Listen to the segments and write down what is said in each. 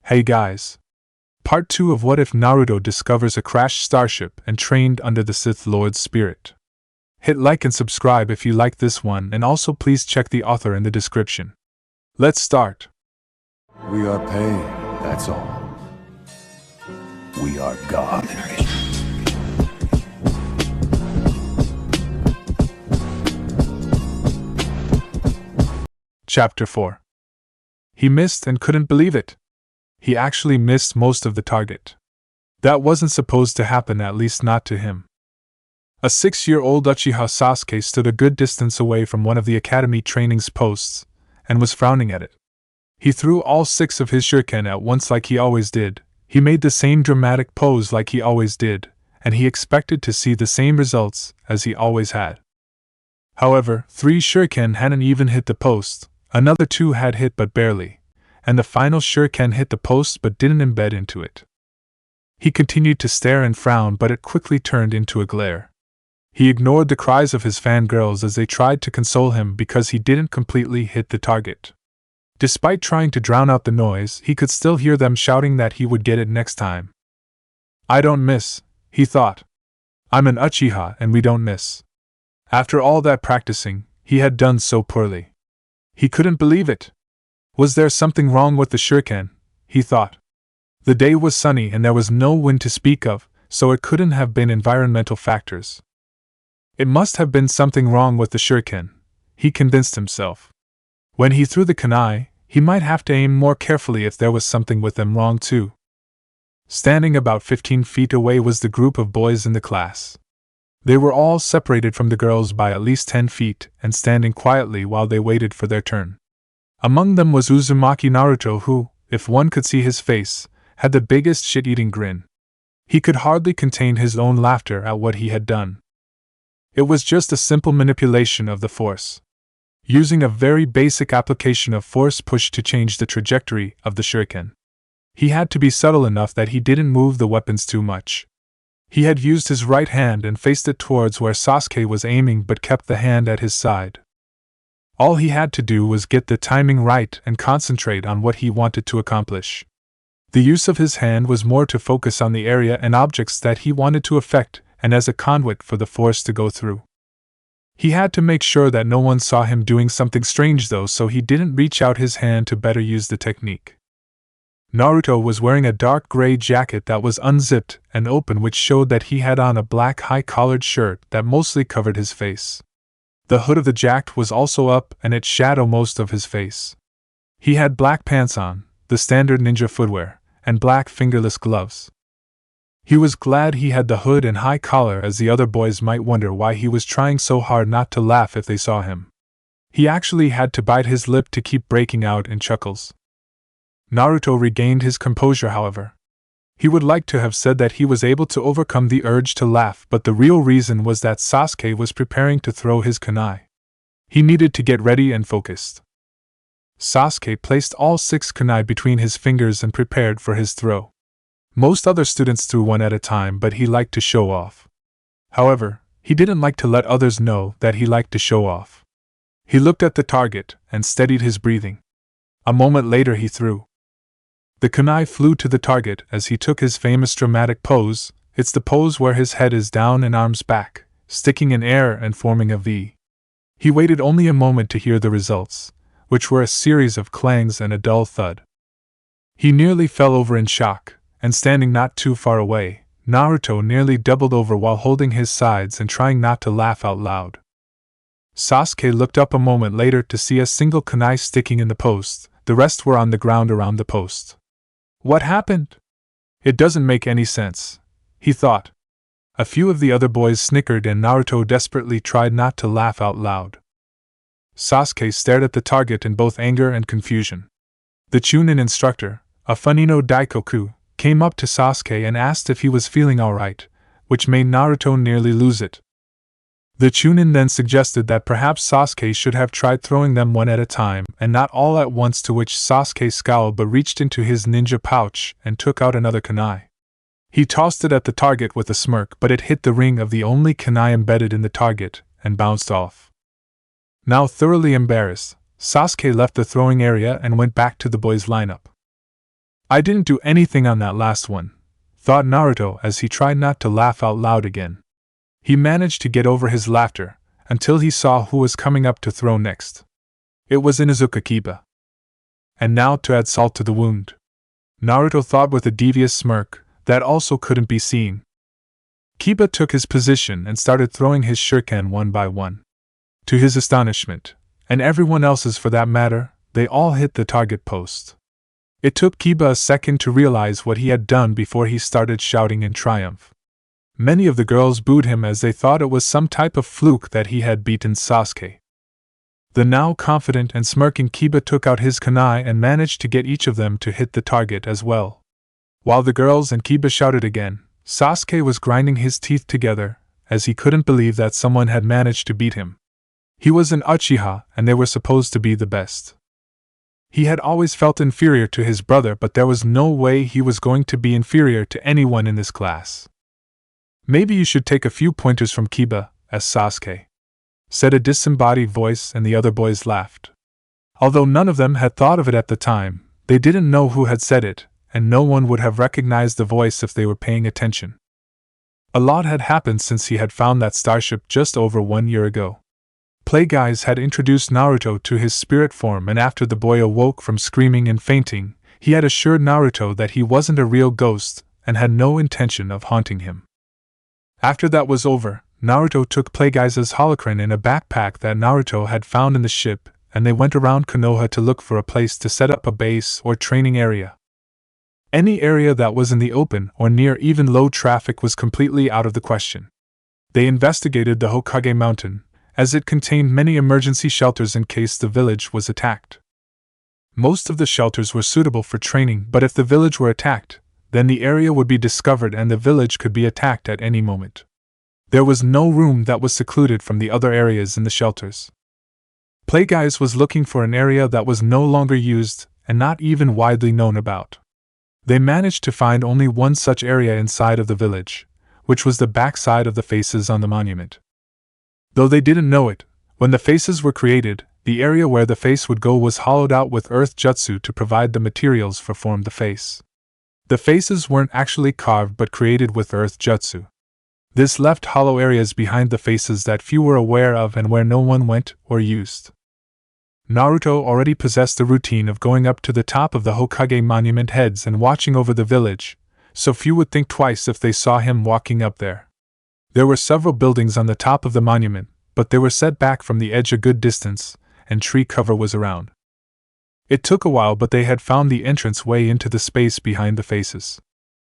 Hey guys! Part 2 of What If Naruto discovers a crashed starship and trained under the Sith Lord's spirit. Hit like and subscribe if you like this one, and also please check the author in the description. Let's start. We are pain, that's all. We are God. Chapter 4. He missed and couldn't believe it. He actually missed most of the target. That wasn't supposed to happen, at least not to him. A 6-year-old Uchiha Sasuke stood a good distance away from one of the academy training's posts, and was frowning at it. He threw all 6 of his shuriken at once like he always did. He made the same dramatic pose like he always did, and he expected to see the same results as he always had. However, 3 shuriken hadn't even hit the post, another 2 had hit but barely, and the final shuriken hit the post but didn't embed into it. He continued to stare and frown, but it quickly turned into a glare. He ignored the cries of his fangirls as they tried to console him because he didn't completely hit the target. Despite trying to drown out the noise, he could still hear them shouting that he would get it next time. I don't miss, he thought. I'm an Uchiha and we don't miss. After all that practicing, he had done so poorly. He couldn't believe it. Was there something wrong with the shuriken? He thought. The day was sunny and there was no wind to speak of, so it couldn't have been environmental factors. It must have been something wrong with the shuriken, he convinced himself. When he threw the kunai, he might have to aim more carefully if there was something with them wrong too. Standing about 15 feet away was the group of boys in the class. They were all separated from the girls by at least 10 feet and standing quietly while they waited for their turn. Among them was Uzumaki Naruto, who, if one could see his face, had the biggest shit-eating grin. He could hardly contain his own laughter at what he had done. It was just a simple manipulation of the force. Using a very basic application of force push to change the trajectory of the shuriken. He had to be subtle enough that he didn't move the weapons too much. He had used his right hand and faced it towards where Sasuke was aiming but kept the hand at his side. All he had to do was get the timing right and concentrate on what he wanted to accomplish. The use of his hand was more to focus on the area and objects that he wanted to affect and as a conduit for the force to go through. He had to make sure that no one saw him doing something strange though, so he didn't reach out his hand to better use the technique. Naruto was wearing a dark gray jacket that was unzipped and open, which showed that he had on a black high-collared shirt that mostly covered his face. The hood of the jacket was also up and it shadowed most of his face. He had black pants on, the standard ninja footwear, and black fingerless gloves. He was glad he had the hood and high collar, as the other boys might wonder why he was trying so hard not to laugh if they saw him. He actually had to bite his lip to keep breaking out in chuckles. Naruto regained his composure, however. He would like to have said that he was able to overcome the urge to laugh, but the real reason was that Sasuke was preparing to throw his kunai. He needed to get ready and focused. Sasuke placed all 6 kunai between his fingers and prepared for his throw. Most other students threw one at a time, but he liked to show off. However, he didn't like to let others know that he liked to show off. He looked at the target and steadied his breathing. A moment later he threw. The kunai flew to the target as he took his famous dramatic pose. It's the pose where his head is down and arms back, sticking in air and forming a V. He waited only a moment to hear the results, which were a series of clangs and a dull thud. He nearly fell over in shock, and standing not too far away, Naruto nearly doubled over while holding his sides and trying not to laugh out loud. Sasuke looked up a moment later to see a single kunai sticking in the post. The rest were on the ground around the post. What happened? It doesn't make any sense, he thought. A few of the other boys snickered and Naruto desperately tried not to laugh out loud. Sasuke stared at the target in both anger and confusion. The Chunin instructor, a Funino Daikoku, came up to Sasuke and asked if he was feeling alright, which made Naruto nearly lose it. The Chunin then suggested that perhaps Sasuke should have tried throwing them one at a time and not all at once, to which Sasuke scowled but reached into his ninja pouch and took out another kunai. He tossed it at the target with a smirk, but it hit the ring of the only kunai embedded in the target and bounced off. Now thoroughly embarrassed, Sasuke left the throwing area and went back to the boys' lineup. I didn't do anything on that last one, thought Naruto as he tried not to laugh out loud again. He managed to get over his laughter, until he saw who was coming up to throw next. It was Inuzuka Kiba. And now to add salt to the wound, Naruto thought with a devious smirk, that also couldn't be seen. Kiba took his position and started throwing his shuriken one by one. To his astonishment, and everyone else's for that matter, they all hit the target post. It took Kiba a second to realize what he had done before he started shouting in triumph. Many of the girls booed him as they thought it was some type of fluke that he had beaten Sasuke. The now confident and smirking Kiba took out his kunai and managed to get each of them to hit the target as well. While the girls and Kiba shouted again, Sasuke was grinding his teeth together, as he couldn't believe that someone had managed to beat him. He was an Uchiha, and they were supposed to be the best. He had always felt inferior to his brother, but there was no way he was going to be inferior to anyone in this class. Maybe you should take a few pointers from Kiba, asked Sasuke. Said a disembodied voice, and the other boys laughed. Although none of them had thought of it at the time, they didn't know who had said it, and no one would have recognized the voice if they were paying attention. A lot had happened since he had found that starship just over 1 year ago. Plagueyes had introduced Naruto to his spirit form, and after the boy awoke from screaming and fainting, he had assured Naruto that he wasn't a real ghost and had no intention of haunting him. After that was over, Naruto took Plagueyes' holocron in a backpack that Naruto had found in the ship, and they went around Konoha to look for a place to set up a base or training area. Any area that was in the open or near even low traffic was completely out of the question. They investigated the Hokage Mountain, as it contained many emergency shelters in case the village was attacked. Most of the shelters were suitable for training, but if the village were attacked, then the area would be discovered and the village could be attacked at any moment. There was no room that was secluded from the other areas in the shelters. Plagueyes was looking for an area that was no longer used and not even widely known about. They managed to find only one such area inside of the village, which was the backside of the faces on the monument. Though they didn't know it, when the faces were created, the area where the face would go was hollowed out with earth jutsu to provide the materials for form the face. The faces weren't actually carved but created with earth jutsu. This left hollow areas behind the faces that few were aware of and where no one went or used. Naruto already possessed the routine of going up to the top of the Hokage monument heads and watching over the village, so few would think twice if they saw him walking up there. There were several buildings on the top of the monument, but they were set back from the edge a good distance, and tree cover was around. It took a while, but they had found the entrance way into the space behind the faces.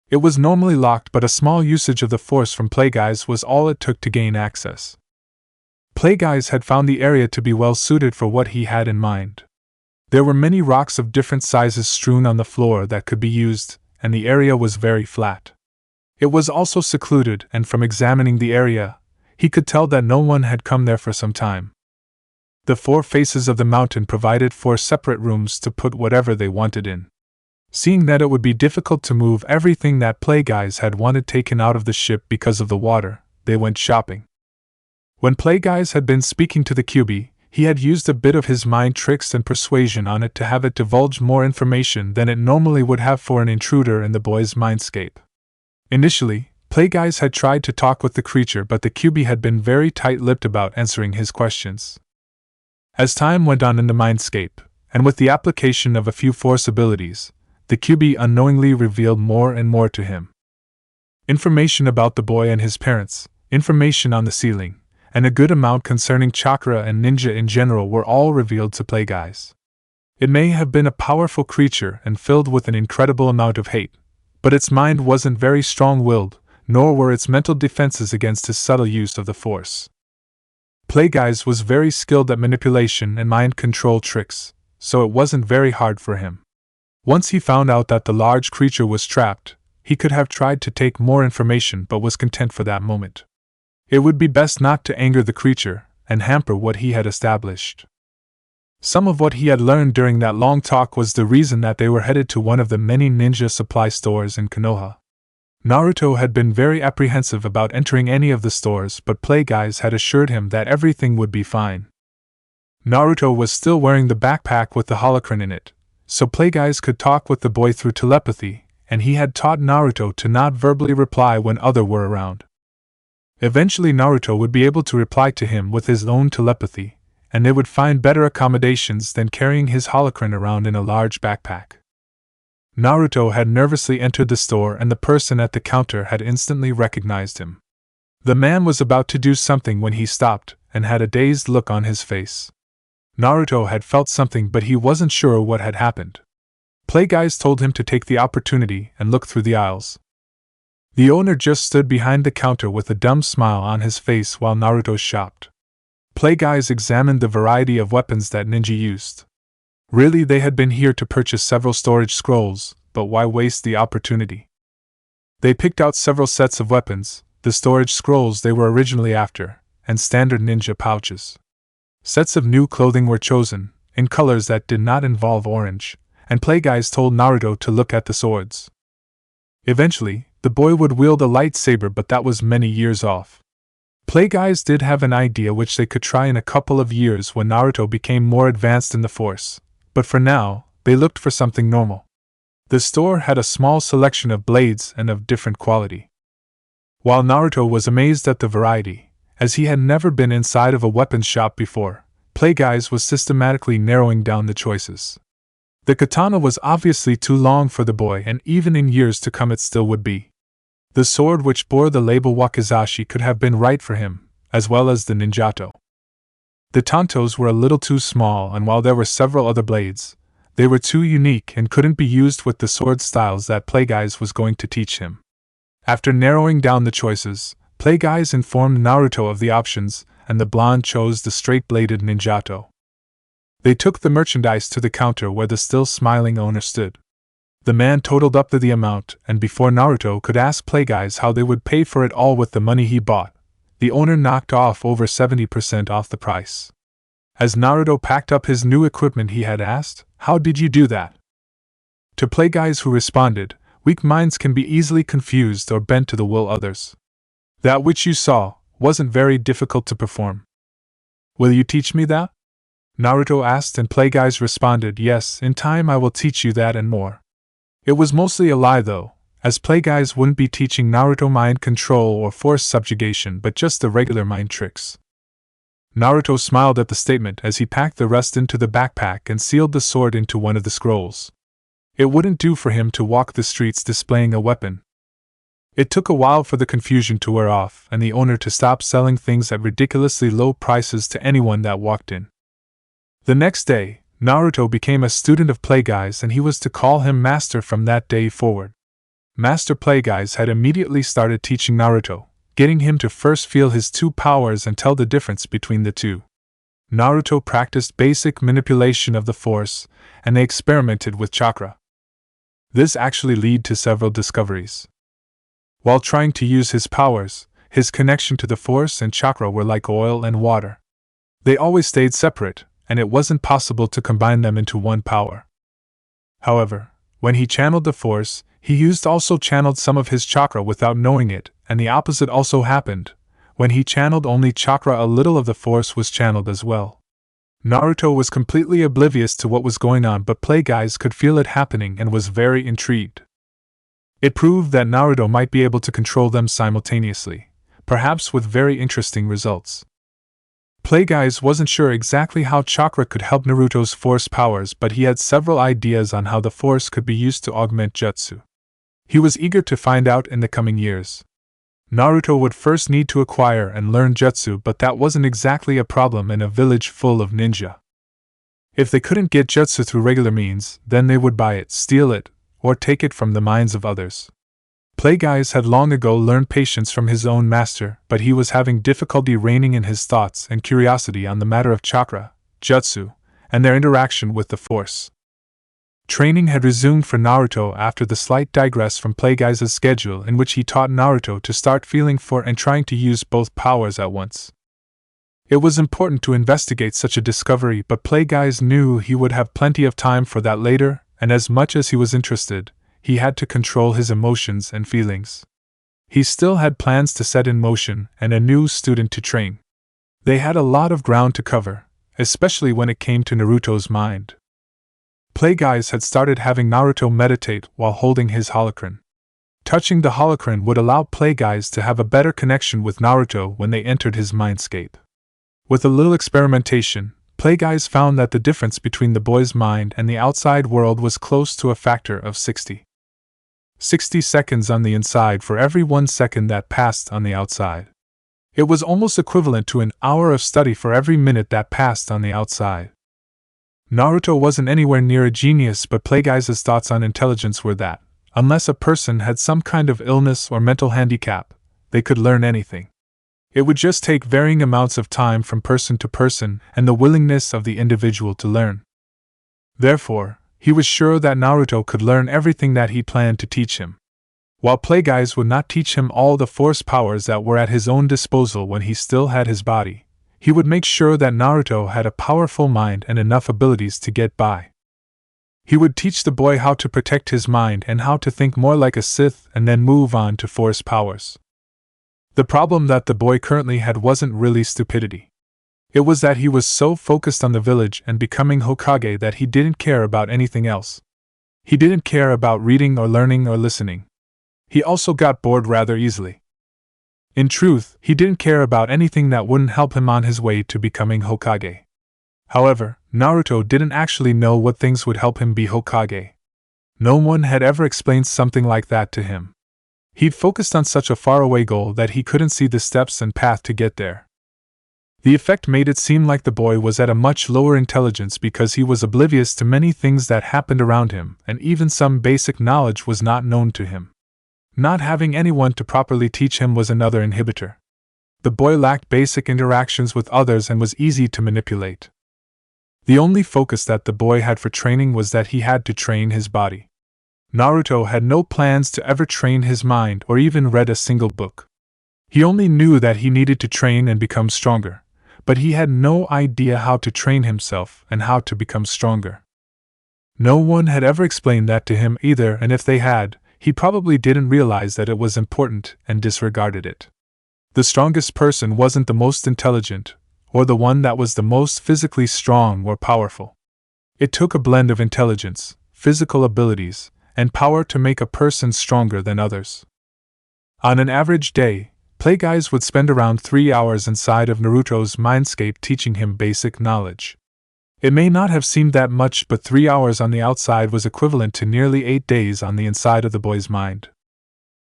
It was normally locked, but a small usage of the force from Plagueyes was all it took to gain access. Plagueyes had found the area to be well suited for what he had in mind. There were many rocks of different sizes strewn on the floor that could be used, and the area was very flat. It was also secluded, and from examining the area, he could tell that no one had come there for some time. The four faces of the mountain provided 4 separate rooms to put whatever they wanted in. Seeing that it would be difficult to move everything that Plagueyes had wanted taken out of the ship because of the water, they went shopping. When Plagueyes had been speaking to the Kyuubi, he had used a bit of his mind tricks and persuasion on it to have it divulge more information than it normally would have for an intruder in the boy's mindscape. Initially, Plagueyes had tried to talk with the creature, but the Kyuubi had been very tight-lipped about answering his questions. As time went on in the mindscape, and with the application of a few force abilities, the Kyuubi unknowingly revealed more and more to him. Information about the boy and his parents, information on the ceiling, and a good amount concerning chakra and ninja in general were all revealed to Plagueyes. It may have been a powerful creature and filled with an incredible amount of hate, but its mind wasn't very strong-willed, nor were its mental defenses against his subtle use of the force. Plagueyes was very skilled at manipulation and mind control tricks, so it wasn't very hard for him. Once he found out that the large creature was trapped, he could have tried to take more information but was content for that moment. It would be best not to anger the creature and hamper what he had established. Some of what he had learned during that long talk was the reason that they were headed to one of the many ninja supply stores in Konoha. Naruto had been very apprehensive about entering any of the stores, but Plagueyes had assured him that everything would be fine. Naruto was still wearing the backpack with the holocron in it, so Plagueyes could talk with the boy through telepathy, and he had taught Naruto to not verbally reply when others were around. Eventually Naruto would be able to reply to him with his own telepathy, and they would find better accommodations than carrying his holocron around in a large backpack. Naruto had nervously entered the store and the person at the counter had instantly recognized him. The man was about to do something when he stopped and had a dazed look on his face. Naruto had felt something but he wasn't sure what had happened. Plagueyes told him to take the opportunity and look through the aisles. The owner just stood behind the counter with a dumb smile on his face while Naruto shopped. Plagueyes examined the variety of weapons that ninja used. Really, they had been here to purchase several storage scrolls, but why waste the opportunity? They picked out several sets of weapons, the storage scrolls they were originally after, and standard ninja pouches. Sets of new clothing were chosen, in colors that did not involve orange, and Plagueyes told Naruto to look at the swords. Eventually, the boy would wield a lightsaber, but that was many years off. Plagueyes did have an idea which they could try in a couple of years when Naruto became more advanced in the Force, but for now, they looked for something normal. The store had a small selection of blades and of different quality. While Naruto was amazed at the variety, as he had never been inside of a weapons shop before, Plagueyes was systematically narrowing down the choices. The katana was obviously too long for the boy, and even in years to come it still would be. The sword which bore the label wakizashi could have been right for him, as well as the ninjato. The tantos were a little too small, and while there were several other blades, they were too unique and couldn't be used with the sword styles that Plagueyes was going to teach him. After narrowing down the choices, Plagueyes informed Naruto of the options, and the blonde chose the straight-bladed ninjato. They took the merchandise to the counter where the still smiling owner stood. The man totaled up the amount, and before Naruto could ask Plagueyes how they would pay for it all with the money he bought, the owner knocked off over 70% off the price. As Naruto packed up his new equipment, he had asked, "How did you do that?" To Plagueyes, who responded, "Weak minds can be easily confused or bent to the will others. That which you saw wasn't very difficult to perform." "Will you teach me that?" Naruto asked, and Plagueyes responded, "Yes, in time I will teach you that and more." It was mostly a lie though, as Plagueyes wouldn't be teaching Naruto mind control or force subjugation but just the regular mind tricks. Naruto smiled at the statement as he packed the rest into the backpack and sealed the sword into one of the scrolls. It wouldn't do for him to walk the streets displaying a weapon. It took a while for the confusion to wear off and the owner to stop selling things at ridiculously low prices to anyone that walked in. The next day, Naruto became a student of Plagueyes and he was to call him Master from that day forward. Master Plagueyes had immediately started teaching Naruto, getting him to first feel his two powers and tell the difference between the two. Naruto practiced basic manipulation of the Force, and they experimented with chakra. This actually led to several discoveries. While trying to use his powers, his connection to the Force and chakra were like oil and water. They always stayed separate, and it wasn't possible to combine them into one power. However, when he channeled the Force, he also channeled some of his chakra without knowing it, and the opposite also happened. When he channeled only chakra, a little of the Force was channeled as well. Naruto was completely oblivious to what was going on, but Plagueyes could feel it happening and was very intrigued. It proved that Naruto might be able to control them simultaneously, perhaps with very interesting results. Plagueyes wasn't sure exactly how chakra could help Naruto's Force powers, but he had several ideas on how the Force could be used to augment jutsu. He was eager to find out in the coming years. Naruto would first need to acquire and learn jutsu, but that wasn't exactly a problem in a village full of ninja. If they couldn't get jutsu through regular means, then they would buy it, steal it, or take it from the minds of others. Plagueyes had long ago learned patience from his own master, but he was having difficulty reining in his thoughts and curiosity on the matter of chakra, jutsu, and their interaction with the Force. Training had resumed for Naruto after the slight digress from Plagueyes' schedule, in which he taught Naruto to start feeling for and trying to use both powers at once. It was important to investigate such a discovery, but Plagueyes knew he would have plenty of time for that later, and as much as he was interested, he had to control his emotions and feelings. He still had plans to set in motion and a new student to train. They had a lot of ground to cover, especially when it came to Naruto's mind. Plagueyes had started having Naruto meditate while holding his holocron. Touching the holocron would allow Plagueyes to have a better connection with Naruto when they entered his mindscape. With a little experimentation, Plagueyes found that the difference between the boy's mind and the outside world was close to a factor of 60. 60 seconds on the inside for every 1 second that passed on the outside. It was almost equivalent to an hour of study for every minute that passed on the outside. Naruto wasn't anywhere near a genius, but Plagueyes' thoughts on intelligence were that, unless a person had some kind of illness or mental handicap, they could learn anything. It would just take varying amounts of time from person to person and the willingness of the individual to learn. Therefore, he was sure that Naruto could learn everything that he planned to teach him. While Plagueyes would not teach him all the force powers that were at his own disposal when he still had his body, he would make sure that Naruto had a powerful mind and enough abilities to get by. He would teach the boy how to protect his mind and how to think more like a Sith and then move on to force powers. The problem that the boy currently had wasn't really stupidity. It was that he was so focused on the village and becoming Hokage that he didn't care about anything else. He didn't care about reading or learning or listening. He also got bored rather easily. In truth, he didn't care about anything that wouldn't help him on his way to becoming Hokage. However, Naruto didn't actually know what things would help him be Hokage. No one had ever explained something like that to him. He'd focused on such a faraway goal that he couldn't see the steps and path to get there. The effect made it seem like the boy was at a much lower intelligence because he was oblivious to many things that happened around him, and even some basic knowledge was not known to him. Not having anyone to properly teach him was another inhibitor. The boy lacked basic interactions with others and was easy to manipulate. The only focus that the boy had for training was that he had to train his body. Naruto had no plans to ever train his mind or even read a single book. He only knew that he needed to train and become stronger, but he had no idea how to train himself and how to become stronger. No one had ever explained that to him either, and if they had, he probably didn't realize that it was important and disregarded it. The strongest person wasn't the most intelligent, or the one that was the most physically strong or powerful. It took a blend of intelligence, physical abilities, and power to make a person stronger than others. On an average day, Plagueyes would spend around 3 hours inside of Naruto's mindscape teaching him basic knowledge. It may not have seemed that much, but 3 hours on the outside was equivalent to nearly 8 days on the inside of the boy's mind.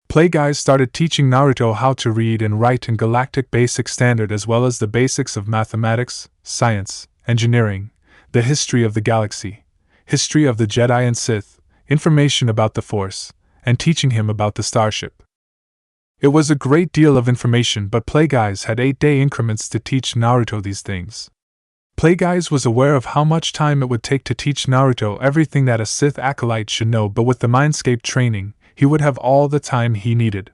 Plagueyes started teaching Naruto how to read and write in Galactic Basic Standard as well as the basics of mathematics, science, engineering, the history of the galaxy, history of the Jedi and Sith, information about the Force, and teaching him about the Starship. It was a great deal of information, but Plagueyes had 8-day increments to teach Naruto these things. Plagueyes was aware of how much time it would take to teach Naruto everything that a Sith acolyte should know, but with the mindscape training, he would have all the time he needed.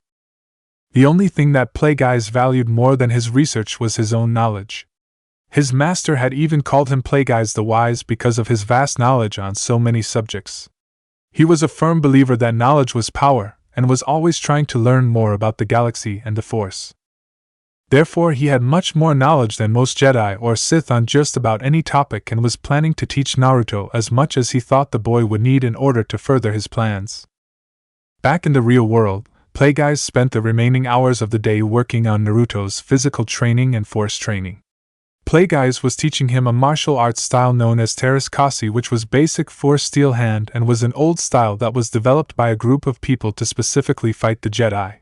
The only thing that Plagueyes valued more than his research was his own knowledge. His master had even called him Plagueyes the Wise because of his vast knowledge on so many subjects. He was a firm believer that knowledge was power, and was always trying to learn more about the galaxy and the Force. Therefore, he had much more knowledge than most Jedi or Sith on just about any topic and was planning to teach Naruto as much as he thought the boy would need in order to further his plans. Back in the real world, Plagueyes spent the remaining hours of the day working on Naruto's physical training and force training. Plagueyes was teaching him a martial arts style known as Terraskasi, which was basic force steel hand and was an old style that was developed by a group of people to specifically fight the Jedi.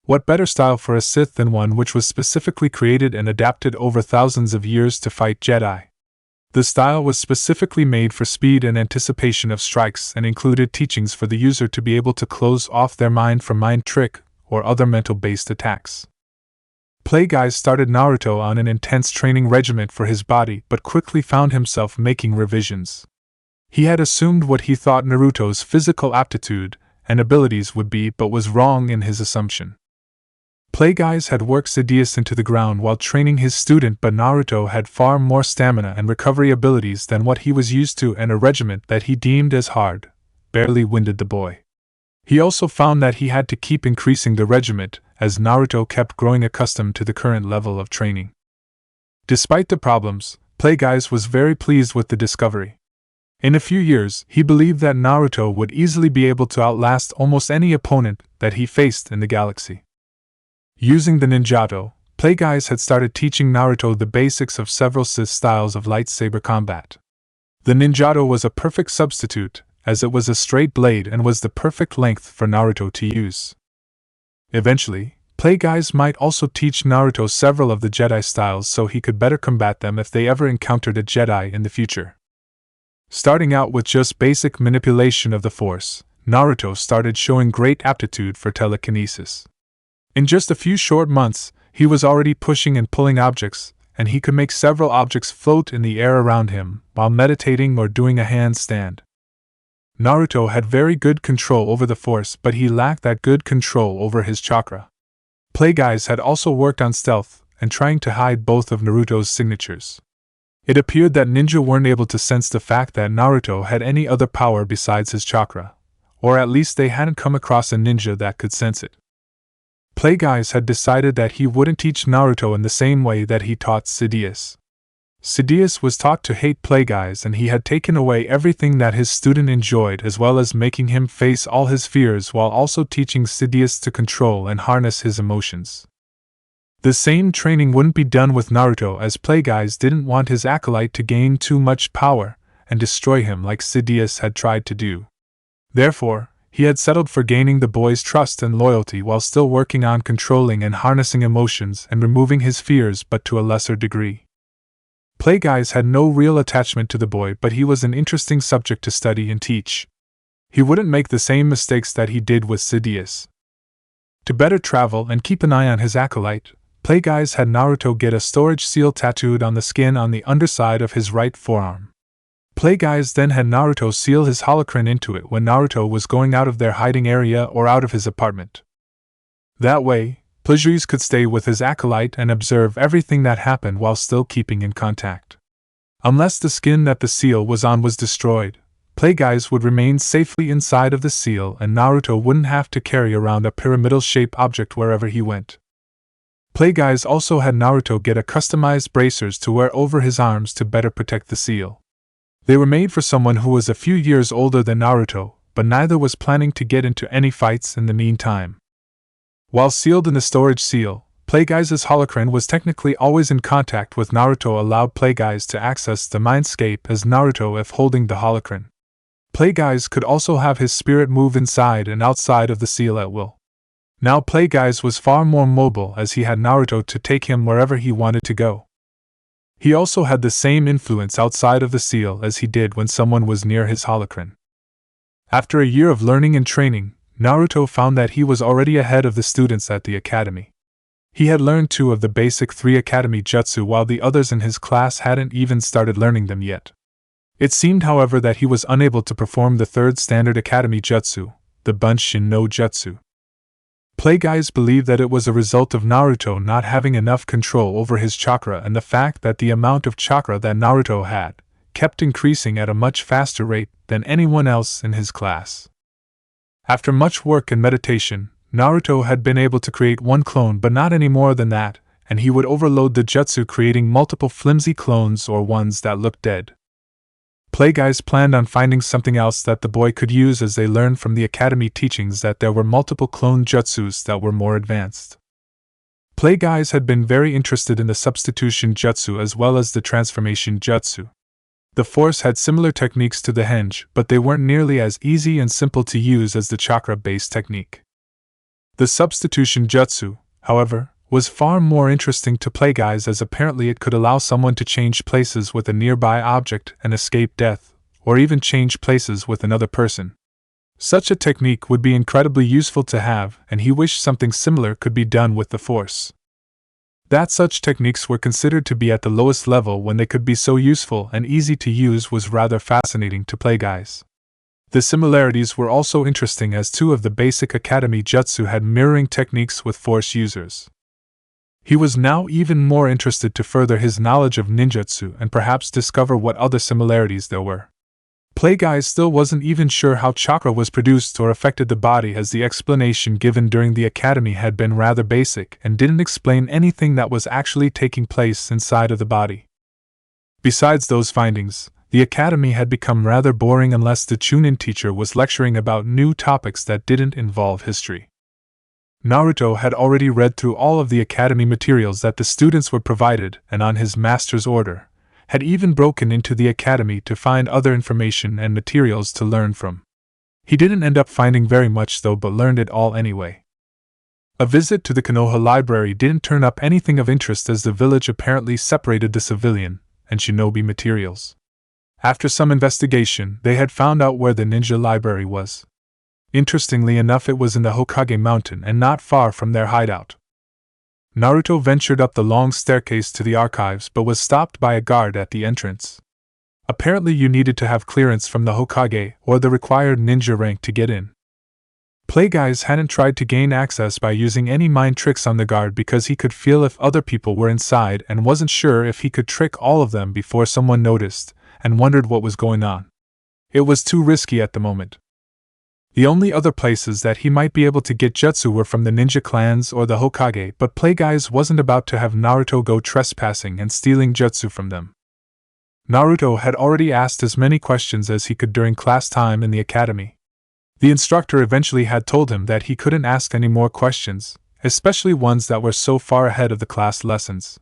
What better style for a Sith than one which was specifically created and adapted over thousands of years to fight Jedi? The style was specifically made for speed and anticipation of strikes and included teachings for the user to be able to close off their mind from mind trick or other mental-based attacks. Plagueyes started Naruto on an intense training regimen for his body but quickly found himself making revisions. He had assumed what he thought Naruto's physical aptitude and abilities would be but was wrong in his assumption. Plagueyes had worked Sidious into the ground while training his student, but Naruto had far more stamina and recovery abilities than what he was used to, and a regimen that he deemed as hard barely winded the boy. He also found that he had to keep increasing the regiment as Naruto kept growing accustomed to the current level of training. Despite the problems, Plagueyes was very pleased with the discovery. In a few years, he believed that Naruto would easily be able to outlast almost any opponent that he faced in the galaxy. Using the ninjato, Plagueyes had started teaching Naruto the basics of several Sith styles of lightsaber combat. The ninjato was a perfect substitute, as it was a straight blade and was the perfect length for Naruto to use. Eventually, Plagueyes might also teach Naruto several of the Jedi styles so he could better combat them if they ever encountered a Jedi in the future. Starting out with just basic manipulation of the Force, Naruto started showing great aptitude for telekinesis. In just a few short months, he was already pushing and pulling objects, and he could make several objects float in the air around him while meditating or doing a handstand. Naruto had very good control over the Force, but he lacked that good control over his chakra. Plagueyes had also worked on stealth and trying to hide both of Naruto's signatures. It appeared that ninja weren't able to sense the fact that Naruto had any other power besides his chakra, or at least they hadn't come across a ninja that could sense it. Plagueyes had decided that he wouldn't teach Naruto in the same way that he taught Sidious. Sidious was taught to hate Plagueyes, and he had taken away everything that his student enjoyed, as well as making him face all his fears while also teaching Sidious to control and harness his emotions. The same training wouldn't be done with Naruto, as Plagueyes didn't want his acolyte to gain too much power and destroy him like Sidious had tried to do. Therefore, he had settled for gaining the boy's trust and loyalty while still working on controlling and harnessing emotions and removing his fears, but to a lesser degree. Plagueyes had no real attachment to the boy, but he was an interesting subject to study and teach. He wouldn't make the same mistakes that he did with Sidious. To better travel and keep an eye on his acolyte, Plagueyes had Naruto get a storage seal tattooed on the skin on the underside of his right forearm. Plagueyes then had Naruto seal his holocron into it when Naruto was going out of their hiding area or out of his apartment. That way, Plagueyes could stay with his acolyte and observe everything that happened while still keeping in contact. Unless the skin that the seal was on was destroyed, Plagueyes would remain safely inside of the seal and Naruto wouldn't have to carry around a pyramidal-shaped object wherever he went. Plagueyes also had Naruto get a customized bracers to wear over his arms to better protect the seal. They were made for someone who was a few years older than Naruto, but neither was planning to get into any fights in the meantime. While sealed in the storage seal, Plagueyes' holocron was technically always in contact with Naruto, allowed Plagueyes to access the mindscape as Naruto if holding the holocron. Plagueyes could also have his spirit move inside and outside of the seal at will. Now Plagueyes was far more mobile as he had Naruto to take him wherever he wanted to go. He also had the same influence outside of the seal as he did when someone was near his holocron. After a year of learning and training, Naruto found that he was already ahead of the students at the academy. He had learned 2 of the basic 3 academy jutsu while the others in his class hadn't even started learning them yet. It seemed, however, that he was unable to perform the 3rd standard academy jutsu, the Bunshin no Jutsu. Plagueyes believed that it was a result of Naruto not having enough control over his chakra and the fact that the amount of chakra that Naruto had kept increasing at a much faster rate than anyone else in his class. After much work and meditation, Naruto had been able to create 1 clone, but not any more than that, and he would overload the jutsu, creating multiple flimsy clones or ones that looked dead. Plagueyes planned on finding something else that the boy could use, as they learned from the academy teachings that there were multiple clone jutsus that were more advanced. Plagueyes had been very interested in the substitution jutsu as well as the transformation jutsu. The Force had similar techniques to the henge, but they weren't nearly as easy and simple to use as the chakra-based technique. The substitution jutsu, however, was far more interesting to Plagueyes, as apparently it could allow someone to change places with a nearby object and escape death, or even change places with another person. Such a technique would be incredibly useful to have, and he wished something similar could be done with the Force. That such techniques were considered to be at the lowest level when they could be so useful and easy to use was rather fascinating to Plagueyes. The similarities were also interesting, as 2 of the basic academy jutsu had mirroring techniques with Force users. He was now even more interested to further his knowledge of ninjutsu and perhaps discover what other similarities there were. Plagueyes still wasn't even sure how chakra was produced or affected the body, as the explanation given during the academy had been rather basic and didn't explain anything that was actually taking place inside of the body. Besides those findings, The academy had become rather boring unless the Chunin teacher was lecturing about new topics that didn't involve history. Naruto had already read through all of the academy materials that the students were provided, and on his master's order, had even broken into the academy to find other information and materials to learn from. He didn't end up finding very much though, but learned it all anyway. A visit to the Konoha library didn't turn up anything of interest, as the village apparently separated the civilian and shinobi materials. After some investigation, they had found out where the ninja library was. Interestingly enough, it was in the Hokage Mountain and not far from their hideout. Naruto ventured up the long staircase to the archives but was stopped by a guard at the entrance. Apparently you needed to have clearance from the Hokage or the required ninja rank to get in. Plagueyes hadn't tried to gain access by using any mind tricks on the guard because he could feel if other people were inside and wasn't sure if he could trick all of them before someone noticed and wondered what was going on. It was too risky at the moment. The only other places that he might be able to get jutsu were from the ninja clans or the Hokage, but Plagueyes wasn't about to have Naruto go trespassing and stealing jutsu from them. Naruto had already asked as many questions as he could during class time in the academy. The instructor eventually had told him that he couldn't ask any more questions, especially ones that were so far ahead of the class lessons.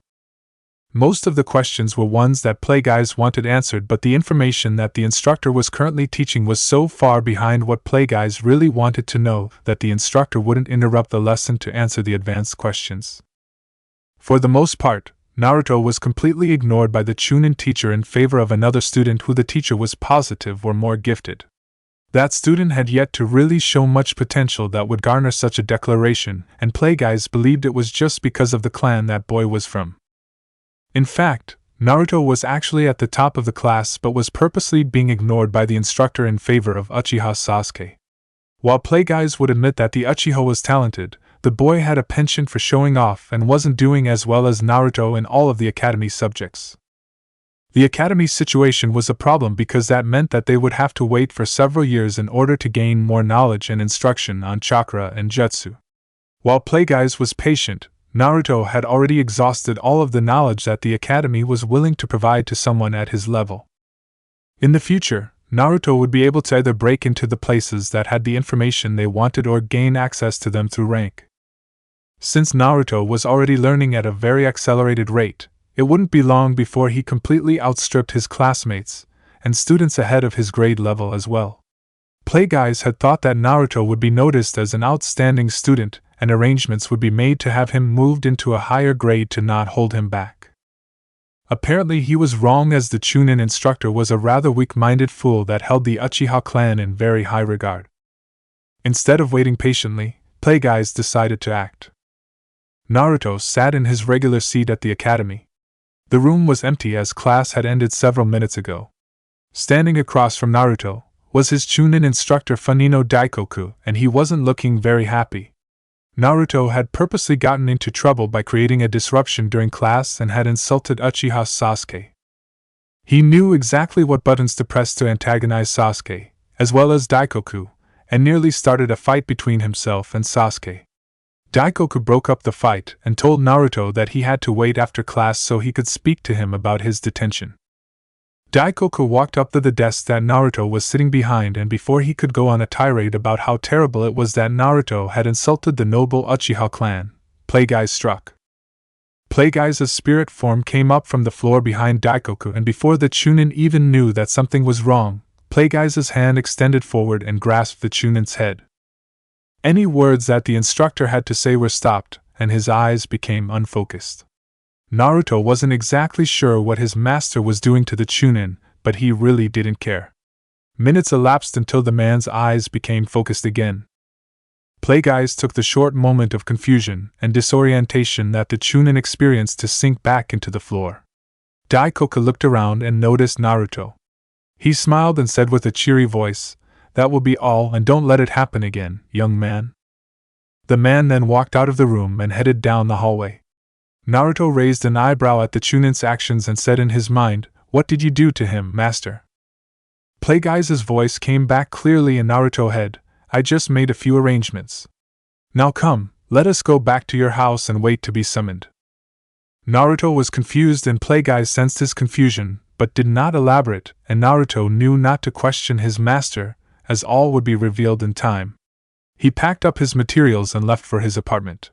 Most of the questions were ones that Plagueyes wanted answered, but the information that the instructor was currently teaching was so far behind what Plagueyes really wanted to know that the instructor wouldn't interrupt the lesson to answer the advanced questions. For the most part, Naruto was completely ignored by the Chunin teacher in favor of another student who the teacher was positive were more gifted. That student had yet to really show much potential that would garner such a declaration, and Plagueyes believed it was just because of the clan that boy was from. In fact, Naruto was actually at the top of the class but was purposely being ignored by the instructor in favor of Uchiha Sasuke. While Plagueyes would admit that the Uchiha was talented, the boy had a penchant for showing off and wasn't doing as well as Naruto in all of the academy subjects. The academy's situation was a problem because that meant that they would have to wait for several years in order to gain more knowledge and instruction on chakra and jutsu. While Plagueyes was patient, Naruto had already exhausted all of the knowledge that the academy was willing to provide to someone at his level. In the future, Naruto would be able to either break into the places that had the information they wanted or gain access to them through rank. Since Naruto was already learning at a very accelerated rate, it wouldn't be long before he completely outstripped his classmates, and students ahead of his grade level as well. Plagueyes had thought that Naruto would be noticed as an outstanding student, and arrangements would be made to have him moved into a higher grade to not hold him back. Apparently he was wrong, as the Chunin instructor was a rather weak-minded fool that held the Uchiha clan in very high regard. Instead of waiting patiently, Plagueyes decided to act. Naruto sat in his regular seat at the academy. The room was empty as class had ended several minutes ago. Standing across from Naruto was his Chunin instructor Funino Daikoku, and he wasn't looking very happy. Naruto had purposely gotten into trouble by creating a disruption during class and had insulted Uchiha Sasuke. He knew exactly what buttons to press to antagonize Sasuke, as well as Daikoku, and nearly started a fight between himself and Sasuke. Daikoku broke up the fight and told Naruto that he had to wait after class so he could speak to him about his detention. Daikoku walked up to the desk that Naruto was sitting behind, and before he could go on a tirade about how terrible it was that Naruto had insulted the noble Uchiha clan, Plagueyes struck. Plagueyes' spirit form came up from the floor behind Daikoku, and before the Chunin even knew that something was wrong, Plagueyes' hand extended forward and grasped the Chunin's head. Any words that the instructor had to say were stopped, and his eyes became unfocused. Naruto wasn't exactly sure what his master was doing to the Chunin, but he really didn't care. Minutes elapsed until the man's eyes became focused again. Plagueyes took the short moment of confusion and disorientation that the Chunin experienced to sink back into the floor. Daikoku looked around and noticed Naruto. He smiled and said with a cheery voice, "That will be all, and don't let it happen again, young man." The man then walked out of the room and headed down the hallway. Naruto raised an eyebrow at the Chunin's actions and said in his mind, "What did you do to him, master?" Plagueyes' voice came back clearly in Naruto's head, "I just made a few arrangements. Now come, let us go back to your house and wait to be summoned." Naruto was confused and Plagueyes sensed his confusion, but did not elaborate, and Naruto knew not to question his master, as all would be revealed in time. He packed up his materials and left for his apartment.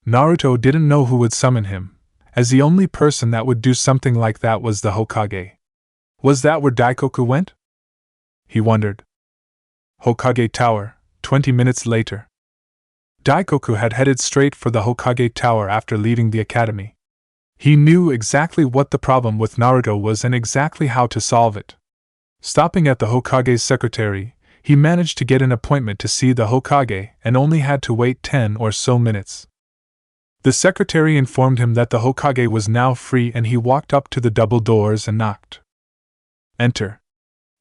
Naruto didn't know who would summon him, as the only person that would do something like that was the Hokage. Was that where Daikoku went? He wondered. Hokage Tower, 20 minutes later. Daikoku had headed straight for the Hokage Tower after leaving the academy. He knew exactly what the problem with Naruto was and exactly how to solve it. Stopping at the Hokage's secretary, he managed to get an appointment to see the Hokage and only had to wait 10 or so minutes. The secretary informed him that the Hokage was now free and he walked up to the double doors and knocked. Enter.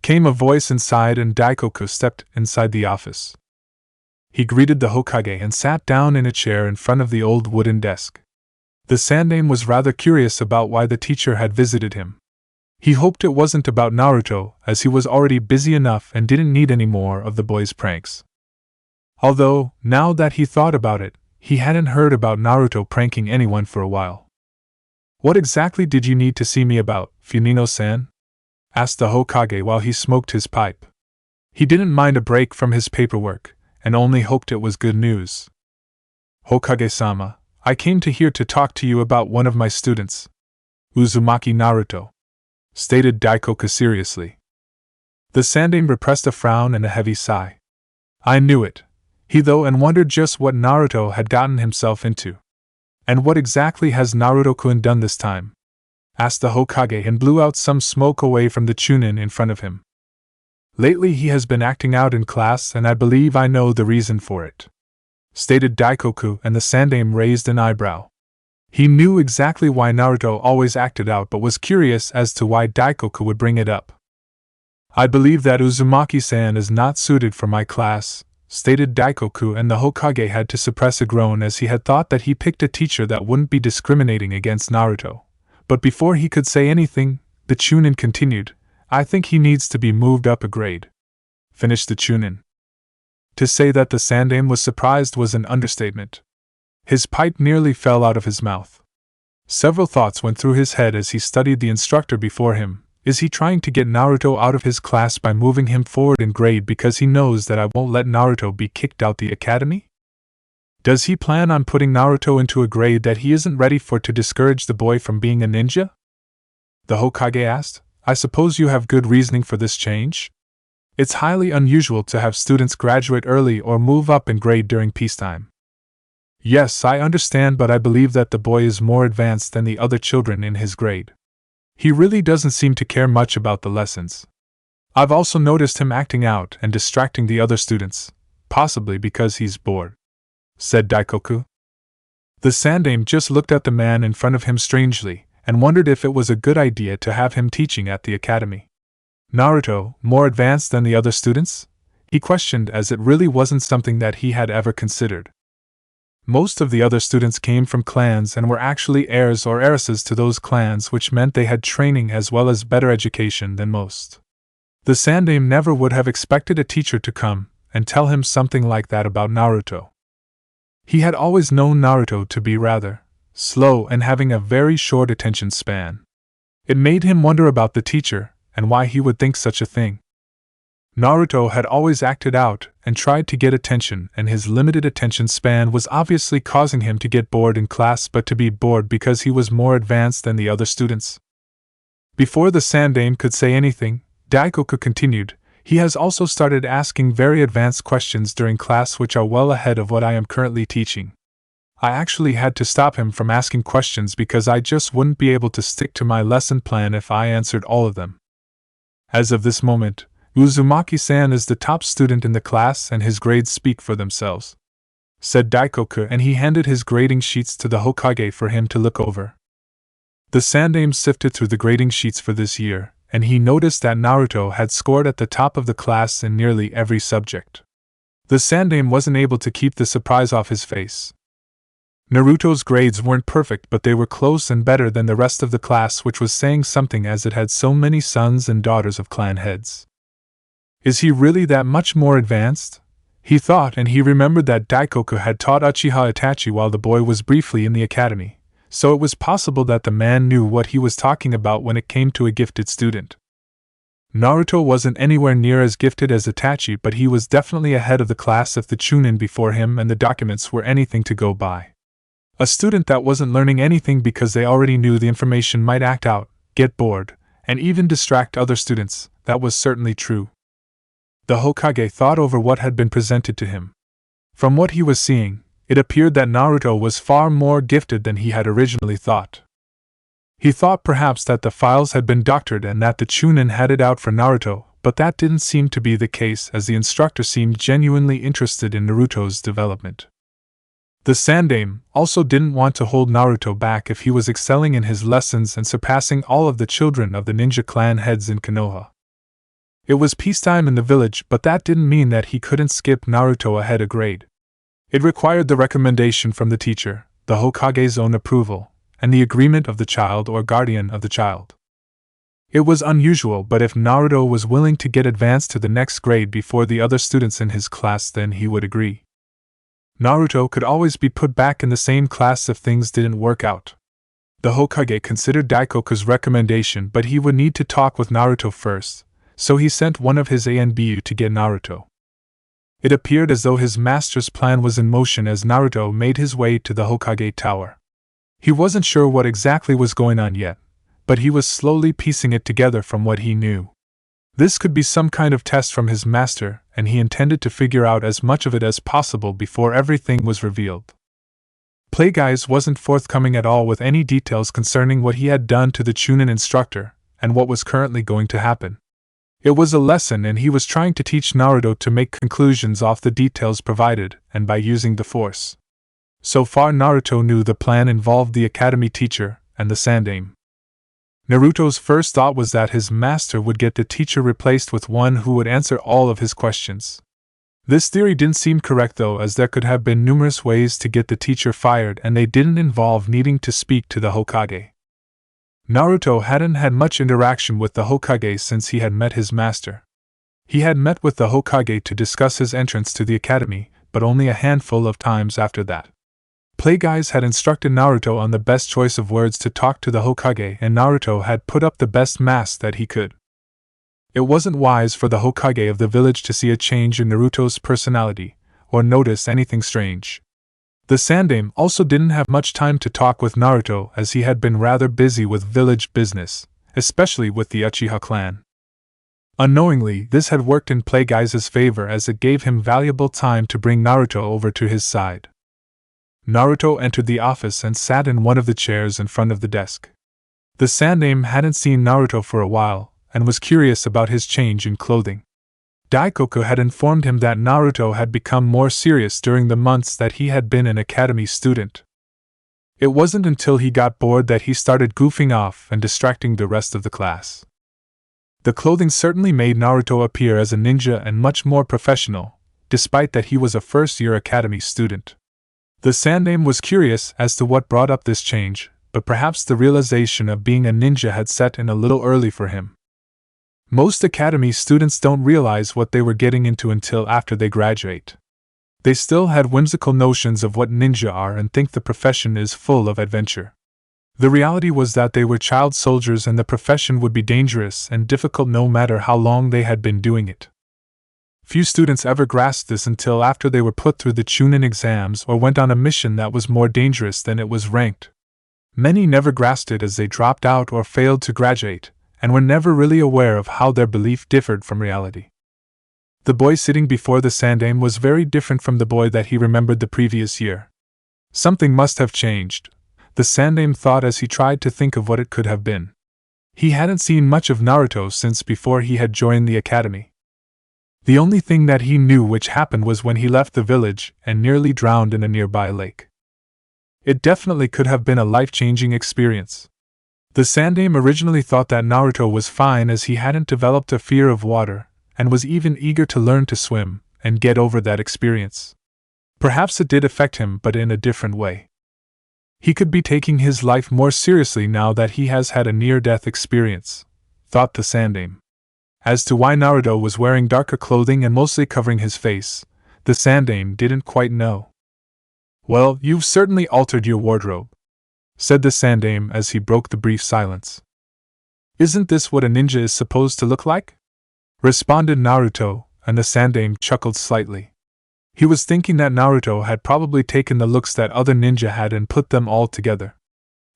Came a voice inside and Daikoku stepped inside the office. He greeted the Hokage and sat down in a chair in front of the old wooden desk. The Sandaime was rather curious about why the teacher had visited him. He hoped it wasn't about Naruto, as he was already busy enough and didn't need any more of the boy's pranks. Although, now that he thought about it, he hadn't heard about Naruto pranking anyone for a while. What exactly did you need to see me about, Funino-san? Asked the Hokage while he smoked his pipe. He didn't mind a break from his paperwork, and only hoped it was good news. Hokage-sama, I came here to talk to you about one of my students. Uzumaki Naruto. Stated Daikoku seriously. The Sandaime repressed a frown and a heavy sigh. I knew it, he though, and wondered just what Naruto had gotten himself into. And what exactly has Naruto-kun done this time? Asked the Hokage and blew out some smoke away from the Chunin in front of him. Lately he has been acting out in class and I believe I know the reason for it. Stated Daikoku, and the Sandaime raised an eyebrow. He knew exactly why Naruto always acted out but was curious as to why Daikoku would bring it up. I believe that Uzumaki-san is not suited for my class, stated Daikoku, and the Hokage had to suppress a groan as he had thought that he picked a teacher that wouldn't be discriminating against Naruto. But before he could say anything, the Chunin continued, I think he needs to be moved up a grade. Finished the Chunin. To say that the Sandaime was surprised was an understatement. His pipe nearly fell out of his mouth. Several thoughts went through his head as he studied the instructor before him. Is he trying to get Naruto out of his class by moving him forward in grade because he knows that I won't let Naruto be kicked out the academy? Does he plan on putting Naruto into a grade that he isn't ready for to discourage the boy from being a ninja? The Hokage asked. I suppose you have good reasoning for this change? It's highly unusual to have students graduate early or move up in grade during peacetime. Yes, I understand, but I believe that the boy is more advanced than the other children in his grade. He really doesn't seem to care much about the lessons. I've also noticed him acting out and distracting the other students, possibly because he's bored, said Daikoku. The Sandaime just looked at the man in front of him strangely, and wondered if it was a good idea to have him teaching at the academy. Naruto, more advanced than the other students? He questioned, as it really wasn't something that he had ever considered. Most of the other students came from clans and were actually heirs or heiresses to those clans, which meant they had training as well as better education than most. The Sandaime never would have expected a teacher to come and tell him something like that about Naruto. He had always known Naruto to be rather slow and having a very short attention span. It made him wonder about the teacher and why he would think such a thing. Naruto had always acted out and tried to get attention, and his limited attention span was obviously causing him to get bored in class, but to be bored because he was more advanced than the other students. Before the Sandaime could say anything, Daikoku continued, he has also started asking very advanced questions during class which are well ahead of what I am currently teaching. I actually had to stop him from asking questions because I just wouldn't be able to stick to my lesson plan if I answered all of them. As of this moment, Uzumaki-san is the top student in the class and his grades speak for themselves, said Daikoku, and he handed his grading sheets to the Hokage for him to look over. The Sandaime sifted through the grading sheets for this year, and he noticed that Naruto had scored at the top of the class in nearly every subject. The Sandaime wasn't able to keep the surprise off his face. Naruto's grades weren't perfect, but they were close and better than the rest of the class, which was saying something as it had so many sons and daughters of clan heads. Is he really that much more advanced? He thought, and he remembered that Daikoku had taught Uchiha Itachi while the boy was briefly in the academy, so it was possible that the man knew what he was talking about when it came to a gifted student. Naruto wasn't anywhere near as gifted as Itachi, but he was definitely ahead of the class if the Chunin before him and the documents were anything to go by. A student that wasn't learning anything because they already knew the information might act out, get bored, and even distract other students, that was certainly true. The Hokage thought over what had been presented to him. From what he was seeing, it appeared that Naruto was far more gifted than he had originally thought. He thought perhaps that the files had been doctored and that the Chunin had it out for Naruto, but that didn't seem to be the case as the instructor seemed genuinely interested in Naruto's development. The Sandaime also didn't want to hold Naruto back if he was excelling in his lessons and surpassing all of the children of the ninja clan heads in Konoha. It was peacetime in the village, but that didn't mean that he couldn't skip Naruto ahead a grade. It required the recommendation from the teacher, the Hokage's own approval, and the agreement of the child or guardian of the child. It was unusual, but if Naruto was willing to get advanced to the next grade before the other students in his class, then he would agree. Naruto could always be put back in the same class if things didn't work out. The Hokage considered Daikoku's recommendation, but he would need to talk with Naruto first, so he sent one of his ANBU to get Naruto. It appeared as though his master's plan was in motion as Naruto made his way to the Hokage Tower. He wasn't sure what exactly was going on yet, but he was slowly piecing it together from what he knew. This could be some kind of test from his master, and he intended to figure out as much of it as possible before everything was revealed. Plagueyes wasn't forthcoming at all with any details concerning what he had done to the Chunin instructor, and what was currently going to happen. It was a lesson, and he was trying to teach Naruto to make conclusions off the details provided, and by using the Force. So far Naruto knew the plan involved the academy teacher and the Sandaime. Naruto's first thought was that his master would get the teacher replaced with one who would answer all of his questions. This theory didn't seem correct though, as there could have been numerous ways to get the teacher fired and they didn't involve needing to speak to the Hokage. Naruto hadn't had much interaction with the Hokage since he had met his master. He had met with the Hokage to discuss his entrance to the academy, but only a handful of times after that. Plagueyes had instructed Naruto on the best choice of words to talk to the Hokage, and Naruto had put up the best mask that he could. It wasn't wise for the Hokage of the village to see a change in Naruto's personality, or notice anything strange. The Sandaime also didn't have much time to talk with Naruto as he had been rather busy with village business, especially with the Uchiha clan. Unknowingly, this had worked in Plagueyes' favor as it gave him valuable time to bring Naruto over to his side. Naruto entered the office and sat in one of the chairs in front of the desk. The Sandaime hadn't seen Naruto for a while, and was curious about his change in clothing. Daikoku had informed him that Naruto had become more serious during the months that he had been an academy student. It wasn't until he got bored that he started goofing off and distracting the rest of the class. The clothing certainly made Naruto appear as a ninja and much more professional, despite that he was a first-year academy student. The Sandaime was curious as to what brought up this change, but perhaps the realization of being a ninja had set in a little early for him. Most academy students don't realize what they were getting into until after they graduate. They still had whimsical notions of what ninja are and think the profession is full of adventure. The reality was that they were child soldiers and the profession would be dangerous and difficult no matter how long they had been doing it. Few students ever grasped this until after they were put through the Chunin exams or went on a mission that was more dangerous than it was ranked. Many never grasped it as they dropped out or failed to graduate, and were never really aware of how their belief differed from reality. The boy sitting before the Sandaime was very different from the boy that he remembered the previous year. Something must have changed, the Sandaime thought as he tried to think of what it could have been. He hadn't seen much of Naruto since before he had joined the academy. The only thing that he knew which happened was when he left the village and nearly drowned in a nearby lake. It definitely could have been a life-changing experience. The Sandaime originally thought that Naruto was fine as he hadn't developed a fear of water, and was even eager to learn to swim and get over that experience. Perhaps it did affect him, but in a different way. He could be taking his life more seriously now that he has had a near-death experience, thought the Sandaime. As to why Naruto was wearing darker clothing and mostly covering his face, the Sandaime didn't quite know. "Well, you've certainly altered your wardrobe," said the Sandaime as he broke the brief silence. Isn't this what a ninja is supposed to look like? Responded Naruto, and the Sandaime chuckled slightly. He was thinking that Naruto had probably taken the looks that other ninja had and put them all together.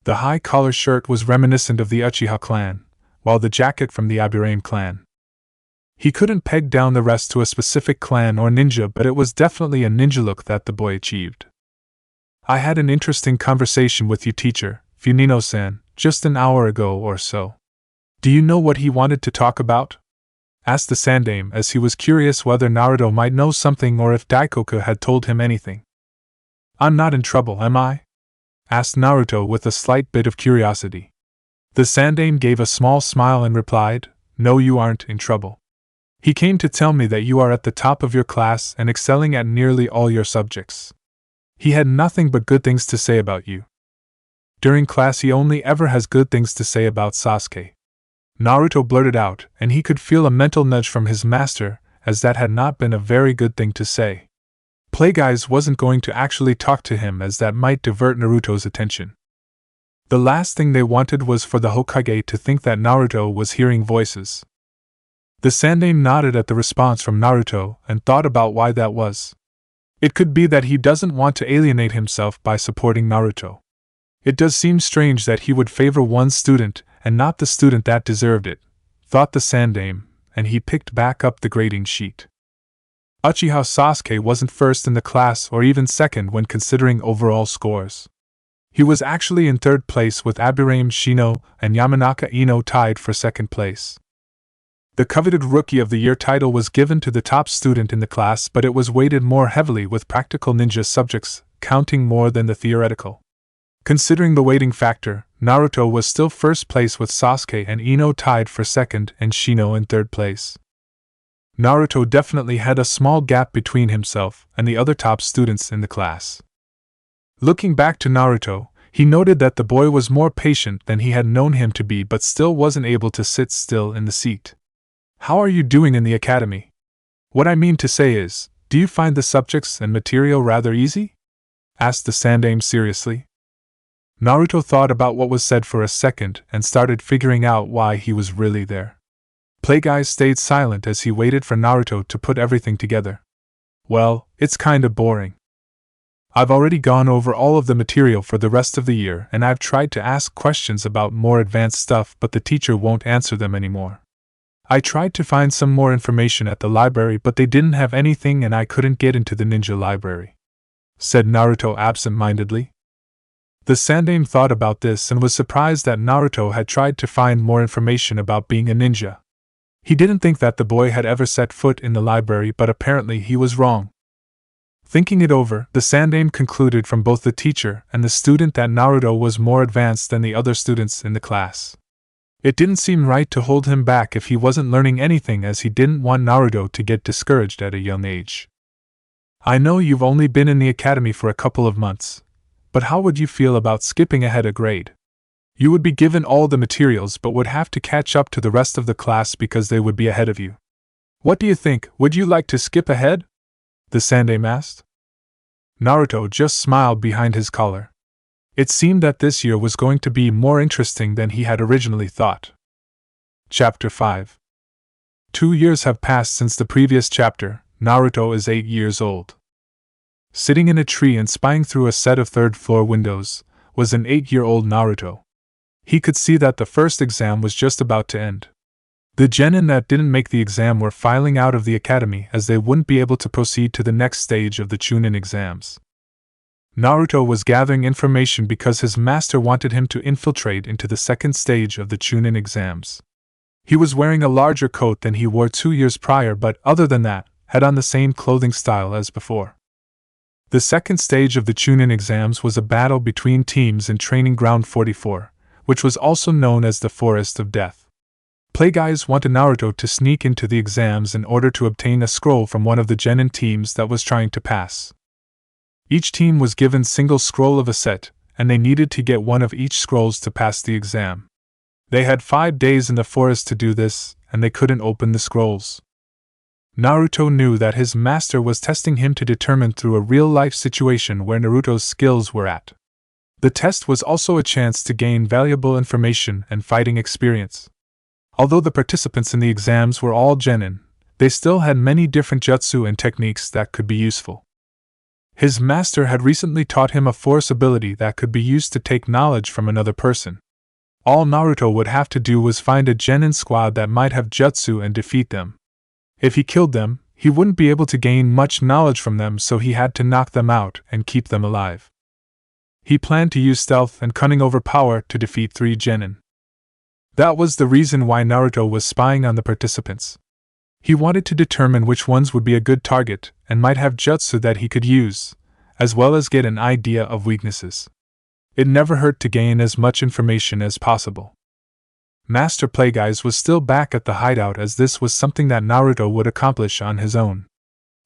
The high-collar shirt was reminiscent of the Uchiha clan, while the jacket from the Aburame clan. He couldn't peg down the rest to a specific clan or ninja, but it was definitely a ninja look that the boy achieved. I had an interesting conversation with your teacher, Funino-san, just an hour ago or so. Do you know what he wanted to talk about? Asked the Sandaime as he was curious whether Naruto might know something or if Daikoku had told him anything. I'm not in trouble, am I? Asked Naruto with a slight bit of curiosity. The Sandaime gave a small smile and replied, No, you aren't in trouble. He came to tell me that you are at the top of your class and excelling at nearly all your subjects. He had nothing but good things to say about you. During class he only ever has good things to say about Sasuke. Naruto blurted out, and he could feel a mental nudge from his master, as that had not been a very good thing to say. Plagueyes wasn't going to actually talk to him, as that might divert Naruto's attention. The last thing they wanted was for the Hokage to think that Naruto was hearing voices. The Sandaime nodded at the response from Naruto and thought about why that was. It could be that he doesn't want to alienate himself by supporting Naruto. It does seem strange that he would favor one student and not the student that deserved it, thought the Sandaime, and he picked back up the grading sheet. Uchiha Sasuke wasn't first in the class or even second when considering overall scores. He was actually in third place with Aburame Shino and Yamanaka Ino tied for second place. The coveted Rookie of the Year title was given to the top student in the class, but it was weighted more heavily with practical ninja subjects, counting more than the theoretical. Considering the weighting factor, Naruto was still first place with Sasuke and Ino tied for second and Shino in third place. Naruto definitely had a small gap between himself and the other top students in the class. Looking back to Naruto, he noted that the boy was more patient than he had known him to be, but still wasn't able to sit still in the seat. How are you doing in the academy? What I mean to say is, do you find the subjects and material rather easy? Asked the Sandaime seriously. Naruto thought about what was said for a second and started figuring out why he was really there. Plagueyes stayed silent as he waited for Naruto to put everything together. Well, it's kinda boring. I've already gone over all of the material for the rest of the year and I've tried to ask questions about more advanced stuff, but the teacher won't answer them anymore. I tried to find some more information at the library, but they didn't have anything and I couldn't get into the ninja library, said Naruto absent-mindedly. The Sandaime thought about this and was surprised that Naruto had tried to find more information about being a ninja. He didn't think that the boy had ever set foot in the library, but apparently he was wrong. Thinking it over, the Sandaime concluded from both the teacher and the student that Naruto was more advanced than the other students in the class. It didn't seem right to hold him back if he wasn't learning anything, as he didn't want Naruto to get discouraged at a young age. I know you've only been in the academy for a couple of months, but how would you feel about skipping ahead a grade? You would be given all the materials but would have to catch up to the rest of the class because they would be ahead of you. What do you think, would you like to skip ahead? The Sandaime asked. Naruto just smiled behind his collar. It seemed that this year was going to be more interesting than he had originally thought. Chapter 5. 2 years have passed since the previous chapter. Naruto is 8 years old. Sitting in a tree and spying through a set of third-floor windows was an 8-year-old Naruto. He could see that the first exam was just about to end. The genin that didn't make the exam were filing out of the academy as they wouldn't be able to proceed to the next stage of the Chunin exams. Naruto was gathering information because his master wanted him to infiltrate into the second stage of the Chunin exams. He was wearing a larger coat than he wore 2 years prior, but other than that, had on the same clothing style as before. The second stage of the Chunin exams was a battle between teams in Training Ground 44, which was also known as the Forest of Death. Plagueyes wanted Naruto to sneak into the exams in order to obtain a scroll from one of the genin teams that was trying to pass. Each team was given single scroll of a set, and they needed to get one of each scrolls to pass the exam. They had 5 days in the forest to do this, and they couldn't open the scrolls. Naruto knew that his master was testing him to determine through a real-life situation where Naruto's skills were at. The test was also a chance to gain valuable information and fighting experience. Although the participants in the exams were all genin, they still had many different jutsu and techniques that could be useful. His master had recently taught him a force ability that could be used to take knowledge from another person. All Naruto would have to do was find a genin squad that might have jutsu and defeat them. If he killed them, he wouldn't be able to gain much knowledge from them, so he had to knock them out and keep them alive. He planned to use stealth and cunning overpower to defeat 3 genin. That was the reason why Naruto was spying on the participants. He wanted to determine which ones would be a good target and might have jutsu that he could use, as well as get an idea of weaknesses. It never hurt to gain as much information as possible. Master Plagueyes was still back at the hideout, as this was something that Naruto would accomplish on his own.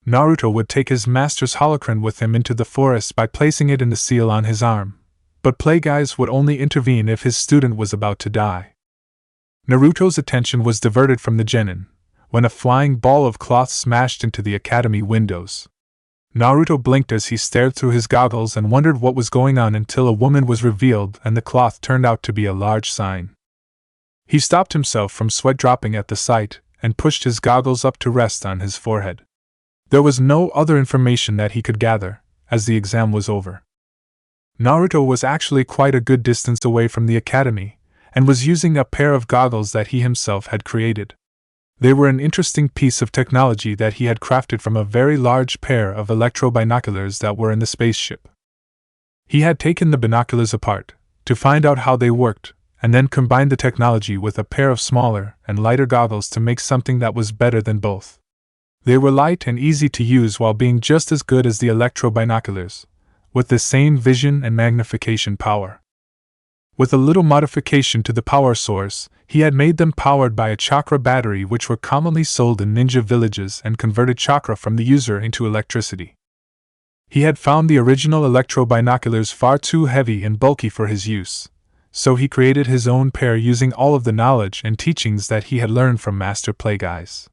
Naruto would take his master's holocron with him into the forest by placing it in the seal on his arm, but Plagueyes would only intervene if his student was about to die. Naruto's attention was diverted from the genin when a flying ball of cloth smashed into the academy windows. Naruto blinked as he stared through his goggles and wondered what was going on until a woman was revealed and the cloth turned out to be a large sign. He stopped himself from sweat dropping at the sight and pushed his goggles up to rest on his forehead. There was no other information that he could gather, as the exam was over. Naruto was actually quite a good distance away from the academy, and was using a pair of goggles that he himself had created. They were an interesting piece of technology that he had crafted from a very large pair of electro-binoculars that were in the spaceship. He had taken the binoculars apart to find out how they worked, and then combined the technology with a pair of smaller and lighter goggles to make something that was better than both. They were light and easy to use while being just as good as the electro-binoculars, with the same vision and magnification power. With a little modification to the power source, he had made them powered by a chakra battery, which were commonly sold in ninja villages, and converted chakra from the user into electricity. He had found the original electro-binoculars far too heavy and bulky for his use, so he created his own pair using all of the knowledge and teachings that he had learned from Master Plagueyes.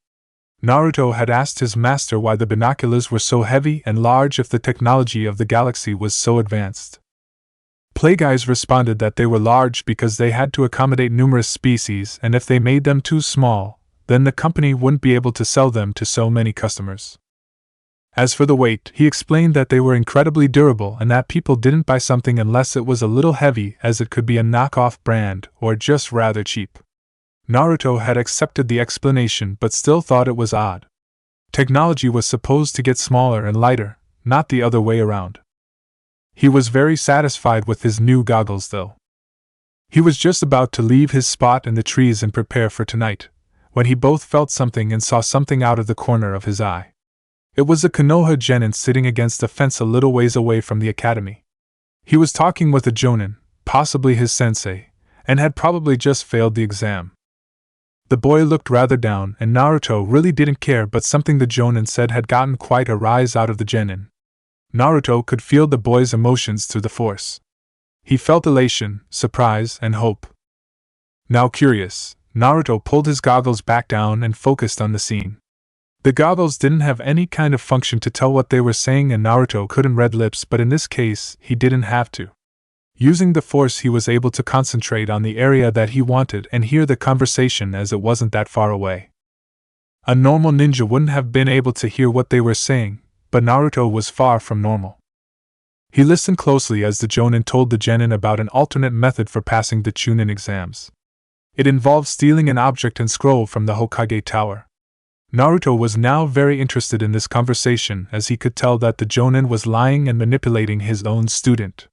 Naruto had asked his master why the binoculars were so heavy and large if the technology of the galaxy was so advanced. Plagueyes responded that they were large because they had to accommodate numerous species, and if they made them too small, then the company wouldn't be able to sell them to so many customers. As for the weight, he explained that they were incredibly durable and that people didn't buy something unless it was a little heavy, as it could be a knockoff brand or just rather cheap. Naruto had accepted the explanation but still thought it was odd. Technology was supposed to get smaller and lighter, not the other way around. He was very satisfied with his new goggles, though. He was just about to leave his spot in the trees and prepare for tonight, when he both felt something and saw something out of the corner of his eye. It was a Konoha genin sitting against a fence a little ways away from the academy. He was talking with a jonin, possibly his sensei, and had probably just failed the exam. The boy looked rather down, and Naruto really didn't care, but something the jonin said had gotten quite a rise out of the genin. Naruto could feel the boy's emotions through the force. He felt elation, surprise, and hope. Now curious, Naruto pulled his goggles back down and focused on the scene. The goggles didn't have any kind of function to tell what they were saying, and Naruto couldn't read lips, but in this case, he didn't have to. Using the force, he was able to concentrate on the area that he wanted and hear the conversation, as it wasn't that far away. A normal ninja wouldn't have been able to hear what they were saying, but Naruto was far from normal. He listened closely as the jonin told the genin about an alternate method for passing the Chunin exams. It involved stealing an object and scroll from the Hokage Tower. Naruto was now very interested in this conversation, as he could tell that the jonin was lying and manipulating his own student.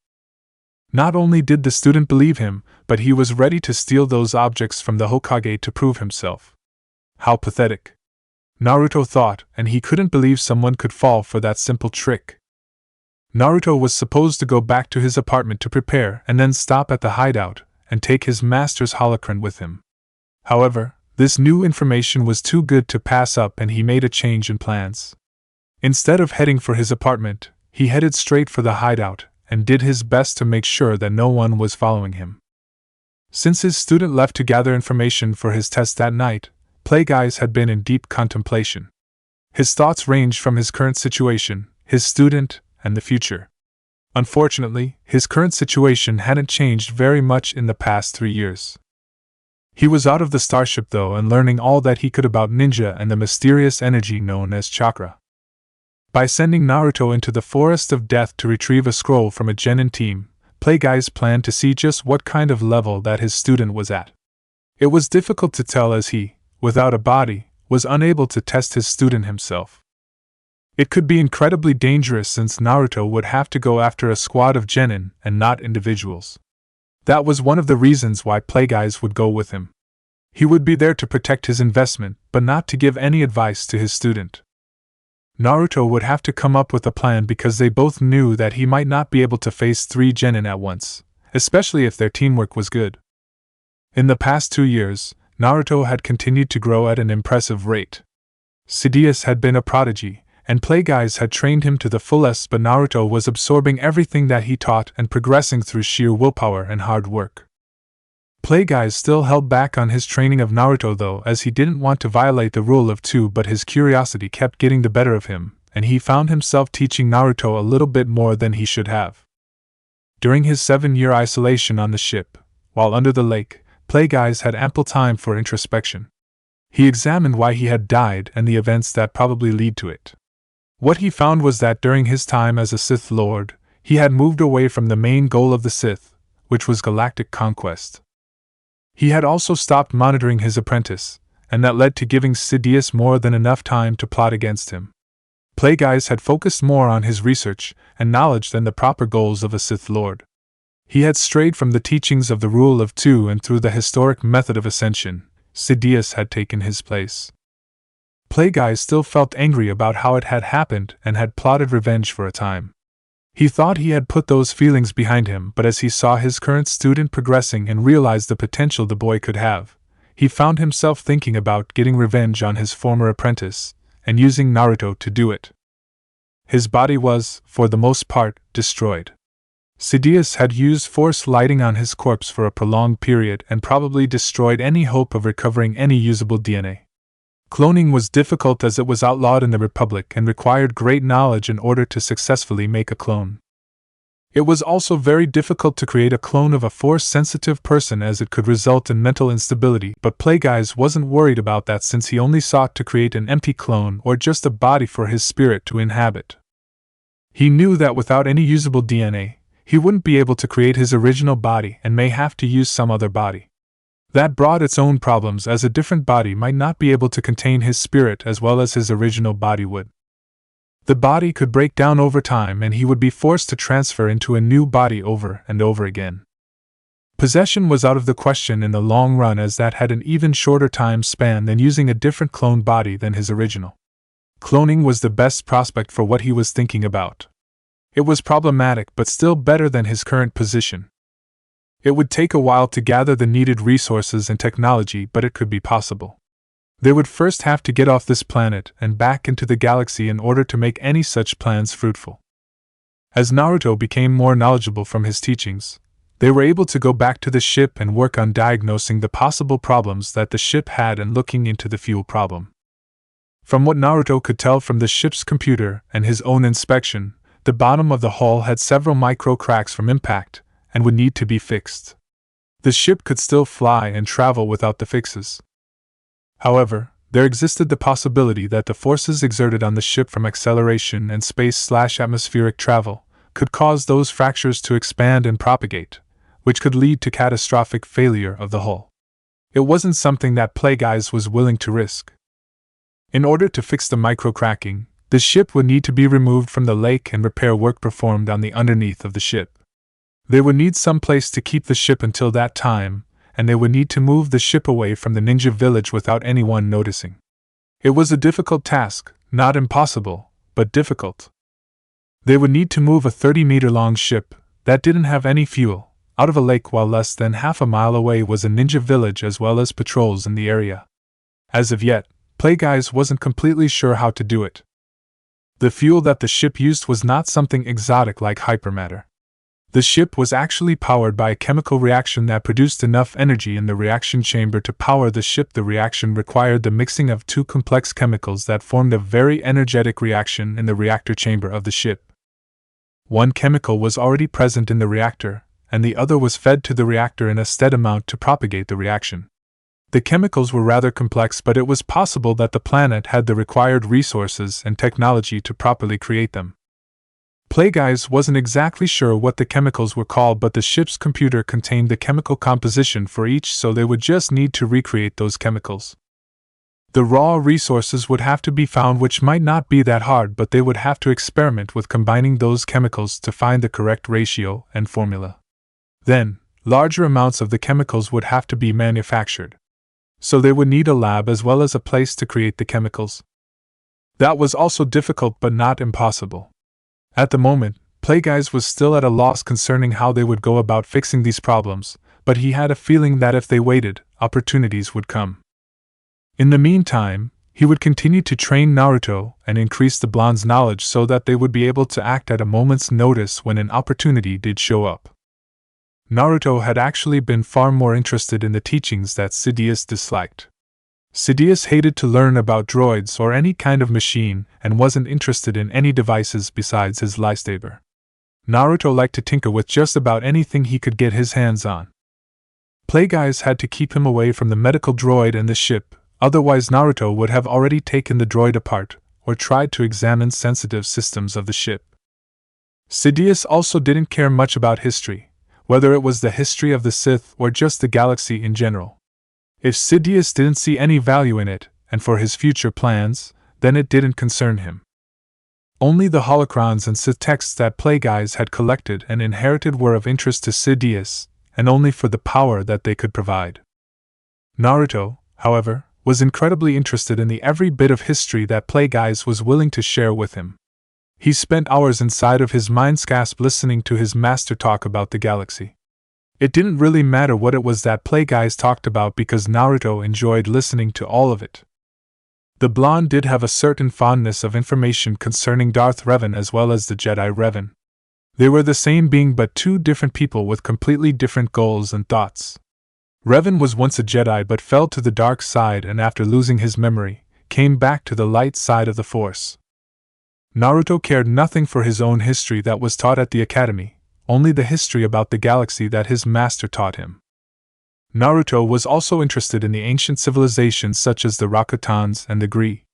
Not only did the student believe him, but he was ready to steal those objects from the Hokage to prove himself. How pathetic, Naruto thought, and he couldn't believe someone could fall for that simple trick. Naruto was supposed to go back to his apartment to prepare and then stop at the hideout and take his master's holocron with him. However, this new information was too good to pass up, and he made a change in plans. Instead of heading for his apartment, he headed straight for the hideout and did his best to make sure that no one was following him. Since his student left to gather information for his test that night, Plagueyes had been in deep contemplation. His thoughts ranged from his current situation, his student, and the future. Unfortunately, his current situation hadn't changed very much in the past 3 years. He was out of the Starship though and learning all that he could about ninja and the mysterious energy known as chakra. By sending Naruto into the Forest of Death to retrieve a scroll from a genin team, Plagueyes planned to see just what kind of level that his student was at. It was difficult to tell as he, without a body, was unable to test his student himself. It could be incredibly dangerous since Naruto would have to go after a squad of genin and not individuals. That was one of the reasons why Plagueyes would go with him. He would be there to protect his investment, but not to give any advice to his student. Naruto would have to come up with a plan because they both knew that he might not be able to face 3 genin at once, especially if their teamwork was good. In the past 2 years, Naruto had continued to grow at an impressive rate. Sidious had been a prodigy, and Plagueyes had trained him to the fullest, but Naruto was absorbing everything that he taught and progressing through sheer willpower and hard work. Plagueyes still held back on his training of Naruto though, as he didn't want to violate the rule of 2, but his curiosity kept getting the better of him, and he found himself teaching Naruto a little bit more than he should have. During his 7-year isolation on the ship, while under the lake, Plagueyes had ample time for introspection. He examined why he had died and the events that probably lead to it. What he found was that during his time as a Sith Lord, he had moved away from the main goal of the Sith, which was galactic conquest. He had also stopped monitoring his apprentice, and that led to giving Sidious more than enough time to plot against him. Plagueyes had focused more on his research and knowledge than the proper goals of a Sith Lord. He had strayed from the teachings of the rule of 2, and through the historic method of ascension, Sidious had taken his place. Plagueyes still felt angry about how it had happened and had plotted revenge for a time. He thought he had put those feelings behind him, but as he saw his current student progressing and realized the potential the boy could have, he found himself thinking about getting revenge on his former apprentice and using Naruto to do it. His body was, for the most part, destroyed. Sidious had used force lighting on his corpse for a prolonged period and probably destroyed any hope of recovering any usable DNA. Cloning was difficult as it was outlawed in the Republic and required great knowledge in order to successfully make a clone. It was also very difficult to create a clone of a force-sensitive person as it could result in mental instability, but Plagueyes wasn't worried about that since he only sought to create an empty clone or just a body for his spirit to inhabit. He knew that without any usable DNA, he wouldn't be able to create his original body and may have to use some other body. That brought its own problems as a different body might not be able to contain his spirit as well as his original body would. The body could break down over time and he would be forced to transfer into a new body over and over again. Possession was out of the question in the long run as that had an even shorter time span than using a different cloned body than his original. Cloning was the best prospect for what he was thinking about. It was problematic but still better than his current position. It would take a while to gather the needed resources and technology, but it could be possible. They would first have to get off this planet and back into the galaxy in order to make any such plans fruitful. As Naruto became more knowledgeable from his teachings, they were able to go back to the ship and work on diagnosing the possible problems that the ship had and looking into the fuel problem. From what Naruto could tell from the ship's computer and his own inspection, the bottom of the hull had several micro cracks from impact and would need to be fixed. The ship could still fly and travel without the fixes. However, there existed the possibility that the forces exerted on the ship from acceleration and space/atmospheric travel could cause those fractures to expand and propagate, which could lead to catastrophic failure of the hull. It wasn't something that Plagueyes was willing to risk. In order to fix the micro-cracking, the ship would need to be removed from the lake and repair work performed on the underneath of the ship. They would need some place to keep the ship until that time, and they would need to move the ship away from the ninja village without anyone noticing. It was a difficult task, not impossible, but difficult. They would need to move a 30-meter-long ship that didn't have any fuel out of a lake while less than half a mile away was a ninja village as well as patrols in the area. As of yet, Plagueyes wasn't completely sure how to do it. The fuel that the ship used was not something exotic like hypermatter. The ship was actually powered by a chemical reaction that produced enough energy in the reaction chamber to power the ship. The reaction required the mixing of two complex chemicals that formed a very energetic reaction in the reactor chamber of the ship. one chemical was already present in the reactor, and the other was fed to the reactor in a steady amount to propagate the reaction. The chemicals were rather complex, but it was possible that the planet had the required resources and technology to properly create them. Plagueis wasn't exactly sure what the chemicals were called, but the ship's computer contained the chemical composition for each, so they would just need to recreate those chemicals. The raw resources would have to be found, which might not be that hard, but they would have to experiment with combining those chemicals to find the correct ratio and formula. Then, larger amounts of the chemicals would have to be manufactured. So they would need a lab as well as a place to create the chemicals. That was also difficult but not impossible. At the moment, Plagueis was still at a loss concerning how they would go about fixing these problems, but he had a feeling that if they waited, opportunities would come. In the meantime, he would continue to train Naruto and increase the blonde's knowledge so that they would be able to act at a moment's notice when an opportunity did show up. Naruto had actually been far more interested in the teachings that Sidious disliked. Sidious hated to learn about droids or any kind of machine and wasn't interested in any devices besides his lightsaber. Naruto liked to tinker with just about anything he could get his hands on. Plagueis had to keep him away from the medical droid and the ship, otherwise Naruto would have already taken the droid apart or tried to examine sensitive systems of the ship. Sidious also didn't care much about history, whether it was the history of the Sith or just the galaxy in general. If Sidious didn't see any value in it, and for his future plans, then it didn't concern him. Only the holocrons and Sith texts that Plagueis had collected and inherited were of interest to Sidious, and only for the power that they could provide. Naruto, however, was incredibly interested in the every bit of history that Plagueis was willing to share with him. He spent hours inside of his mindscape listening to his master talk about the galaxy. It didn't really matter what it was that Plagueis talked about because Naruto enjoyed listening to all of it. The blonde did have a certain fondness of information concerning Darth Revan as well as the Jedi Revan. They were the same being but two different people with completely different goals and thoughts. Revan was once a Jedi but fell to the dark side and after losing his memory, came back to the light side of the Force. Naruto cared nothing for his own history that was taught at the academy, only the history about the galaxy that his master taught him. Naruto was also interested in the ancient civilizations such as the Rakutans and the Gree.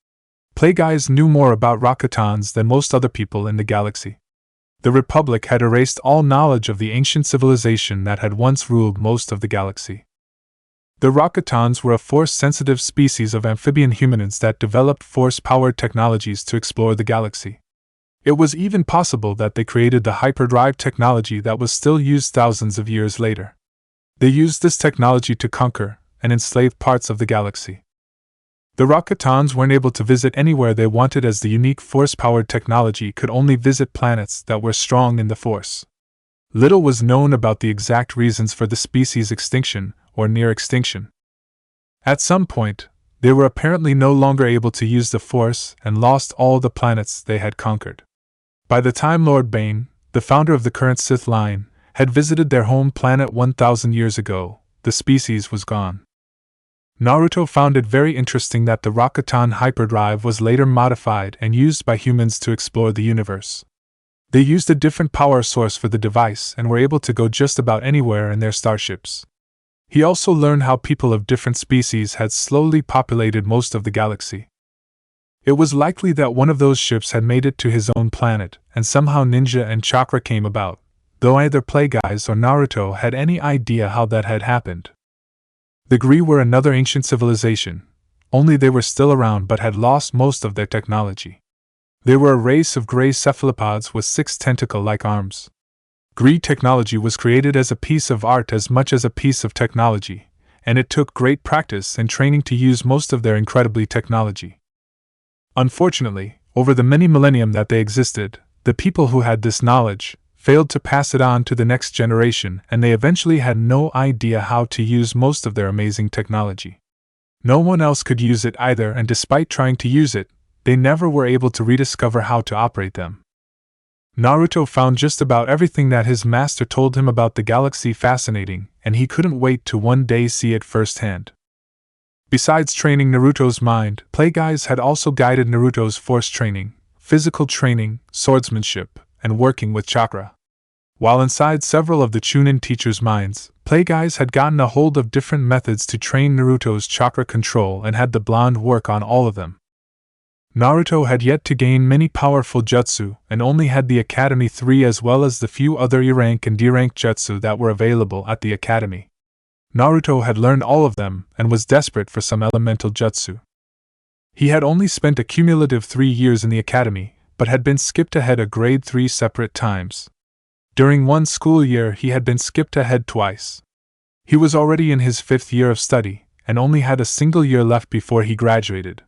Plagueis knew more about Rakutans than most other people in the galaxy. The Republic had erased all knowledge of the ancient civilization that had once ruled most of the galaxy. The Rakutans were a force-sensitive species of amphibian humanoids that developed force-powered technologies to explore the galaxy. It was even possible that they created the hyperdrive technology that was still used thousands of years later. They used this technology to conquer and enslave parts of the galaxy. The Rakutans weren't able to visit anywhere they wanted as the unique force-powered technology could only visit planets that were strong in the Force. Little was known about the exact reasons for the species' extinction or near extinction. At some point, they were apparently no longer able to use the Force and lost all the planets they had conquered. By the time Lord Bane, the founder of the current Sith line, had visited their home planet 1,000 years ago, the species was gone. Naruto found it very interesting that the Rakutan hyperdrive was later modified and used by humans to explore the universe. They used a different power source for the device and were able to go just about anywhere in their starships. He also learned how people of different species had slowly populated most of the galaxy. It was likely that one of those ships had made it to his own planet, and somehow ninja and chakra came about, though either Plagueis or Naruto had any idea how that had happened. The Gree were another ancient civilization, only they were still around but had lost most of their technology. They were a race of gray cephalopods with 6 tentacle-like arms. Gree technology was created as a piece of art as much as a piece of technology, and it took great practice and training to use most of their incredibly technology. Unfortunately, over the many millennium that they existed, the people who had this knowledge failed to pass it on to the next generation, and they eventually had no idea how to use most of their amazing technology. No one else could use it either, and despite trying to use it, they never were able to rediscover how to operate them. Naruto found just about everything that his master told him about the galaxy fascinating, and he couldn't wait to one day see it firsthand. Besides training Naruto's mind, Plagueis had also guided Naruto's force training, physical training, swordsmanship, and working with chakra. While inside several of the Chunin teachers' minds, Plagueyes had gotten a hold of different methods to train Naruto's chakra control and had the blonde work on all of them. Naruto had yet to gain many powerful jutsu and only had the Academy 3 as well as the few other E-rank and D-rank jutsu that were available at the Academy. Naruto had learned all of them and was desperate for some elemental jutsu. He had only spent a cumulative 3 years in the Academy, but had been skipped ahead a grade 3 separate times. During one school year he had been skipped ahead twice. He was already in his 5th year of study, and only had a single year left before he graduated.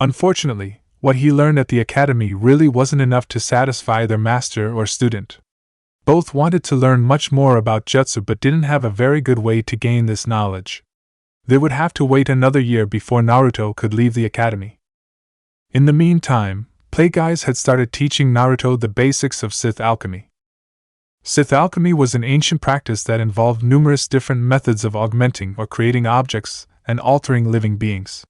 Unfortunately, what he learned at the Academy really wasn't enough to satisfy either master or student. Both wanted to learn much more about jutsu but didn't have a very good way to gain this knowledge. They would have to wait another year before Naruto could leave the Academy. In the meantime, Plagueyes had started teaching Naruto the basics of Sith alchemy. Sith alchemy was an ancient practice that involved numerous different methods of augmenting or creating objects and altering living beings.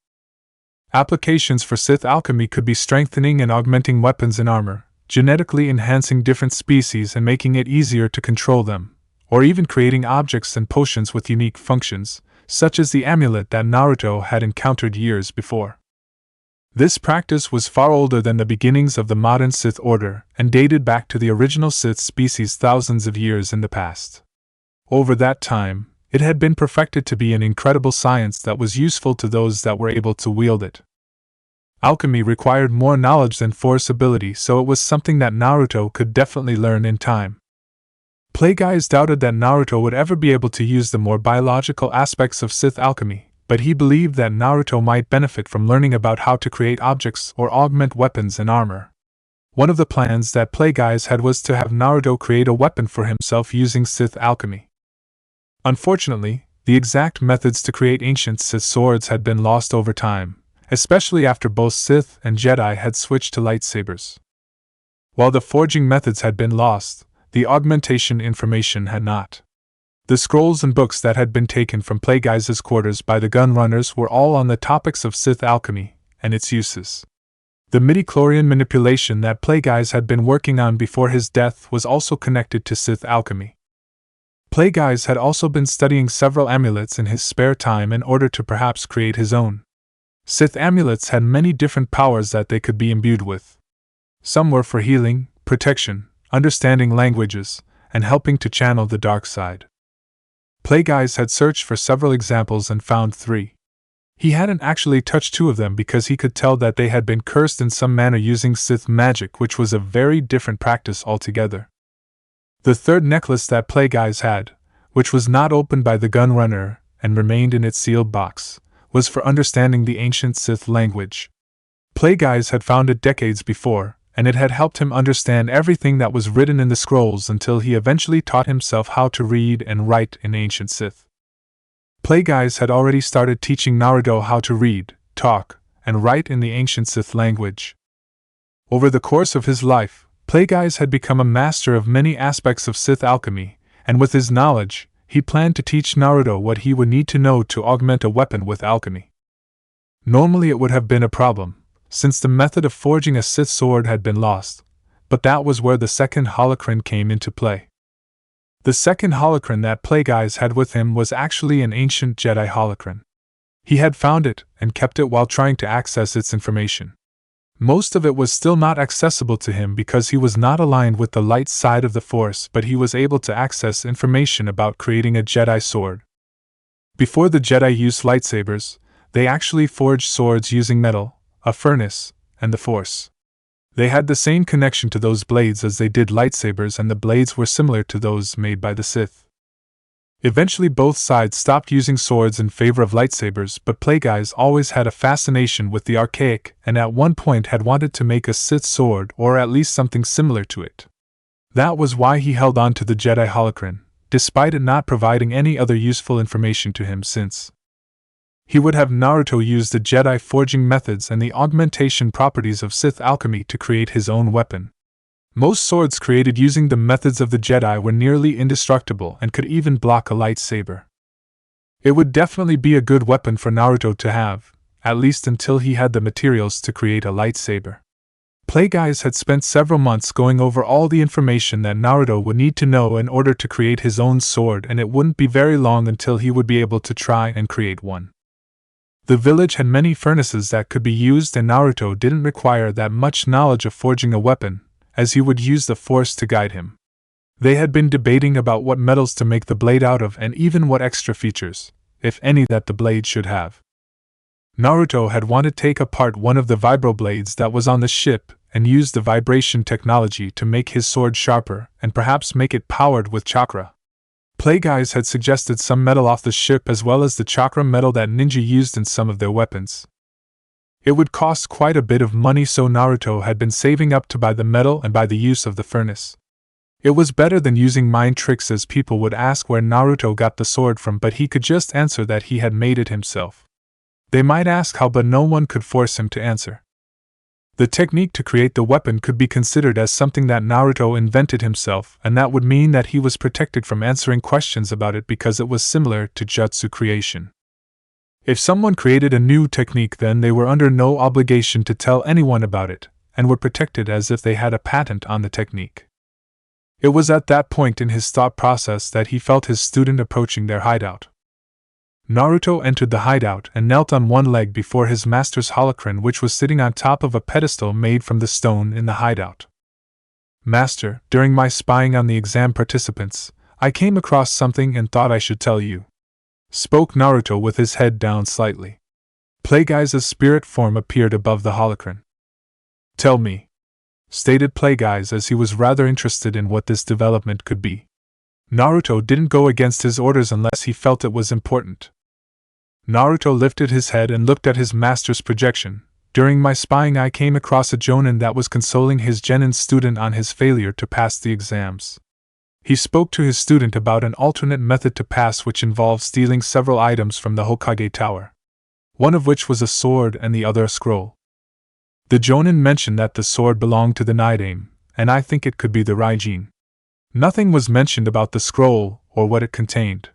Applications for Sith alchemy could be strengthening and augmenting weapons and armor, genetically enhancing different species and making it easier to control them, or even creating objects and potions with unique functions, such as the amulet that Naruto had encountered years before. This practice was far older than the beginnings of the modern Sith Order and dated back to the original Sith species thousands of years in the past. Over that time, it had been perfected to be an incredible science that was useful to those that were able to wield it. Alchemy required more knowledge than force ability, so it was something that Naruto could definitely learn in time. Plagueyes doubted that Naruto would ever be able to use the more biological aspects of Sith alchemy, but he believed that Naruto might benefit from learning about how to create objects or augment weapons and armor. One of the plans that Plagueyes had was to have Naruto create a weapon for himself using Sith alchemy. Unfortunately, the exact methods to create ancient Sith swords had been lost over time, especially after both Sith and Jedi had switched to lightsabers. While the forging methods had been lost, the augmentation information had not. The scrolls and books that had been taken from Plagueyes' quarters by the gun runners were all on the topics of Sith alchemy and its uses. The midichlorian manipulation that Plagueyes had been working on before his death was also connected to Sith alchemy. Plagueyes had also been studying several amulets in his spare time in order to perhaps create his own. Sith amulets had many different powers that they could be imbued with. Some were for healing, protection, understanding languages, and helping to channel the dark side. Plagueyes had searched for several examples and found 3. He hadn't actually touched 2 of them because he could tell that they had been cursed in some manner using Sith magic, which was a very different practice altogether. The 3rd necklace that Plagueyes had, which was not opened by the gun runner and remained in its sealed box, was for understanding the ancient Sith language. Plagueyes had found it decades before, and it had helped him understand everything that was written in the scrolls until he eventually taught himself how to read and write in ancient Sith. Plagueyes had already started teaching Naruto how to read, talk, and write in the ancient Sith language. Over the course of his life, Plagueyes had become a master of many aspects of Sith alchemy, and with his knowledge, he planned to teach Naruto what he would need to know to augment a weapon with alchemy. Normally it would have been a problem, since the method of forging a Sith sword had been lost, but that was where the second holocron came into play. The second holocron that Plagueyes had with him was actually an ancient Jedi holocron. He had found it and kept it while trying to access its information. Most of it was still not accessible to him because he was not aligned with the light side of the Force, but he was able to access information about creating a Jedi sword. Before the Jedi used lightsabers, they actually forged swords using metal, a furnace, and the Force. They had the same connection to those blades as they did lightsabers, and the blades were similar to those made by the Sith. Eventually both sides stopped using swords in favor of lightsabers, but Plagueyes always had a fascination with the archaic and at one point had wanted to make a Sith sword or at least something similar to it. That was why he held on to the Jedi holocron, despite it not providing any other useful information to him since he would have Naruto use the Jedi forging methods and the augmentation properties of Sith alchemy to create his own weapon. Most swords created using the methods of the Jedi were nearly indestructible and could even block a lightsaber. It would definitely be a good weapon for Naruto to have, at least until he had the materials to create a lightsaber. Plagueyes had spent several months going over all the information that Naruto would need to know in order to create his own sword, and it wouldn't be very long until he would be able to try and create one. The village had many furnaces that could be used, and Naruto didn't require that much knowledge of forging a weapon, as he would use the force to guide him. They had been debating about what metals to make the blade out of and even what extra features, if any, that the blade should have. Naruto had wanted to take apart one of the vibroblades that was on the ship and use the vibration technology to make his sword sharper and perhaps make it powered with chakra. Plagueyes had suggested some metal off the ship as well as the chakra metal that ninja used in some of their weapons. It would cost quite a bit of money, so Naruto had been saving up to buy the metal and buy the use of the furnace. It was better than using mind tricks, as people would ask where Naruto got the sword from, but he could just answer that he had made it himself. They might ask how, but no one could force him to answer. The technique to create the weapon could be considered as something that Naruto invented himself, and that would mean that he was protected from answering questions about it because it was similar to jutsu creation. If someone created a new technique, then they were under no obligation to tell anyone about it, and were protected as if they had a patent on the technique. It was at that point in his thought process that he felt his student approaching their hideout. Naruto entered the hideout and knelt on one leg before his master's holocron, which was sitting on top of a pedestal made from the stone in the hideout. "Master, during my spying on the exam participants, I came across something and thought I should tell you," spoke Naruto with his head down slightly. Plagueyes' spirit form appeared above the holocron. "Tell me," stated Plagueyes, as he was rather interested in what this development could be. Naruto didn't go against his orders unless he felt it was important. Naruto lifted his head and looked at his master's projection. "During my spying I came across a jonin that was consoling his genin student on his failure to pass the exams. He spoke to his student about an alternate method to pass, which involved stealing several items from the Hokage Tower, one of which was a sword and the other a scroll. The jonin mentioned that the sword belonged to the Nidaime, and I think it could be the Raijin. Nothing was mentioned about the scroll or what it contained.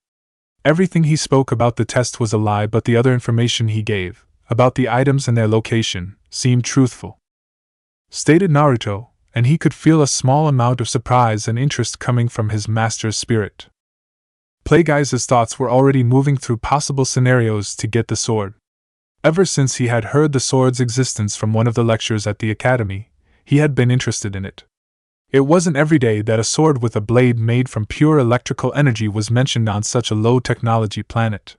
Everything he spoke about the test was a lie, but the other information he gave, about the items and their location, seemed truthful," stated Naruto, and he could feel a small amount of surprise and interest coming from his master's spirit. Plagueyes' thoughts were already moving through possible scenarios to get the sword. Ever since he had heard the sword's existence from one of the lectures at the academy, he had been interested in it. It wasn't every day that a sword with a blade made from pure electrical energy was mentioned on such a low-technology planet.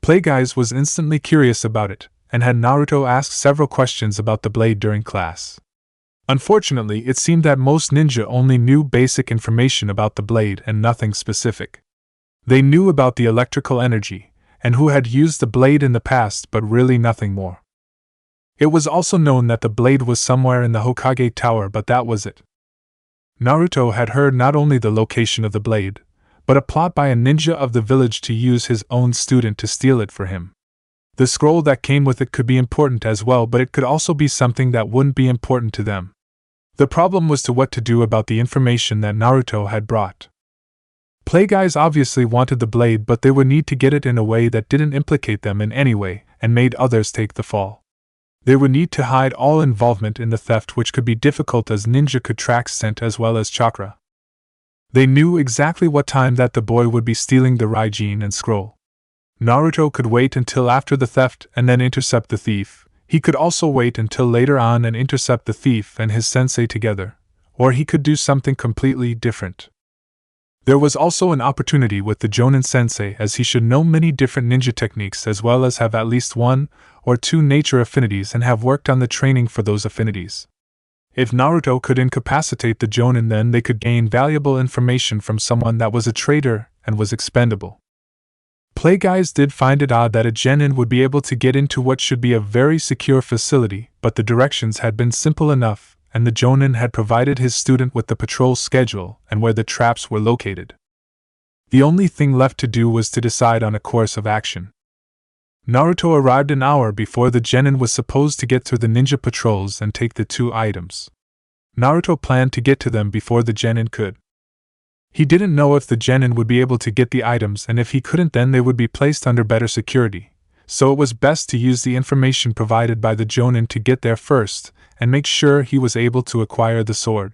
Plagueyes was instantly curious about it, and had Naruto ask several questions about the blade during class. Unfortunately, it seemed that most ninja only knew basic information about the blade and nothing specific. They knew about the electrical energy, and who had used the blade in the past, but really nothing more. It was also known that the blade was somewhere in the Hokage Tower, but that was it. Naruto had heard not only the location of the blade, but a plot by a ninja of the village to use his own student to steal it for him. The scroll that came with it could be important as well, but it could also be something that wouldn't be important to them. The problem was what to do about the information that Naruto had brought. Plagueyes obviously wanted the blade, but they would need to get it in a way that didn't implicate them in any way, and made others take the fall. They would need to hide all involvement in the theft, which could be difficult as ninja could track scent as well as chakra. They knew exactly what time that the boy would be stealing the Raijin and scroll. Naruto could wait until after the theft and then intercept the thief. He could also wait until later on and intercept the thief and his sensei together, or he could do something completely different. There was also an opportunity with the Jonin sensei, as he should know many different ninja techniques as well as have at least one or two nature affinities and have worked on the training for those affinities. If Naruto could incapacitate the Jonin, then they could gain valuable information from someone that was a traitor and was expendable. Plagueyes did find it odd that a genin would be able to get into what should be a very secure facility, but the directions had been simple enough, and the Jonin had provided his student with the patrol schedule and where the traps were located. The only thing left to do was to decide on a course of action. Naruto arrived an hour before the genin was supposed to get through the ninja patrols and take the two items. Naruto planned to get to them before the genin could. He didn't know if the genin would be able to get the items, and if he couldn't, then they would be placed under better security, so it was best to use the information provided by the Jonin to get there first, and make sure he was able to acquire the sword.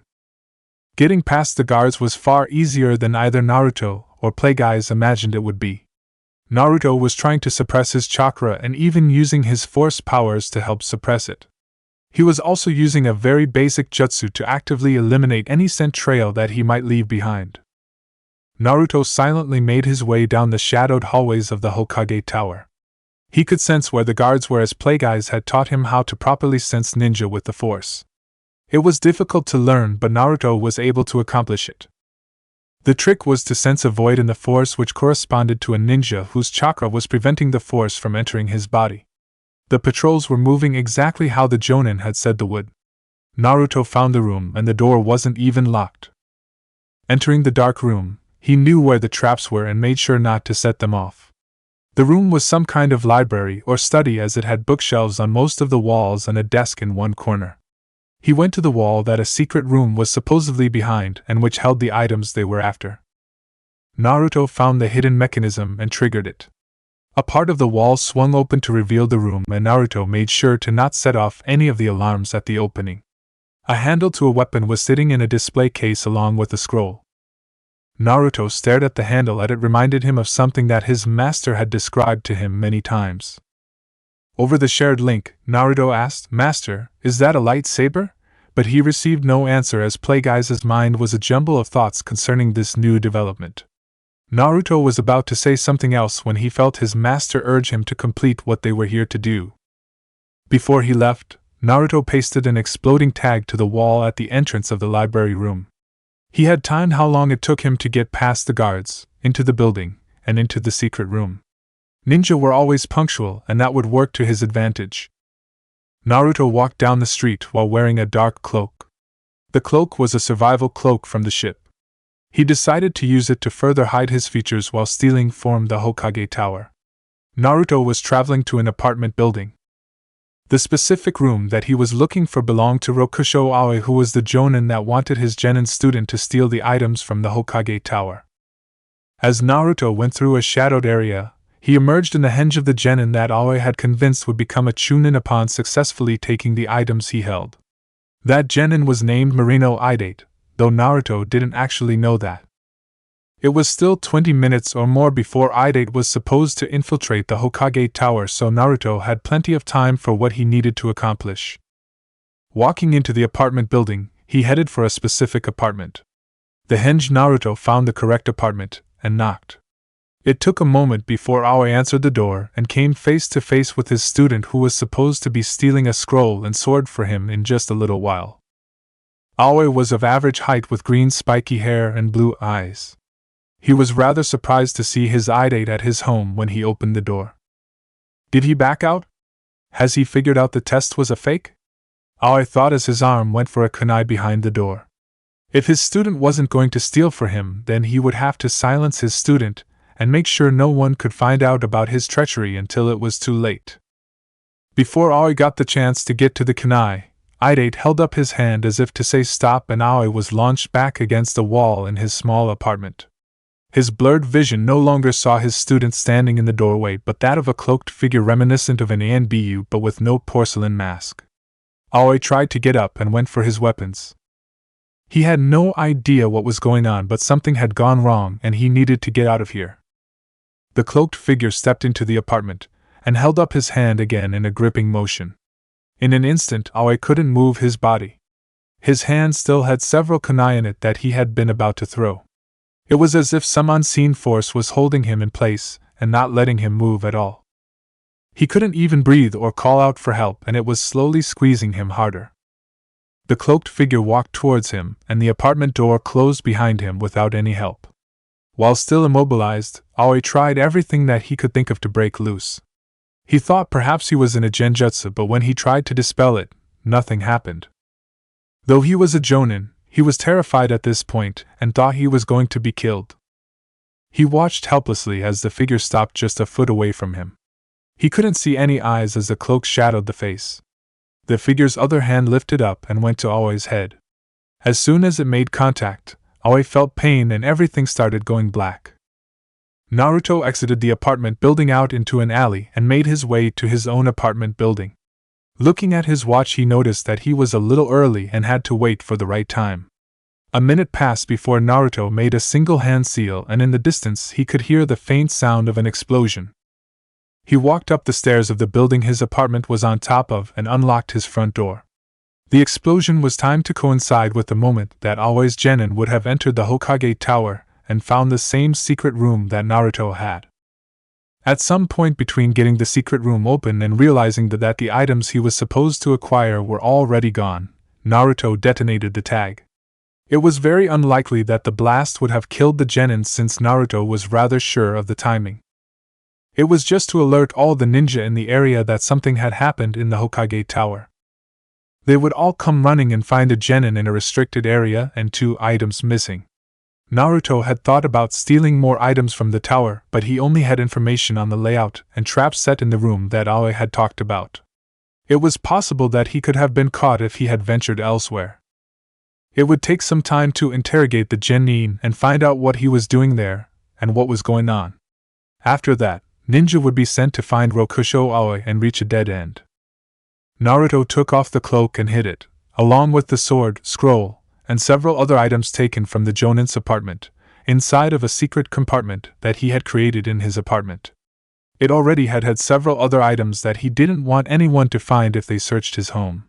Getting past the guards was far easier than either Naruto or Plagueyes imagined it would be. Naruto was trying to suppress his chakra and even using his force powers to help suppress it. He was also using a very basic jutsu to actively eliminate any scent trail that he might leave behind. Naruto silently made his way down the shadowed hallways of the Hokage Tower. He could sense where the guards were, as Plagueyes had taught him how to properly sense ninja with the force. It was difficult to learn, but Naruto was able to accomplish it. The trick was to sense a void in the force which corresponded to a ninja whose chakra was preventing the force from entering his body. The patrols were moving exactly how the Jonin had said they would. Naruto found the room, and the door wasn't even locked. Entering the dark room, he knew where the traps were and made sure not to set them off. The room was some kind of library or study, as it had bookshelves on most of the walls and a desk in one corner. He went to the wall that a secret room was supposedly behind and which held the items they were after. Naruto found the hidden mechanism and triggered it. A part of the wall swung open to reveal the room, and Naruto made sure to not set off any of the alarms at the opening. A handle to a weapon was sitting in a display case along with a scroll. Naruto stared at the handle, and it reminded him of something that his master had described to him many times. Over the shared link, Naruto asked, "Master, is that a lightsaber?" But he received no answer, as Plagueyes' mind was a jumble of thoughts concerning this new development. Naruto was about to say something else when he felt his master urge him to complete what they were here to do. Before he left, Naruto pasted an exploding tag to the wall at the entrance of the library room. He had timed how long it took him to get past the guards, into the building, and into the secret room. Ninja were always punctual, and that would work to his advantage. Naruto walked down the street while wearing a dark cloak. The cloak was a survival cloak from the ship. He decided to use it to further hide his features while stealing from the Hokage Tower. Naruto was traveling to an apartment building. The specific room that he was looking for belonged to Rokusho Aoi, who was the Jonin that wanted his genin student to steal the items from the Hokage Tower. As Naruto went through a shadowed area, he emerged in the henge of the genin that Aoi had convinced would become a chunin upon successfully taking the items he held. That genin was named Marino Idate, though Naruto didn't actually know that. It was still 20 minutes or more before Idate was supposed to infiltrate the Hokage Tower, so Naruto had plenty of time for what he needed to accomplish. Walking into the apartment building, he headed for a specific apartment. The henge Naruto found the correct apartment, and knocked. It took a moment before Aoi answered the door and came face to face with his student, who was supposed to be stealing a scroll and sword for him in just a little while. Aoi was of average height with green spiky hair and blue eyes. He was rather surprised to see his Idate at his home when he opened the door. Did he back out? Has he figured out the test was a fake? Aoi thought as his arm went for a kunai behind the door. If his student wasn't going to steal for him, then he would have to silence his student and make sure no one could find out about his treachery until it was too late. Before Aoi got the chance to get to the kunai, Idate held up his hand as if to say stop, and Aoi was launched back against the wall in his small apartment. His blurred vision no longer saw his student standing in the doorway, but that of a cloaked figure reminiscent of an Anbu but with no porcelain mask. Aoi tried to get up and went for his weapons. He had no idea what was going on, but something had gone wrong and he needed to get out of here. The cloaked figure stepped into the apartment and held up his hand again in a gripping motion. In an instant, Aoi couldn't move his body. His hand still had several kunai in it that he had been about to throw. It was as if some unseen force was holding him in place and not letting him move at all. He couldn't even breathe or call out for help, and it was slowly squeezing him harder. The cloaked figure walked towards him, and the apartment door closed behind him without any help. While still immobilized, Aoi tried everything that he could think of to break loose. He thought perhaps he was in a genjutsu, but when he tried to dispel it, nothing happened. Though he was a jonin, he was terrified at this point and thought he was going to be killed. He watched helplessly as the figure stopped just a foot away from him. He couldn't see any eyes as the cloak shadowed the face. The figure's other hand lifted up and went to Aoi's head. As soon as it made contact, Aoi felt pain and everything started going black. Naruto exited the apartment building out into an alley and made his way to his own apartment building. Looking at his watch, he noticed that he was a little early and had to wait for the right time. A minute passed before Naruto made a single hand seal, and in the distance he could hear the faint sound of an explosion. He walked up the stairs of the building his apartment was on top of and unlocked his front door. The explosion was timed to coincide with the moment that Aoi's genin would have entered the Hokage Tower and found the same secret room that Naruto had. At some point between getting the secret room open and realizing that the items he was supposed to acquire were already gone, Naruto detonated the tag. It was very unlikely that the blast would have killed the genin since Naruto was rather sure of the timing. It was just to alert all the ninja in the area that something had happened in the Hokage Tower. They would all come running and find a genin in a restricted area and 2 items missing. Naruto had thought about stealing more items from the tower, but he only had information on the layout and traps set in the room that Aoi had talked about. It was possible that he could have been caught if he had ventured elsewhere. It would take some time to interrogate the genin and find out what he was doing there and what was going on. After that, ninja would be sent to find Rokusho Aoi and reach a dead end. Naruto took off the cloak and hid it, along with the sword, scroll, and several other items taken from the Jonin's apartment, inside of a secret compartment that he had created in his apartment. It already had several other items that he didn't want anyone to find if they searched his home.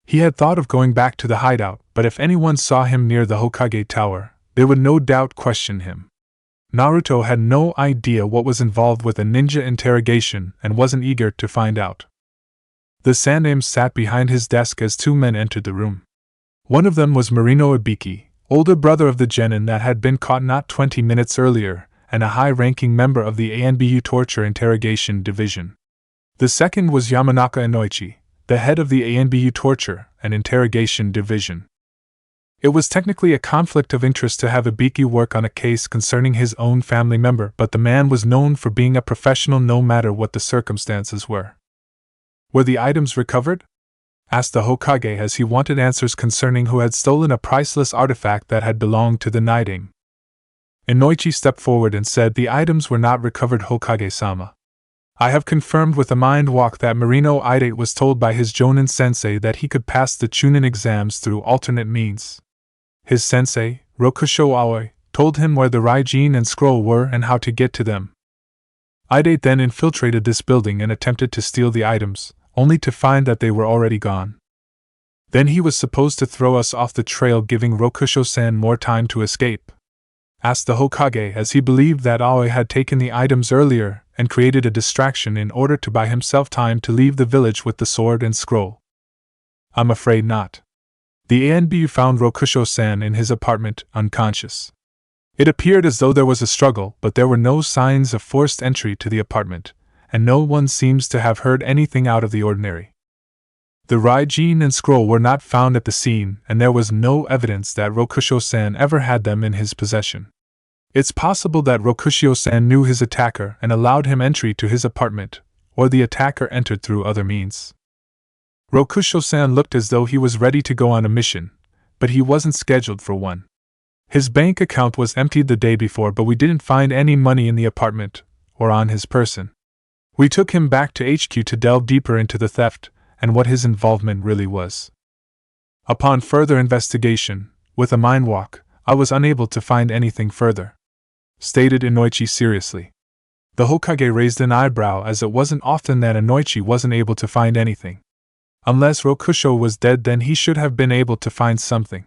He had thought of going back to the hideout, but if anyone saw him near the Hokage Tower, they would no doubt question him. Naruto had no idea what was involved with a ninja interrogation and wasn't eager to find out. The Sandaime sat behind his desk as 2 men entered the room. One of them was Marino Ibiki, older brother of the genin that had been caught not 20 minutes earlier, and a high-ranking member of the ANBU Torture Interrogation Division. The second was Yamanaka Inoichi, the head of the ANBU Torture and Interrogation Division. It was technically a conflict of interest to have Ibiki work on a case concerning his own family member, but the man was known for being a professional no matter what the circumstances were. Were the items recovered? Asked the Hokage as he wanted answers concerning who had stolen a priceless artifact that had belonged to the Nighting. Inoichi stepped forward and said the items were not recovered, Hokage-sama. I have confirmed with a mind walk that Marino Idate was told by his Jonin sensei that he could pass the Chunin exams through alternate means. His sensei, Rokusho Aoi, told him where the Raijin and scroll were and how to get to them. Idate then infiltrated this building and attempted to steal the items, only to find that they were already gone. Then he was supposed to throw us off the trail, giving Rokusho-san more time to escape. Asked the Hokage as he believed that Aoi had taken the items earlier and created a distraction in order to buy himself time to leave the village with the sword and scroll. I'm afraid not. The ANBU found Rokusho-san in his apartment, unconscious. It appeared as though there was a struggle, but there were no signs of forced entry to the apartment, and no one seems to have heard anything out of the ordinary. The Raijin and scroll were not found at the scene, and there was no evidence that Rokusho-san ever had them in his possession. It's possible that Rokusho-san knew his attacker and allowed him entry to his apartment, or the attacker entered through other means. Rokusho-san looked as though he was ready to go on a mission, but he wasn't scheduled for one. His bank account was emptied the day before, but we didn't find any money in the apartment or on his person. We took him back to HQ to delve deeper into the theft and what his involvement really was. Upon further investigation, with a mind walk, I was unable to find anything further, stated Inoichi seriously. The Hokage raised an eyebrow, as it wasn't often that Inoichi wasn't able to find anything. Unless Rokusho was dead, then he should have been able to find something.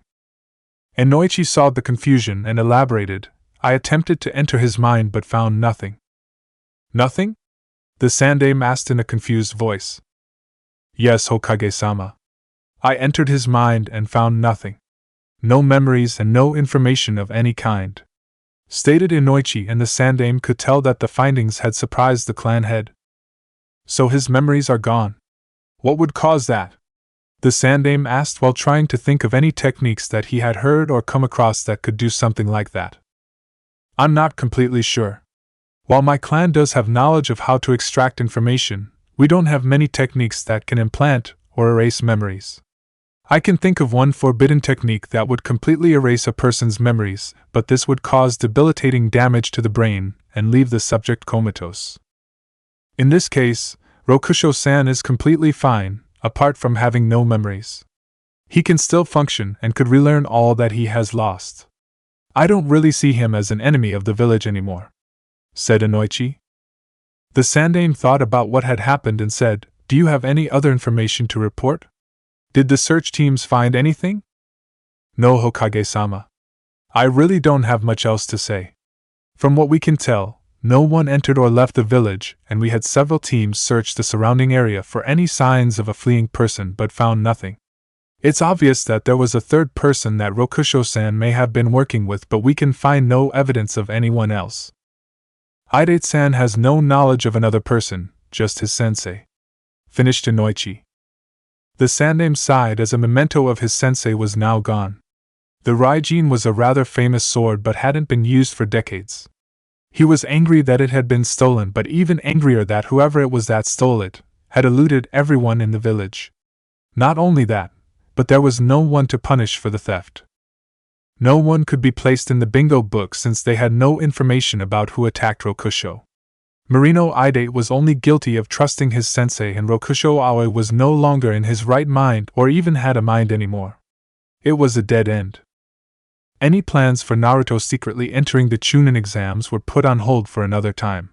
Inoichi saw the confusion and elaborated. I attempted to enter his mind but found nothing. Nothing? The Sandaime asked in a confused voice. Yes, Hokage-sama. I entered his mind and found nothing. No memories and no information of any kind, stated Inoichi, and the Sandaime could tell that the findings had surprised the clan head. So his memories are gone. What would cause that? The Sandaime asked while trying to think of any techniques that he had heard or come across that could do something like that. I'm not completely sure. While my clan does have knowledge of how to extract information, we don't have many techniques that can implant or erase memories. I can think of one forbidden technique that would completely erase a person's memories, but this would cause debilitating damage to the brain and leave the subject comatose. In this case, Rokusho-san is completely fine, apart from having no memories. He can still function and could relearn all that he has lost. I don't really see him as an enemy of the village anymore, said Inoichi. The Sandaime thought about what had happened and said, "Do you have any other information to report? Did the search teams find anything?" "No, Hokage-sama. I really don't have much else to say. From what we can tell, no one entered or left the village, and we had several teams search the surrounding area for any signs of a fleeing person but found nothing. It's obvious that there was a third person that Rokusho-san may have been working with, but we can find no evidence of anyone else. Ide-san has no knowledge of another person, just his sensei," finished Inoichi. The Sandaime sighed as a memento of his sensei was now gone. The Raijin was a rather famous sword but hadn't been used for decades. He was angry that it had been stolen, but even angrier that whoever it was that stole it had eluded everyone in the village. Not only that, but there was no one to punish for the theft. No one could be placed in the bingo book since they had no information about who attacked Rokusho. Marino Ide was only guilty of trusting his sensei, and Rokusho Aoi was no longer in his right mind or even had a mind anymore. It was a dead end. Any plans for Naruto secretly entering the Chunin exams were put on hold for another time.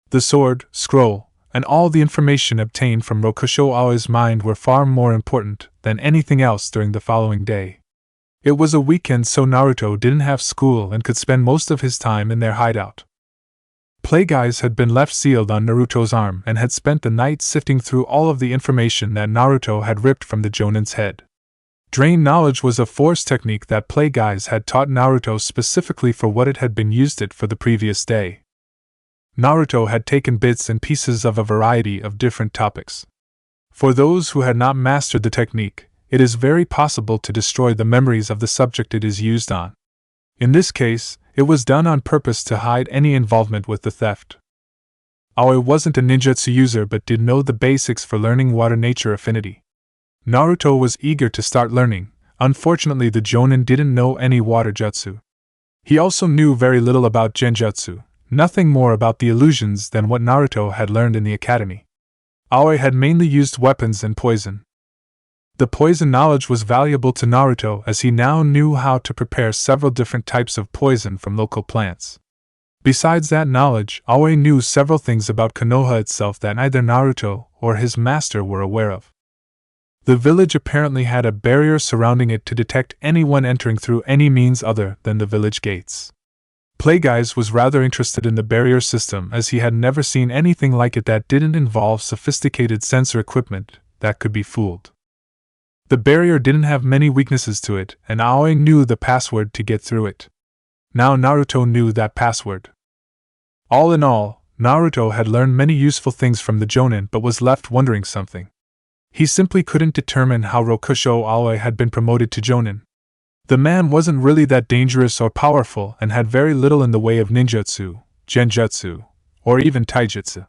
The sword, scroll, and all the information obtained from Rokusho Aoi's mind were far more important than anything else during the following day. It was a weekend, so Naruto didn't have school and could spend most of his time in their hideout. Plague Eyes had been left sealed on Naruto's arm and had spent the night sifting through all of the information that Naruto had ripped from the Jonin's head. Drain knowledge was a force technique that Plague Eyes had taught Naruto specifically for what it had been used it for the previous day. Naruto had taken bits and pieces of a variety of different topics. For those who had not mastered the technique, it is very possible to destroy the memories of the subject it is used on. In this case, it was done on purpose to hide any involvement with the theft. Aoi wasn't a ninjutsu user but did know the basics for learning water-nature affinity. Naruto was eager to start learning. Unfortunately, the Jonin didn't know any water jutsu. He also knew very little about genjutsu, nothing more about the illusions than what Naruto had learned in the academy. Aoi had mainly used weapons and poison. The poison knowledge was valuable to Naruto as he now knew how to prepare several different types of poison from local plants. Besides that knowledge, Aoi knew several things about Konoha itself that neither Naruto or his master were aware of. The village apparently had a barrier surrounding it to detect anyone entering through any means other than the village gates. Plague Eyes was rather interested in the barrier system as he had never seen anything like it that didn't involve sophisticated sensor equipment that could be fooled. The barrier didn't have many weaknesses to it, and Aoi knew the password to get through it. Now Naruto knew that password. All in all, Naruto had learned many useful things from the Jonin but was left wondering something. He simply couldn't determine how Rokusho Aoi had been promoted to Jonin. The man wasn't really that dangerous or powerful and had very little in the way of ninjutsu, genjutsu, or even taijutsu.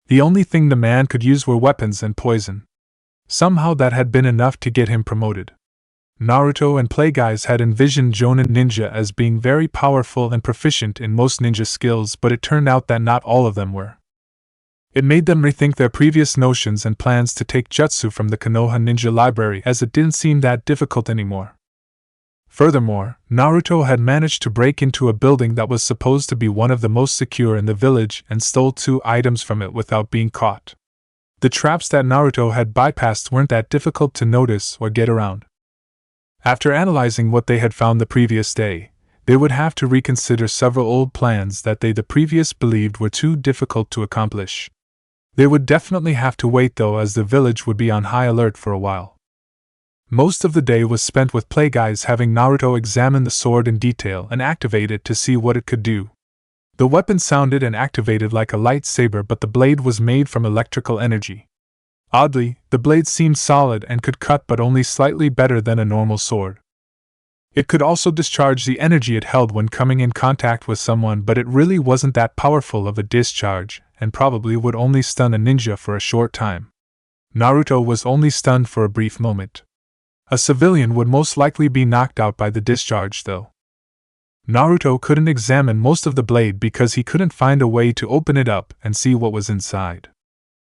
The only thing the man could use were weapons and poison. Somehow that had been enough to get him promoted. Naruto and Plague Eyes had envisioned Jonin ninja as being very powerful and proficient in most ninja skills, but it turned out that not all of them were. It made them rethink their previous notions and plans to take jutsu from the Konoha ninja library, as it didn't seem that difficult anymore. Furthermore, Naruto had managed to break into a building that was supposed to be one of the most secure in the village and stole 2 items from it without being caught. The traps that Naruto had bypassed weren't that difficult to notice or get around. After analyzing what they had found the previous day, they would have to reconsider several old plans that they the previous believed were too difficult to accomplish. They would definitely have to wait though, as the village would be on high alert for a while. Most of the day was spent with Plague Eyes having Naruto examine the sword in detail and activate it to see what it could do. The weapon sounded and activated like a lightsaber, but the blade was made from electrical energy. Oddly, the blade seemed solid and could cut, but only slightly better than a normal sword. It could also discharge the energy it held when coming in contact with someone, but it really wasn't that powerful of a discharge, and probably would only stun a ninja for a short time. Naruto was only stunned for a brief moment. A civilian would most likely be knocked out by the discharge, though. Naruto couldn't examine most of the blade because he couldn't find a way to open it up and see what was inside.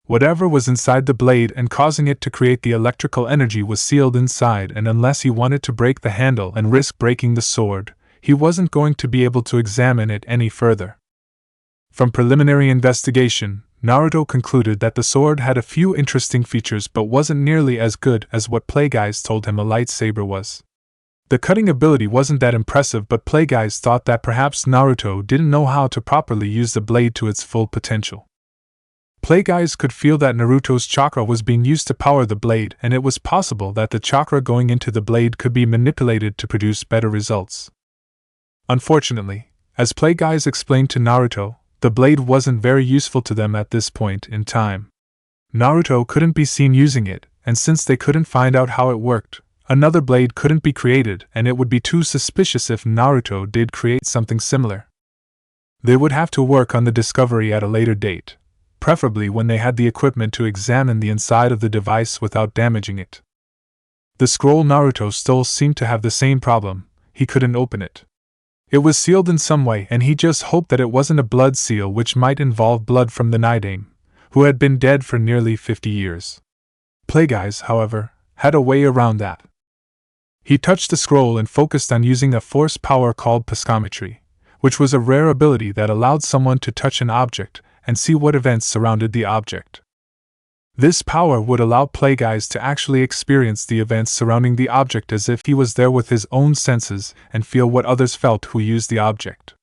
Whatever was inside the blade and causing it to create the electrical energy was sealed inside, and unless he wanted to break the handle and risk breaking the sword, he wasn't going to be able to examine it any further. From preliminary investigation, Naruto concluded that the sword had a few interesting features but wasn't nearly as good as what Plagueyes told him a lightsaber was. The cutting ability wasn't that impressive, but Plagueyes thought that perhaps Naruto didn't know how to properly use the blade to its full potential. Plagueyes could feel that Naruto's chakra was being used to power the blade, and it was possible that the chakra going into the blade could be manipulated to produce better results. Unfortunately, as Plagueyes explained to Naruto, the blade wasn't very useful to them at this point in time. Naruto couldn't be seen using it, and since they couldn't find out how it worked, another blade couldn't be created, and it would be too suspicious if Naruto did create something similar. They would have to work on the discovery at a later date, preferably when they had the equipment to examine the inside of the device without damaging it. The scroll Naruto stole seemed to have the same problem. He couldn't open it. It was sealed in some way, and he just hoped that it wasn't a blood seal, which might involve blood from the Naidame, who had been dead for nearly 50 years. Plagueyes, however, had a way around that. He touched the scroll and focused on using a force power called psychometry, which was a rare ability that allowed someone to touch an object and see what events surrounded the object. This power would allow Plagueyes to actually experience the events surrounding the object as if he was there with his own senses and feel what others felt who used the object.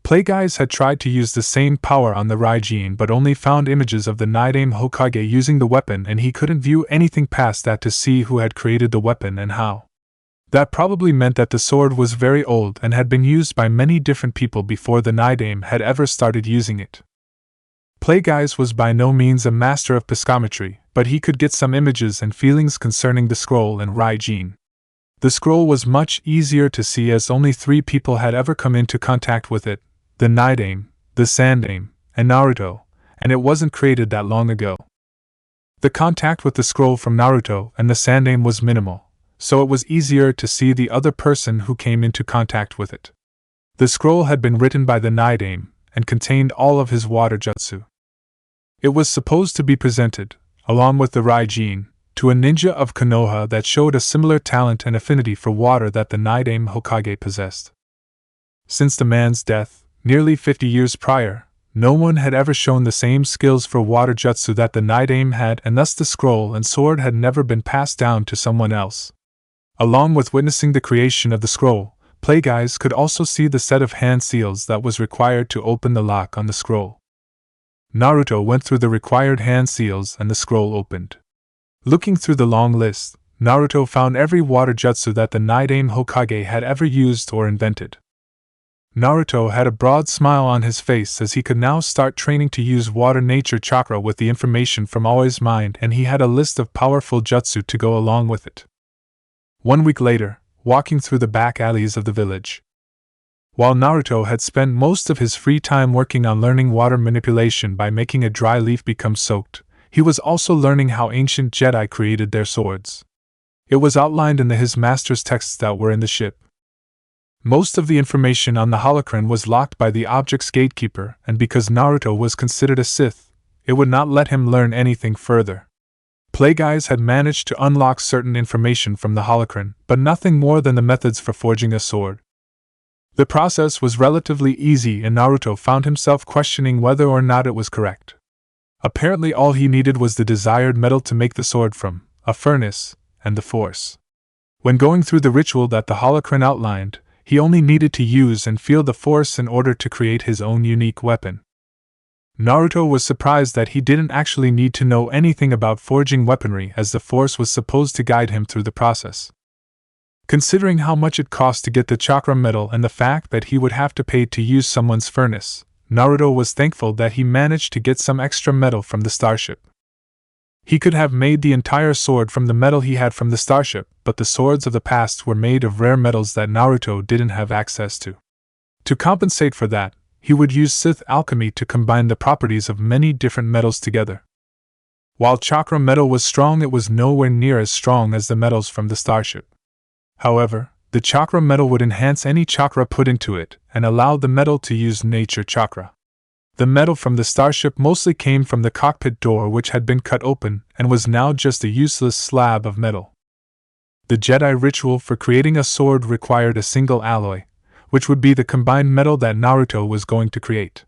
Plagueyes had tried to use the same power on the Raijin but only found images of the Naidame Hokage using the weapon, and he couldn't view anything past that to see who had created the weapon and how. That probably meant that the sword was very old and had been used by many different people before the Naidame had ever started using it. Plagueyes was by no means a master of psychometry, but he could get some images and feelings concerning the scroll and Raijin. The scroll was much easier to see as only 3 people had ever come into contact with it: the Naidame, the Sandame, and Naruto, and it wasn't created that long ago. The contact with the scroll from Naruto and the Sandame was minimal, so it was easier to see the other person who came into contact with it. The scroll had been written by the Naidame and contained all of his water jutsu. It was supposed to be presented, along with the Raijin, to a ninja of Konoha that showed a similar talent and affinity for water that the Naidame Hokage possessed. Since the man's death, nearly 50 years prior, no one had ever shown the same skills for water jutsu that the Naidame had, and thus the scroll and sword had never been passed down to someone else. Along with witnessing the creation of the scroll, Plagueyes could also see the set of hand seals that was required to open the lock on the scroll. Naruto went through the required hand seals and the scroll opened. Looking through the long list, Naruto found every water jutsu that the Naidame Hokage had ever used or invented. Naruto had a broad smile on his face as he could now start training to use water nature chakra with the information from Aoi's mind, and he had a list of powerful jutsu to go along with it. 1 week later, walking through the back alleys of the village. While Naruto had spent most of his free time working on learning water manipulation by making a dry leaf become soaked, he was also learning how ancient Jedi created their swords. It was outlined in his master's texts that were in the ship. Most of the information on the holocron was locked by the object's gatekeeper, and because Naruto was considered a Sith, it would not let him learn anything further. Plagueyes had managed to unlock certain information from the holocron, but nothing more than the methods for forging a sword. The process was relatively easy, and Naruto found himself questioning whether or not it was correct. Apparently all he needed was the desired metal to make the sword from, a furnace, and the force. When going through the ritual that the holocron outlined, he only needed to use and feel the force in order to create his own unique weapon. Naruto was surprised that he didn't actually need to know anything about forging weaponry, as the force was supposed to guide him through the process. Considering how much it cost to get the chakra metal and the fact that he would have to pay to use someone's furnace, Naruto was thankful that he managed to get some extra metal from the Starship. He could have made the entire sword from the metal he had from the Starship, but the swords of the past were made of rare metals that Naruto didn't have access to. To compensate for that, he would use Sith alchemy to combine the properties of many different metals together. While chakra metal was strong, it was nowhere near as strong as the metals from the Starship. However, the chakra metal would enhance any chakra put into it and allow the metal to use nature chakra. The metal from the Starship mostly came from the cockpit door, which had been cut open and was now just a useless slab of metal. The Jedi ritual for creating a sword required a single alloy, which would be the combined metal that Naruto was going to create.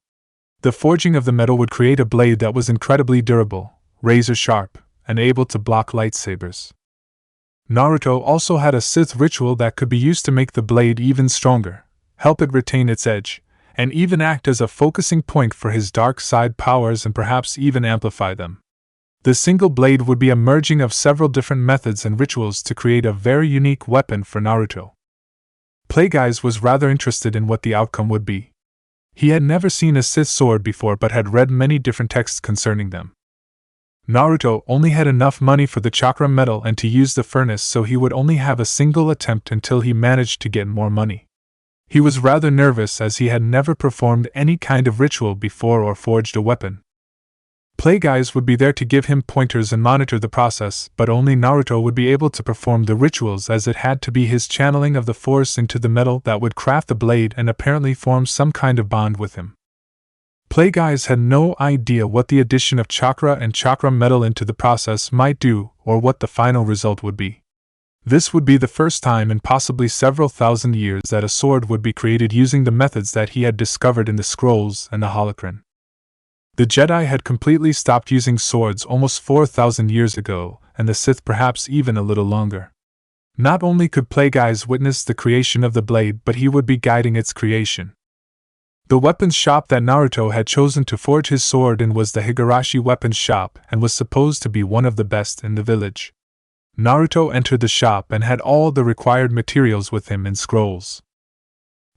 The forging of the metal would create a blade that was incredibly durable, razor sharp, and able to block lightsabers. Naruto also had a Sith ritual that could be used to make the blade even stronger, help it retain its edge, and even act as a focusing point for his dark side powers and perhaps even amplify them. The single blade would be a merging of several different methods and rituals to create a very unique weapon for Naruto. Plagueis was rather interested in what the outcome would be. He had never seen a Sith sword before but had read many different texts concerning them. Naruto only had enough money for the chakra metal and to use the furnace, so he would only have a single attempt until he managed to get more money. He was rather nervous as he had never performed any kind of ritual before or forged a weapon. Plagueis would be there to give him pointers and monitor the process, but only Naruto would be able to perform the rituals, as it had to be his channeling of the force into the metal that would craft the blade and apparently form some kind of bond with him. Plagueis had no idea what the addition of chakra and chakra metal into the process might do or what the final result would be. This would be the first time in possibly several thousand years that a sword would be created using the methods that he had discovered in the scrolls and the holocron. The Jedi had completely stopped using swords almost 4,000 years ago, and the Sith perhaps even a little longer. Not only could Plagueis witness the creation of the blade, but he would be guiding its creation. The weapons shop that Naruto had chosen to forge his sword in was the Higurashi weapons shop and was supposed to be one of the best in the village. Naruto entered the shop and had all the required materials with him in scrolls.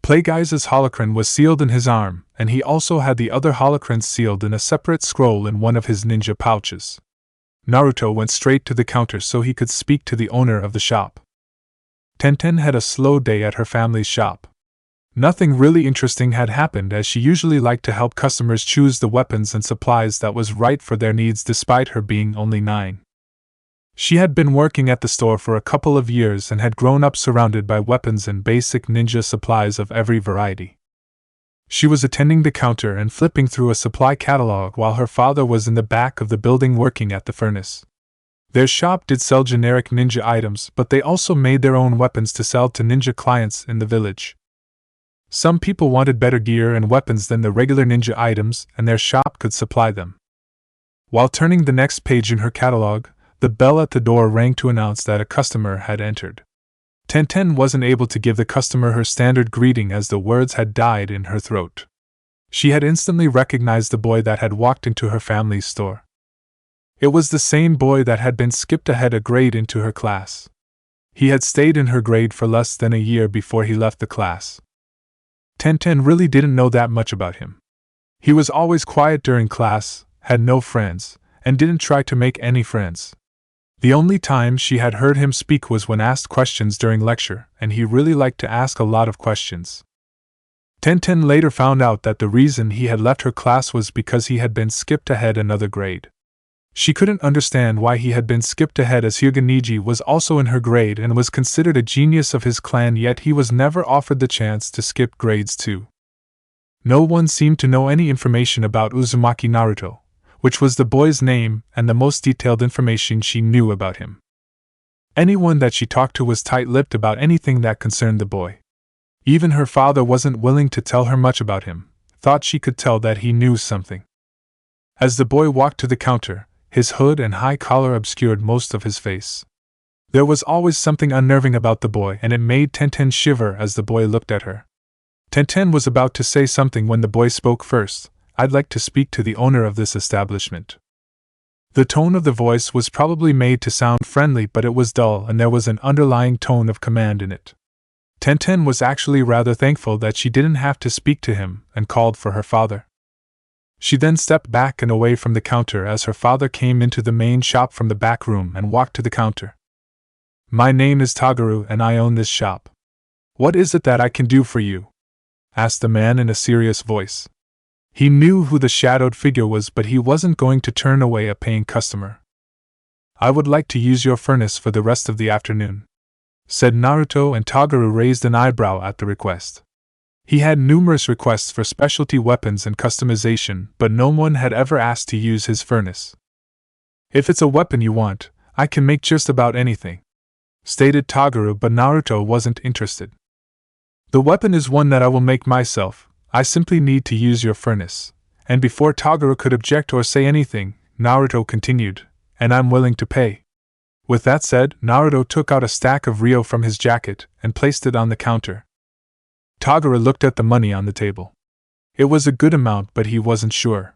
Plagueis' holocron was sealed in his arm, and he also had the other holocrons sealed in a separate scroll in one of his ninja pouches. Naruto went straight to the counter so he could speak to the owner of the shop. Tenten had a slow day at her family's shop. Nothing really interesting had happened, as she usually liked to help customers choose the weapons and supplies that was right for their needs despite her being only 9. She had been working at the store for a couple of years and had grown up surrounded by weapons and basic ninja supplies of every variety. She was attending the counter and flipping through a supply catalog while her father was in the back of the building working at the furnace. Their shop did sell generic ninja items, but they also made their own weapons to sell to ninja clients in the village. Some people wanted better gear and weapons than the regular ninja items, and their shop could supply them. While turning the next page in her catalog, the bell at the door rang to announce that a customer had entered. Tenten wasn't able to give the customer her standard greeting as the words had died in her throat. She had instantly recognized the boy that had walked into her family's store. It was the same boy that had been skipped ahead a grade into her class. He had stayed in her grade for less than a year before he left the class. Tenten really didn't know that much about him. He was always quiet during class, had no friends, and didn't try to make any friends. The only time she had heard him speak was when asked questions during lecture, and he really liked to ask a lot of questions. Tenten later found out that the reason he had left her class was because he had been skipped ahead another grade. She couldn't understand why he had been skipped ahead, as Hyuga was also in her grade and was considered a genius of his clan, yet he was never offered the chance to skip grades too. No one seemed to know any information about Uzumaki Naruto, which was the boy's name and the most detailed information she knew about him. Anyone that she talked to was tight-lipped about anything that concerned the boy. Even her father wasn't willing to tell her much about him, thought she could tell that he knew something. As the boy walked to the counter, his hood and high collar obscured most of his face. There was always something unnerving about the boy, and it made Tenten shiver as the boy looked at her. Tenten was about to say something when the boy spoke first. "I'd like to speak to the owner of this establishment." The tone of the voice was probably made to sound friendly, but it was dull and there was an underlying tone of command in it. Tenten was actually rather thankful that she didn't have to speak to him and called for her father. She then stepped back and away from the counter as her father came into the main shop from the back room and walked to the counter. "My name is Tagaru and I own this shop. What is it that I can do for you?" asked the man in a serious voice. He knew who the shadowed figure was, but he wasn't going to turn away a paying customer. I would like to use your furnace for the rest of the afternoon," said Naruto, and Toguro raised an eyebrow at the request. He had numerous requests for specialty weapons and customization, but no one had ever asked to use his furnace. "If it's a weapon you want, I can make just about anything," stated Toguro, but Naruto wasn't interested. "The weapon is one that I will make myself. I simply need to use your furnace." And before Toguro could object or say anything, Naruto continued, "And I'm willing to pay." With that said, Naruto took out a stack of ryo from his jacket and placed it on the counter. Toguro looked at the money on the table. It was a good amount, but he wasn't sure.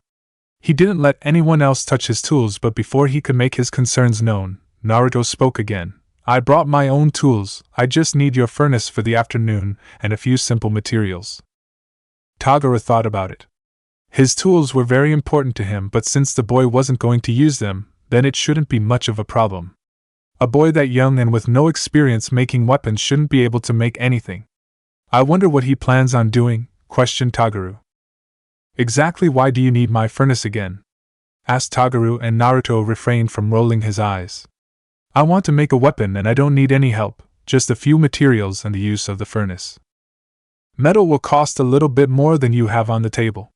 He didn't let anyone else touch his tools, but before he could make his concerns known, Naruto spoke again. "I brought my own tools, I just need your furnace for the afternoon and a few simple materials." Toguro thought about it. His tools were very important to him, but since the boy wasn't going to use them, then it shouldn't be much of a problem. A boy that young and with no experience making weapons shouldn't be able to make anything. "I wonder what he plans on doing?" questioned Toguro. "Exactly why do you need my furnace again?" asked Toguro, and Naruto refrained from rolling his eyes. "I want to make a weapon and I don't need any help, just a few materials and the use of the furnace." "Metal will cost a little bit more than you have on the table,"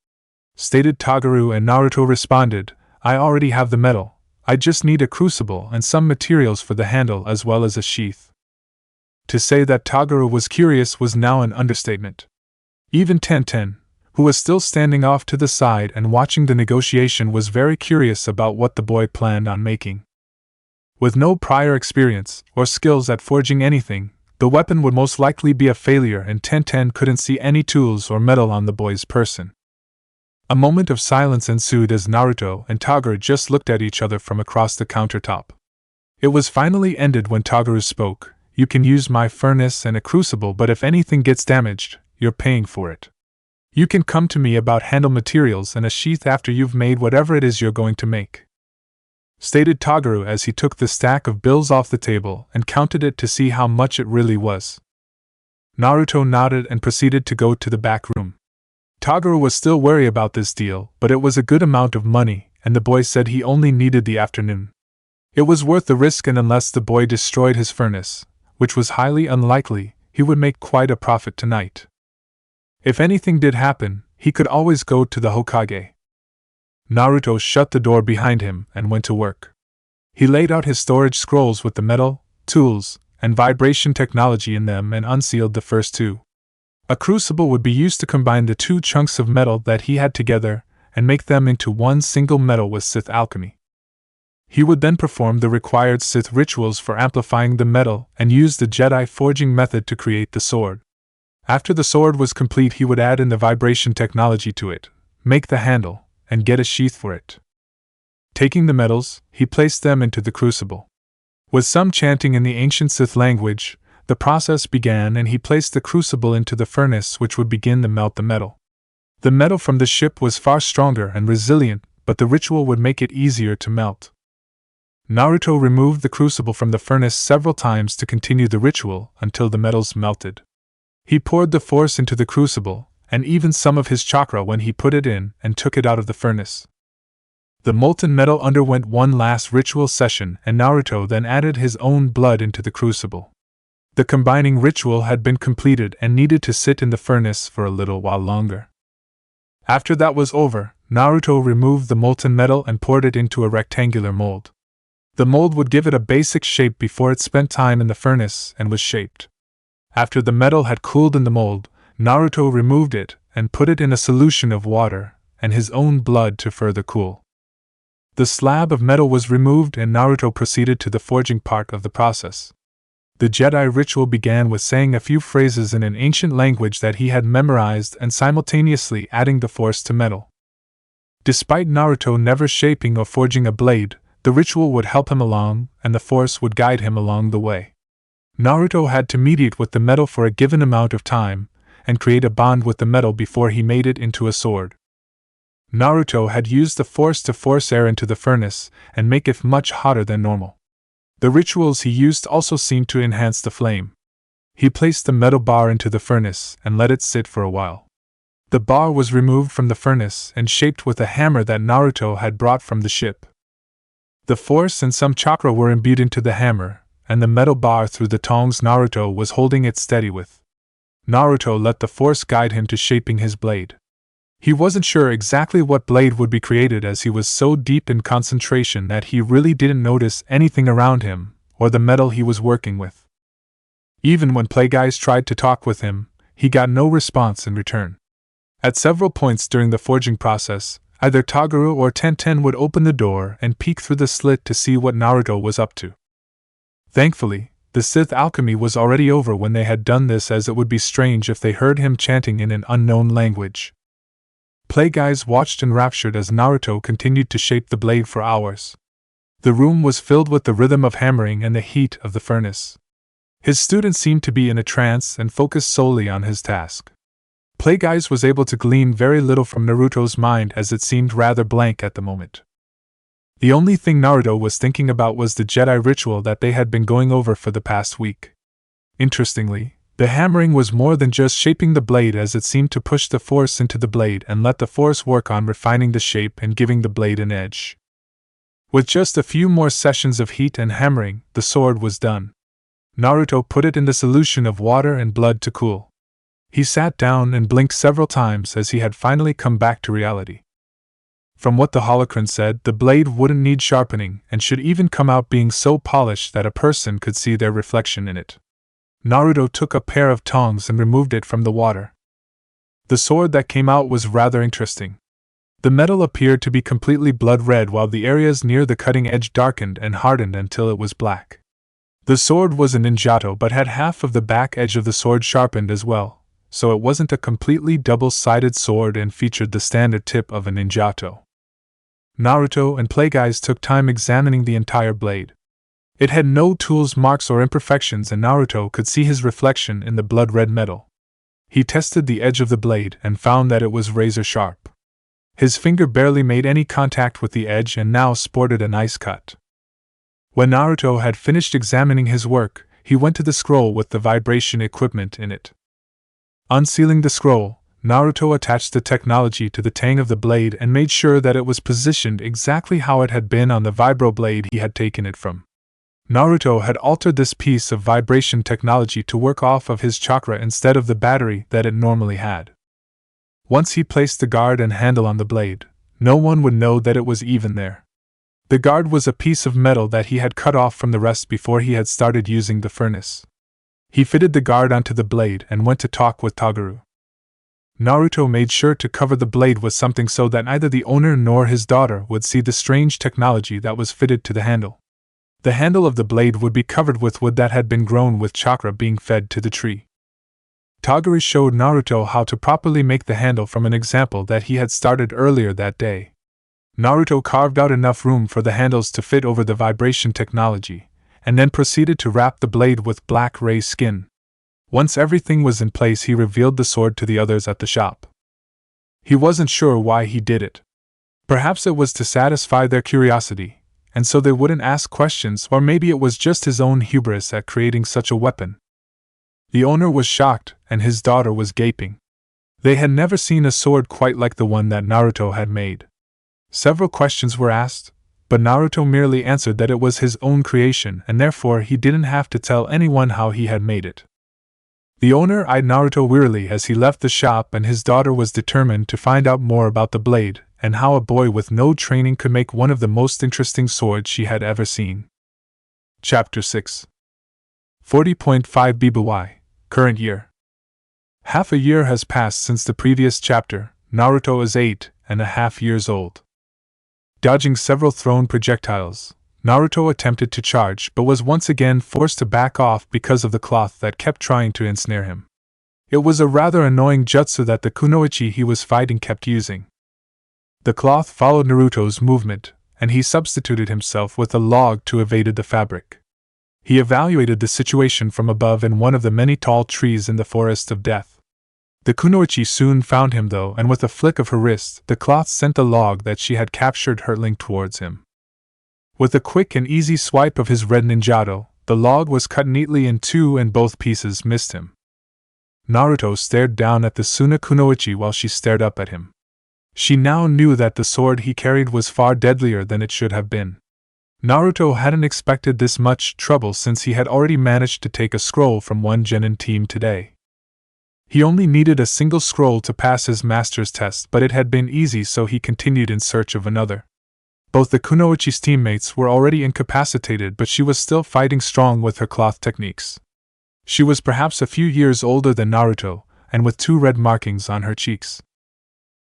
stated Toguro, and Naruto responded, "I already have the metal. I just need a crucible and some materials for the handle as well as a sheath." To say that Toguro was curious was now an understatement. Even Tenten, who was still standing off to the side and watching the negotiation, was very curious about what the boy planned on making. With no prior experience or skills at forging anything, the weapon would most likely be a failure, and Tenten couldn't see any tools or metal on the boy's person. A moment of silence ensued as Naruto and Toguro just looked at each other from across the countertop. It was finally ended when Toguro spoke. "You can use my furnace and a crucible, but if anything gets damaged, you're paying for it. You can come to me about handle materials and a sheath after you've made whatever it is you're going to make," stated Toguro as he took the stack of bills off the table and counted it to see how much it really was. Naruto nodded and proceeded to go to the back room. Toguro was still wary about this deal, but it was a good amount of money, and the boy said he only needed the afternoon. It was worth the risk, and unless the boy destroyed his furnace, which was highly unlikely, he would make quite a profit tonight. If anything did happen, he could always go to the Hokage. Naruto shut the door behind him and went to work. He laid out his storage scrolls with the metal, tools, and vibration technology in them and unsealed the first two. A crucible would be used to combine the two chunks of metal that he had together and make them into one single metal with Sith alchemy. He would then perform the required Sith rituals for amplifying the metal and use the Jedi forging method to create the sword. After the sword was complete, he would add in the vibration technology to it, make the handle, and get a sheath for it. Taking the metals, he placed them into the crucible. With some chanting in the ancient Sith language, the process began, and he placed the crucible into the furnace, which would begin to melt the metal. The metal from the ship was far stronger and resilient, but the ritual would make it easier to melt. Naruto removed the crucible from the furnace several times to continue the ritual until the metals melted. He poured the force into the crucible, and even some of his chakra when he put it in and took it out of the furnace. The molten metal underwent one last ritual session, and Naruto then added his own blood into the crucible. The combining ritual had been completed and needed to sit in the furnace for a little while longer. After that was over, Naruto removed the molten metal and poured it into a rectangular mold. The mold would give it a basic shape before it spent time in the furnace and was shaped. After the metal had cooled in the mold, Naruto removed it and put it in a solution of water and his own blood to further cool. The slab of metal was removed and Naruto proceeded to the forging part of the process. The Jedi ritual began with saying a few phrases in an ancient language that he had memorized and simultaneously adding the force to metal. Despite Naruto never shaping or forging a blade, the ritual would help him along, and the force would guide him along the way. Naruto had to mediate with the metal for a given amount of time, and create a bond with the metal before he made it into a sword. Naruto had used the force to force air into the furnace and make it much hotter than normal. The rituals he used also seemed to enhance the flame. He placed the metal bar into the furnace and let it sit for a while. The bar was removed from the furnace and shaped with a hammer that Naruto had brought from the ship. The force and some chakra were imbued into the hammer, and the metal bar through the tongs Naruto was holding it steady with. Naruto let the force guide him to shaping his blade. He wasn't sure exactly what blade would be created as he was so deep in concentration that he really didn't notice anything around him, or the metal he was working with. Even when Plagueyes tried to talk with him, he got no response in return. At several points during the forging process, either Toguro or Tenten would open the door and peek through the slit to see what Naruto was up to. Thankfully, the Sith alchemy was already over when they had done this, as it would be strange if they heard him chanting in an unknown language. Plagueyes watched enraptured as Naruto continued to shape the blade for hours. The room was filled with the rhythm of hammering and the heat of the furnace. His student seemed to be in a trance and focused solely on his task. Plagueyes was able to glean very little from Naruto's mind, as it seemed rather blank at the moment. The only thing Naruto was thinking about was the Jedi ritual that they had been going over for the past week. Interestingly, the hammering was more than just shaping the blade, as it seemed to push the force into the blade and let the force work on refining the shape and giving the blade an edge. With just a few more sessions of heat and hammering, the sword was done. Naruto put it in the solution of water and blood to cool. He sat down and blinked several times as he had finally come back to reality. From what the holocron said, the blade wouldn't need sharpening and should even come out being so polished that a person could see their reflection in it. Naruto took a pair of tongs and removed it from the water. The sword that came out was rather interesting. The metal appeared to be completely blood red, while the areas near the cutting edge darkened and hardened until it was black. The sword was a ninjato but had half of the back edge of the sword sharpened as well, so it wasn't a completely double-sided sword and featured the standard tip of a ninjato. Naruto and Plagueyes took time examining the entire blade. It had no tools, marks, or imperfections, and Naruto could see his reflection in the blood-red metal. He tested the edge of the blade and found that it was razor-sharp. His finger barely made any contact with the edge and now sported a nice cut. When Naruto had finished examining his work, he went to the scroll with the vibration equipment in it. Unsealing the scroll, Naruto attached the technology to the tang of the blade and made sure that it was positioned exactly how it had been on the vibro blade he had taken it from. Naruto had altered this piece of vibration technology to work off of his chakra instead of the battery that it normally had. Once he placed the guard and handle on the blade, no one would know that it was even there. The guard was a piece of metal that he had cut off from the rest before he had started using the furnace. He fitted the guard onto the blade and went to talk with Toguro. Naruto made sure to cover the blade with something so that neither the owner nor his daughter would see the strange technology that was fitted to the handle. The handle of the blade would be covered with wood that had been grown with chakra being fed to the tree. Toguro showed Naruto how to properly make the handle from an example that he had started earlier that day. Naruto carved out enough room for the handles to fit over the vibration technology, and then proceeded to wrap the blade with black ray skin. Once everything was in place, he revealed the sword to the others at the shop. He wasn't sure why he did it. Perhaps it was to satisfy their curiosity, and so they wouldn't ask questions, or maybe it was just his own hubris at creating such a weapon. The owner was shocked, and his daughter was gaping. They had never seen a sword quite like the one that Naruto had made. Several questions were asked, but Naruto merely answered that it was his own creation and therefore he didn't have to tell anyone how he had made it. The owner eyed Naruto wearily as he left the shop, and his daughter was determined to find out more about the blade and how a boy with no training could make one of the most interesting swords she had ever seen. Chapter 6 40.5 BBY, Current Year. Half a year has passed since the previous chapter. Naruto is 8.5 years old. Dodging several thrown projectiles, Naruto attempted to charge but was once again forced to back off because of the cloth that kept trying to ensnare him. It was a rather annoying jutsu that the kunoichi he was fighting kept using. The cloth followed Naruto's movement, and he substituted himself with a log to evade the fabric. He evaluated the situation from above in one of the many tall trees in the forest of death. The kunoichi soon found him though, and with a flick of her wrist, the cloth sent the log that she had captured hurtling towards him. With a quick and easy swipe of his red ninjato, the log was cut neatly in two and both pieces missed him. Naruto stared down at the Suna kunoichi while she stared up at him. She now knew that the sword he carried was far deadlier than it should have been. Naruto hadn't expected this much trouble since he had already managed to take a scroll from one genin team today. He only needed a single scroll to pass his master's test, but it had been easy, so he continued in search of another. Both the kunoichi's teammates were already incapacitated, but she was still fighting strong with her cloth techniques. She was perhaps a few years older than Naruto, and with 2 red markings on her cheeks.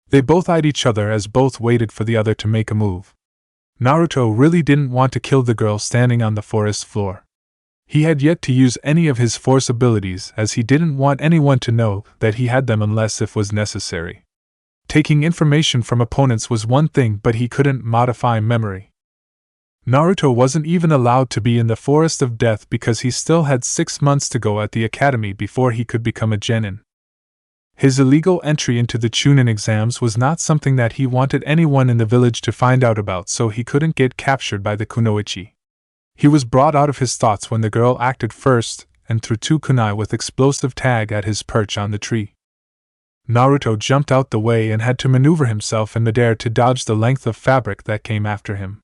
They both eyed each other as both waited for the other to make a move. Naruto really didn't want to kill the girl standing on the forest floor. He had yet to use any of his force abilities, as he didn't want anyone to know that he had them unless it was necessary. Taking information from opponents was one thing, but he couldn't modify memory. Naruto wasn't even allowed to be in the Forest of Death because he still had 6 months to go at the academy before he could become a genin. His illegal entry into the Chunin exams was not something that he wanted anyone in the village to find out about, so he couldn't get captured by the kunoichi. He was brought out of his thoughts when the girl acted first and threw 2 kunai with explosive tag at his perch on the tree. Naruto jumped out the way and had to maneuver himself in midair to dodge the length of fabric that came after him.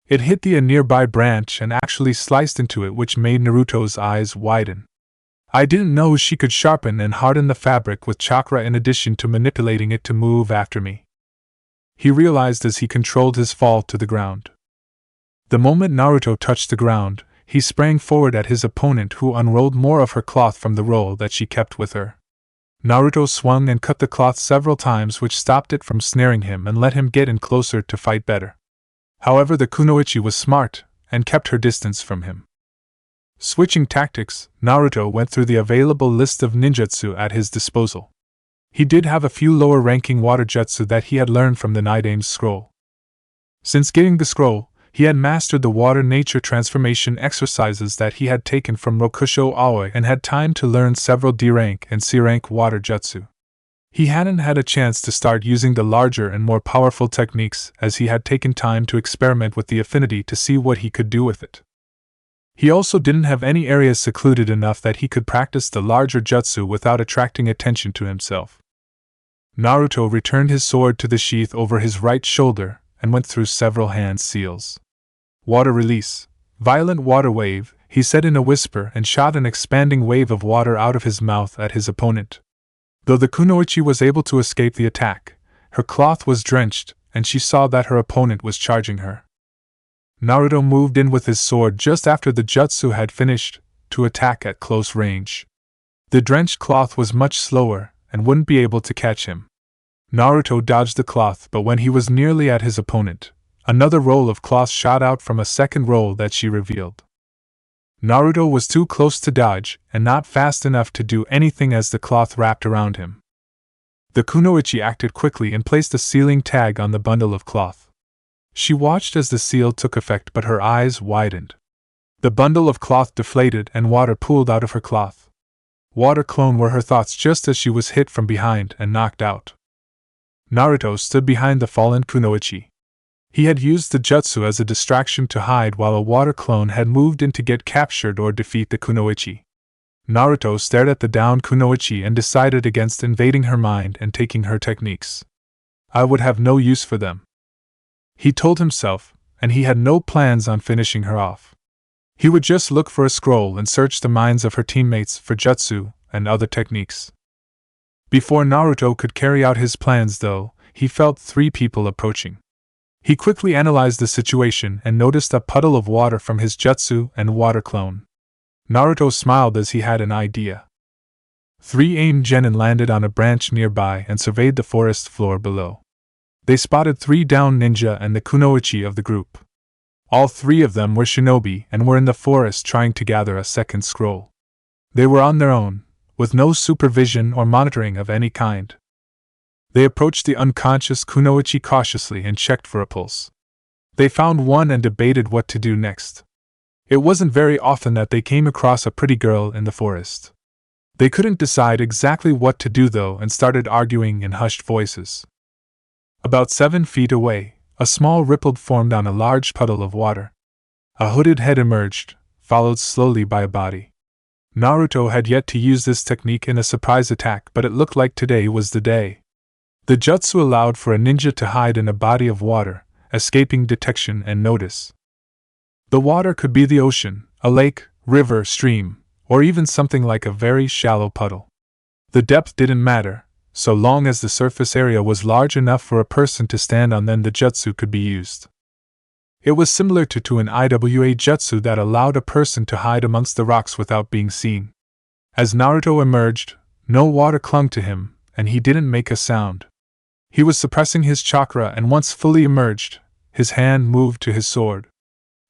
It hit a nearby branch and actually sliced into it, which made Naruto's eyes widen. I didn't know she could sharpen and harden the fabric with chakra in addition to manipulating it to move after me, he realized as he controlled his fall to the ground. The moment Naruto touched the ground, he sprang forward at his opponent, who unrolled more of her cloth from the roll that she kept with her. Naruto swung and cut the cloth several times, which stopped it from snaring him and let him get in closer to fight better. However, the kunoichi was smart and kept her distance from him. Switching tactics, Naruto went through the available list of ninjutsu at his disposal. He did have a few lower-ranking water jutsu that he had learned from the Nidame's scroll. Since getting the scroll, he had mastered the water nature transformation exercises that he had taken from Rokusho Aoi and had time to learn several D-rank and C-rank water jutsu. He hadn't had a chance to start using the larger and more powerful techniques, as he had taken time to experiment with the affinity to see what he could do with it. He also didn't have any areas secluded enough that he could practice the larger jutsu without attracting attention to himself. Naruto returned his sword to the sheath over his right shoulder and went through several hand seals. Water release, violent water wave, he said in a whisper, and shot an expanding wave of water out of his mouth at his opponent. Though the kunoichi was able to escape the attack, her cloth was drenched, and she saw that her opponent was charging her. Naruto moved in with his sword just after the jutsu had finished, to attack at close range. The drenched cloth was much slower, and wouldn't be able to catch him. Naruto dodged the cloth, but when he was nearly at his opponent, another roll of cloth shot out from a second roll that she revealed. Naruto was too close to dodge, and not fast enough to do anything as the cloth wrapped around him. The kunoichi acted quickly and placed a sealing tag on the bundle of cloth. She watched as the seal took effect, but her eyes widened. The bundle of cloth deflated and water pooled out of her cloth. Water clone were her thoughts just as she was hit from behind and knocked out. Naruto stood behind the fallen kunoichi. He had used the jutsu as a distraction to hide while a water clone had moved in to get captured or defeat the kunoichi. Naruto stared at the downed kunoichi and decided against invading her mind and taking her techniques. I would have no use for them, he told himself, and he had no plans on finishing her off. He would just look for a scroll and search the minds of her teammates for jutsu and other techniques. Before Naruto could carry out his plans, though, he felt 3 people approaching. He quickly analyzed the situation and noticed a puddle of water from his jutsu and water clone. Naruto smiled as he had an idea. 3 aimed genin landed on a branch nearby and surveyed the forest floor below. They spotted 3 downed ninja and the kunoichi of the group. All 3 of them were shinobi and were in the forest trying to gather a second scroll. They were on their own, with no supervision or monitoring of any kind. They approached the unconscious kunoichi cautiously and checked for a pulse. They found one and debated what to do next. It wasn't very often that they came across a pretty girl in the forest. They couldn't decide exactly what to do, though, and started arguing in hushed voices. About 7 feet away, a small ripple formed on a large puddle of water. A hooded head emerged, followed slowly by a body. Naruto had yet to use this technique in a surprise attack, but it looked like today was the day. The jutsu allowed for a ninja to hide in a body of water, escaping detection and notice. The water could be the ocean, a lake, river, stream, or even something like a very shallow puddle. The depth didn't matter, so long as the surface area was large enough for a person to stand on, then the jutsu could be used. It was similar to an IWA jutsu that allowed a person to hide amongst the rocks without being seen. As Naruto emerged, no water clung to him, and he didn't make a sound. He was suppressing his chakra, and once fully emerged, his hand moved to his sword.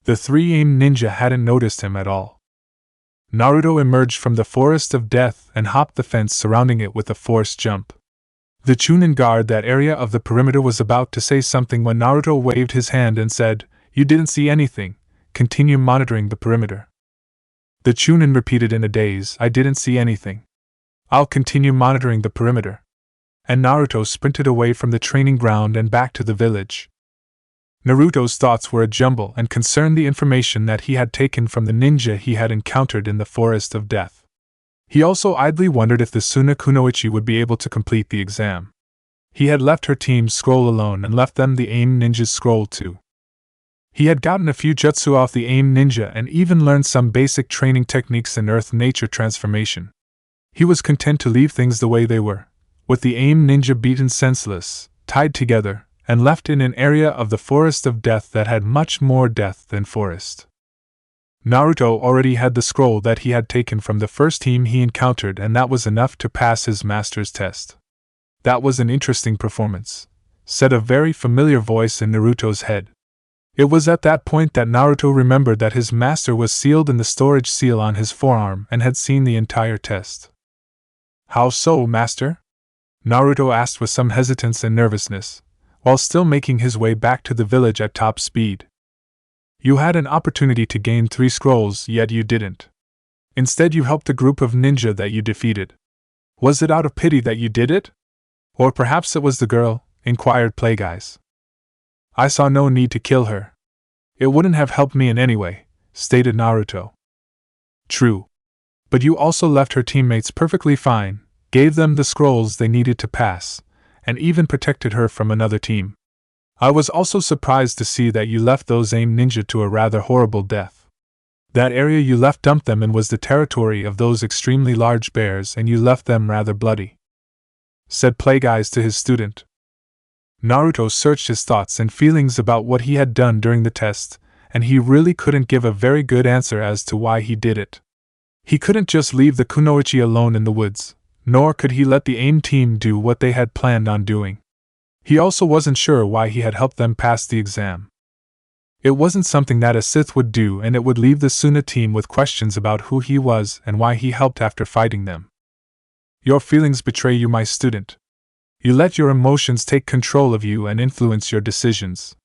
The three-aim ninja hadn't noticed him at all. Naruto emerged from the forest of death and hopped the fence surrounding it with a forced jump. The Chunin guard that area of the perimeter was about to say something when Naruto waved his hand and said, "You didn't see anything, continue monitoring the perimeter." The Chunin repeated in a daze, "I didn't see anything. I'll continue monitoring the perimeter." And Naruto sprinted away from the training ground and back to the village. Naruto's thoughts were a jumble and concerned the information that he had taken from the ninja he had encountered in the forest of death. He also idly wondered if the Suna Kunoichi would be able to complete the exam. He had left her team's scroll alone and left them the AIM ninja's scroll too. He had gotten a few jutsu off the AIM ninja and even learned some basic training techniques in earth-nature transformation. He was content to leave things the way they were, with the AIM ninja beaten senseless, tied together, and left in an area of the forest of death that had much more death than forest. Naruto already had the scroll that he had taken from the first team he encountered, and that was enough to pass his master's test. "That was an interesting performance," said a very familiar voice in Naruto's head. It was at that point that Naruto remembered that his master was sealed in the storage seal on his forearm and had seen the entire test. "How so, master?" Naruto asked with some hesitance and nervousness, while still making his way back to the village at top speed. "You had an opportunity to gain 3 scrolls, yet you didn't. Instead, you helped the group of ninja that you defeated. Was it out of pity that you did it? Or perhaps it was the girl?" inquired Plagueyes. "I saw no need to kill her. It wouldn't have helped me in any way," stated Naruto. "True. But you also left her teammates perfectly fine, gave them the scrolls they needed to pass, and even protected her from another team. I was also surprised to see that you left those AIM ninja to a rather horrible death. That area you left dumped them in was the territory of those extremely large bears, and you left them rather bloody," said Plagueyes to his student. Naruto searched his thoughts and feelings about what he had done during the test, and he really couldn't give a very good answer as to why he did it. He couldn't just leave the Kunoichi alone in the woods, nor could he let the AIM team do what they had planned on doing. He also wasn't sure why he had helped them pass the exam. It wasn't something that a Sith would do, and it would leave the Suna team with questions about who he was and why he helped after fighting them. "Your feelings betray you, my student. You let your emotions take control of you and influence your decisions.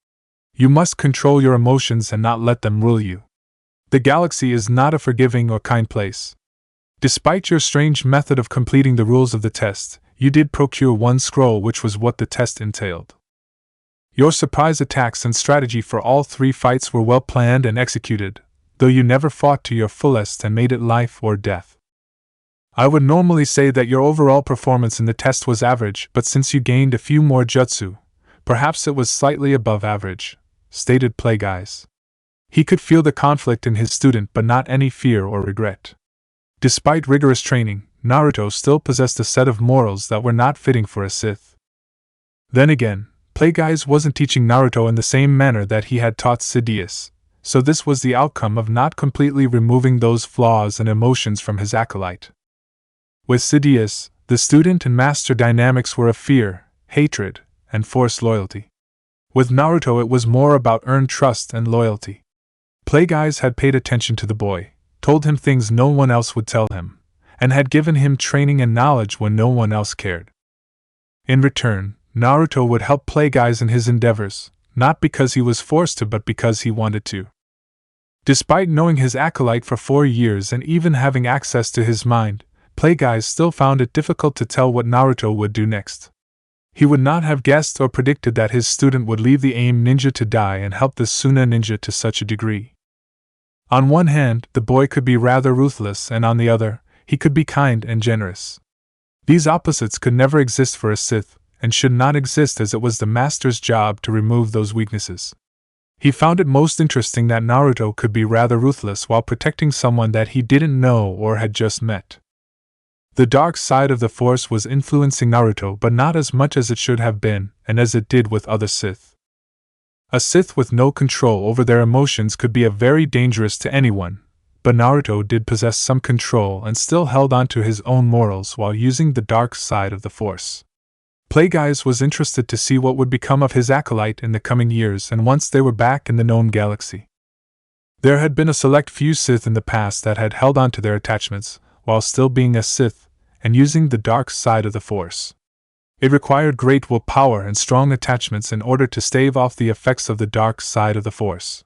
You must control your emotions and not let them rule you. The galaxy is not a forgiving or kind place. Despite your strange method of completing the rules of the test, you did procure 1 scroll, which was what the test entailed. Your surprise attacks and strategy for all 3 fights were well planned and executed, though you never fought to your fullest and made it life or death. I would normally say that your overall performance in the test was average, but since you gained a few more jutsu, perhaps it was slightly above average," stated Plagueyes. He could feel the conflict in his student but not any fear or regret. Despite rigorous training, Naruto still possessed a set of morals that were not fitting for a Sith. Then again, Plagueyes wasn't teaching Naruto in the same manner that he had taught Sidious, so this was the outcome of not completely removing those flaws and emotions from his acolyte. With Sidious, the student and master dynamics were of fear, hatred, and forced loyalty. With Naruto it was more about earned trust and loyalty. Plagueyes had paid attention to the boy, told him things no one else would tell him, and had given him training and knowledge when no one else cared. In return, Naruto would help Plagueyes in his endeavors, not because he was forced to but because he wanted to. Despite knowing his acolyte for 4 years and even having access to his mind, Plagueyes still found it difficult to tell what Naruto would do next. He would not have guessed or predicted that his student would leave the AIM ninja to die and help the Suna ninja to such a degree. On one hand, the boy could be rather ruthless, and on the other, he could be kind and generous. These opposites could never exist for a Sith, and should not exist, as it was the Master's job to remove those weaknesses. He found it most interesting that Naruto could be rather ruthless while protecting someone that he didn't know or had just met. The dark side of the Force was influencing Naruto, but not as much as it should have been, and as it did with other Sith. A Sith with no control over their emotions could be very dangerous to anyone, but Naruto did possess some control and still held on to his own morals while using the dark side of the Force. Plagueis was interested to see what would become of his acolyte in the coming years and once they were back in the known galaxy. There had been a select few Sith in the past that had held on to their attachments, while still being a Sith, and using the dark side of the Force. It required great willpower and strong attachments in order to stave off the effects of the dark side of the Force.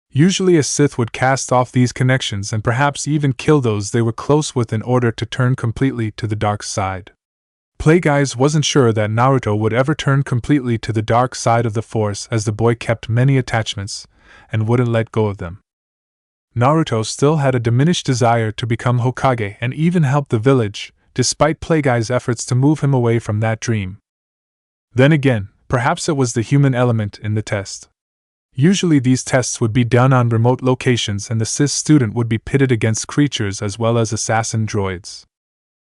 Usually a Sith would cast off these connections and perhaps even kill those they were close with in order to turn completely to the dark side. Plagueis wasn't sure that Naruto would ever turn completely to the dark side of the Force, as the boy kept many attachments and wouldn't let go of them. Naruto still had a diminished desire to become Hokage and even help the village, despite Plagueis' efforts to move him away from that dream. Then again, perhaps it was the human element in the test. Usually these tests would be done on remote locations and the Sith student would be pitted against creatures as well as assassin droids.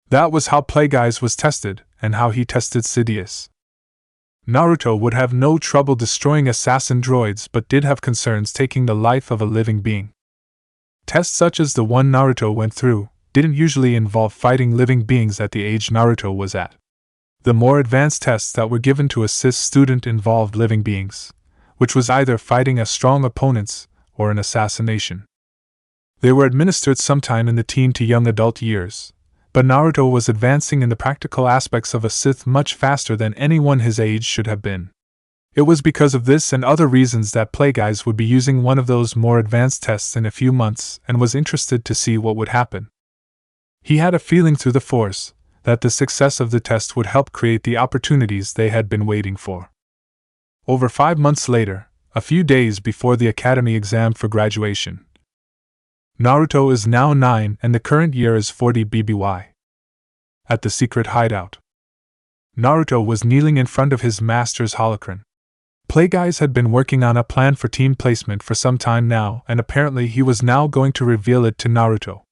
That was how Plagueis was tested, and how he tested Sidious. Naruto would have no trouble destroying assassin droids but did have concerns taking the life of a living being. Tests such as the one Naruto went through didn't usually involve fighting living beings at the age Naruto was at. The more advanced tests that were given to a Sith student involved living beings, which was either fighting a strong opponents or an assassination. They were administered sometime in the teen to young adult years, but Naruto was advancing in the practical aspects of a Sith much faster than anyone his age should have been. It was because of this and other reasons that Plagueis would be using one of those more advanced tests in a few months and was interested to see what would happen. He had a feeling through the Force that the success of the test would help create the opportunities they had been waiting for. Over 5 months later, a few days before the academy exam for graduation, Naruto is now 9 and the current year is 40 BBY. At the secret hideout, Naruto was kneeling in front of his master's holocron. Plagueis had been working on a plan for team placement for some time now, and apparently he was now going to reveal it to Naruto.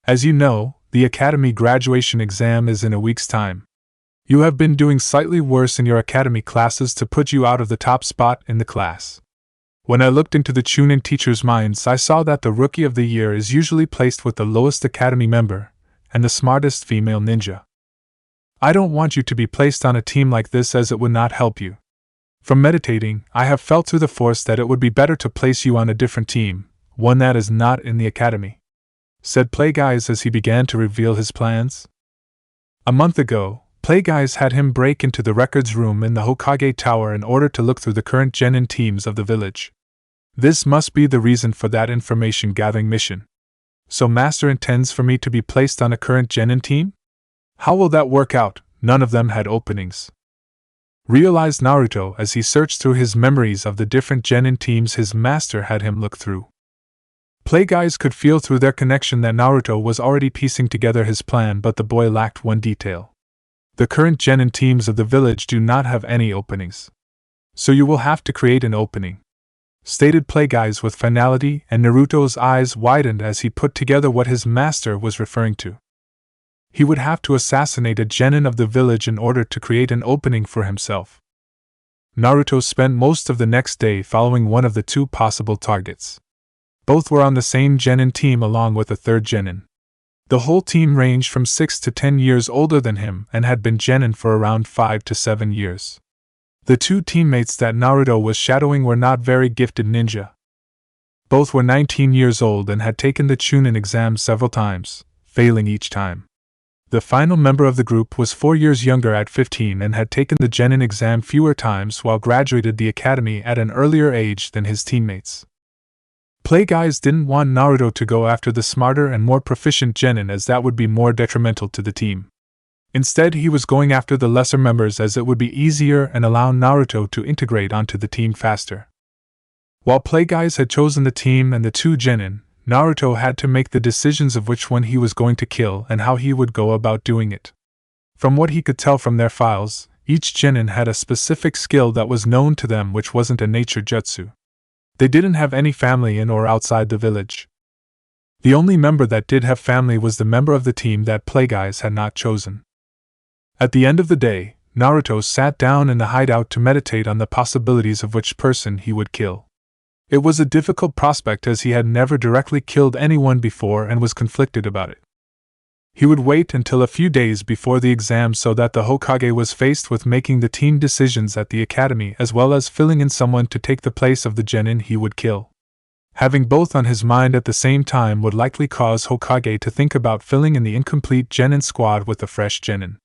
As you know, the academy graduation exam is in a week's time. You have been doing slightly worse in your academy classes to put you out of the top spot in the class. When I looked into the Chunin teachers' minds, I saw that the Rookie of the Year is usually placed with the lowest academy member and the smartest female ninja. I don't want you to be placed on a team like this, as it would not help you. From meditating, I have felt through the Force that it would be better to place you on a different team, one that is not in the academy," said Plagueis as he began to reveal his plans. A month ago, Plagueis had him break into the records room in the Hokage Tower in order to look through the current genin teams of the village. This must be the reason for that information gathering mission. So Master intends for me to be placed on a current genin team? How will that work out? None of them had openings, realized Naruto as he searched through his memories of the different genin teams his master had him look through. Plagueis could feel through their connection that Naruto was already piecing together his plan, but the boy lacked one detail. The current genin teams of the village do not have any openings. So you will have to create an opening, stated Plagueis with finality, and Naruto's eyes widened as he put together what his master was referring to. He would have to assassinate a genin of the village in order to create an opening for himself. Naruto spent most of the next day following one of the two possible targets. Both were on the same genin team along with a third genin. The whole team ranged from 6 to 10 years older than him and had been genin for around 5 to 7 years. The two teammates that Naruto was shadowing were not very gifted ninja. Both were 19 years old and had taken the Chunin exam several times, failing each time. The final member of the group was 4 years younger at 15 and had taken the genin exam fewer times while graduated the academy at an earlier age than his teammates. Plagueis didn't want Naruto to go after the smarter and more proficient genin, as that would be more detrimental to the team. Instead, he was going after the lesser members, as it would be easier and allow Naruto to integrate onto the team faster. While Plagueis had chosen the team and the two genin, Naruto had to make the decisions of which one he was going to kill and how he would go about doing it. From what he could tell from their files, each genin had a specific skill that was known to them, which wasn't a nature jutsu. They didn't have any family in or outside the village. The only member that did have family was the member of the team that Plagueyes had not chosen. At the end of the day, Naruto sat down in the hideout to meditate on the possibilities of which person he would kill. It was a difficult prospect as he had never directly killed anyone before and was conflicted about it. He would wait until a few days before the exam so that the Hokage was faced with making the team decisions at the academy as well as filling in someone to take the place of the genin he would kill. Having both on his mind at the same time would likely cause Hokage to think about filling in the incomplete genin squad with a fresh genin.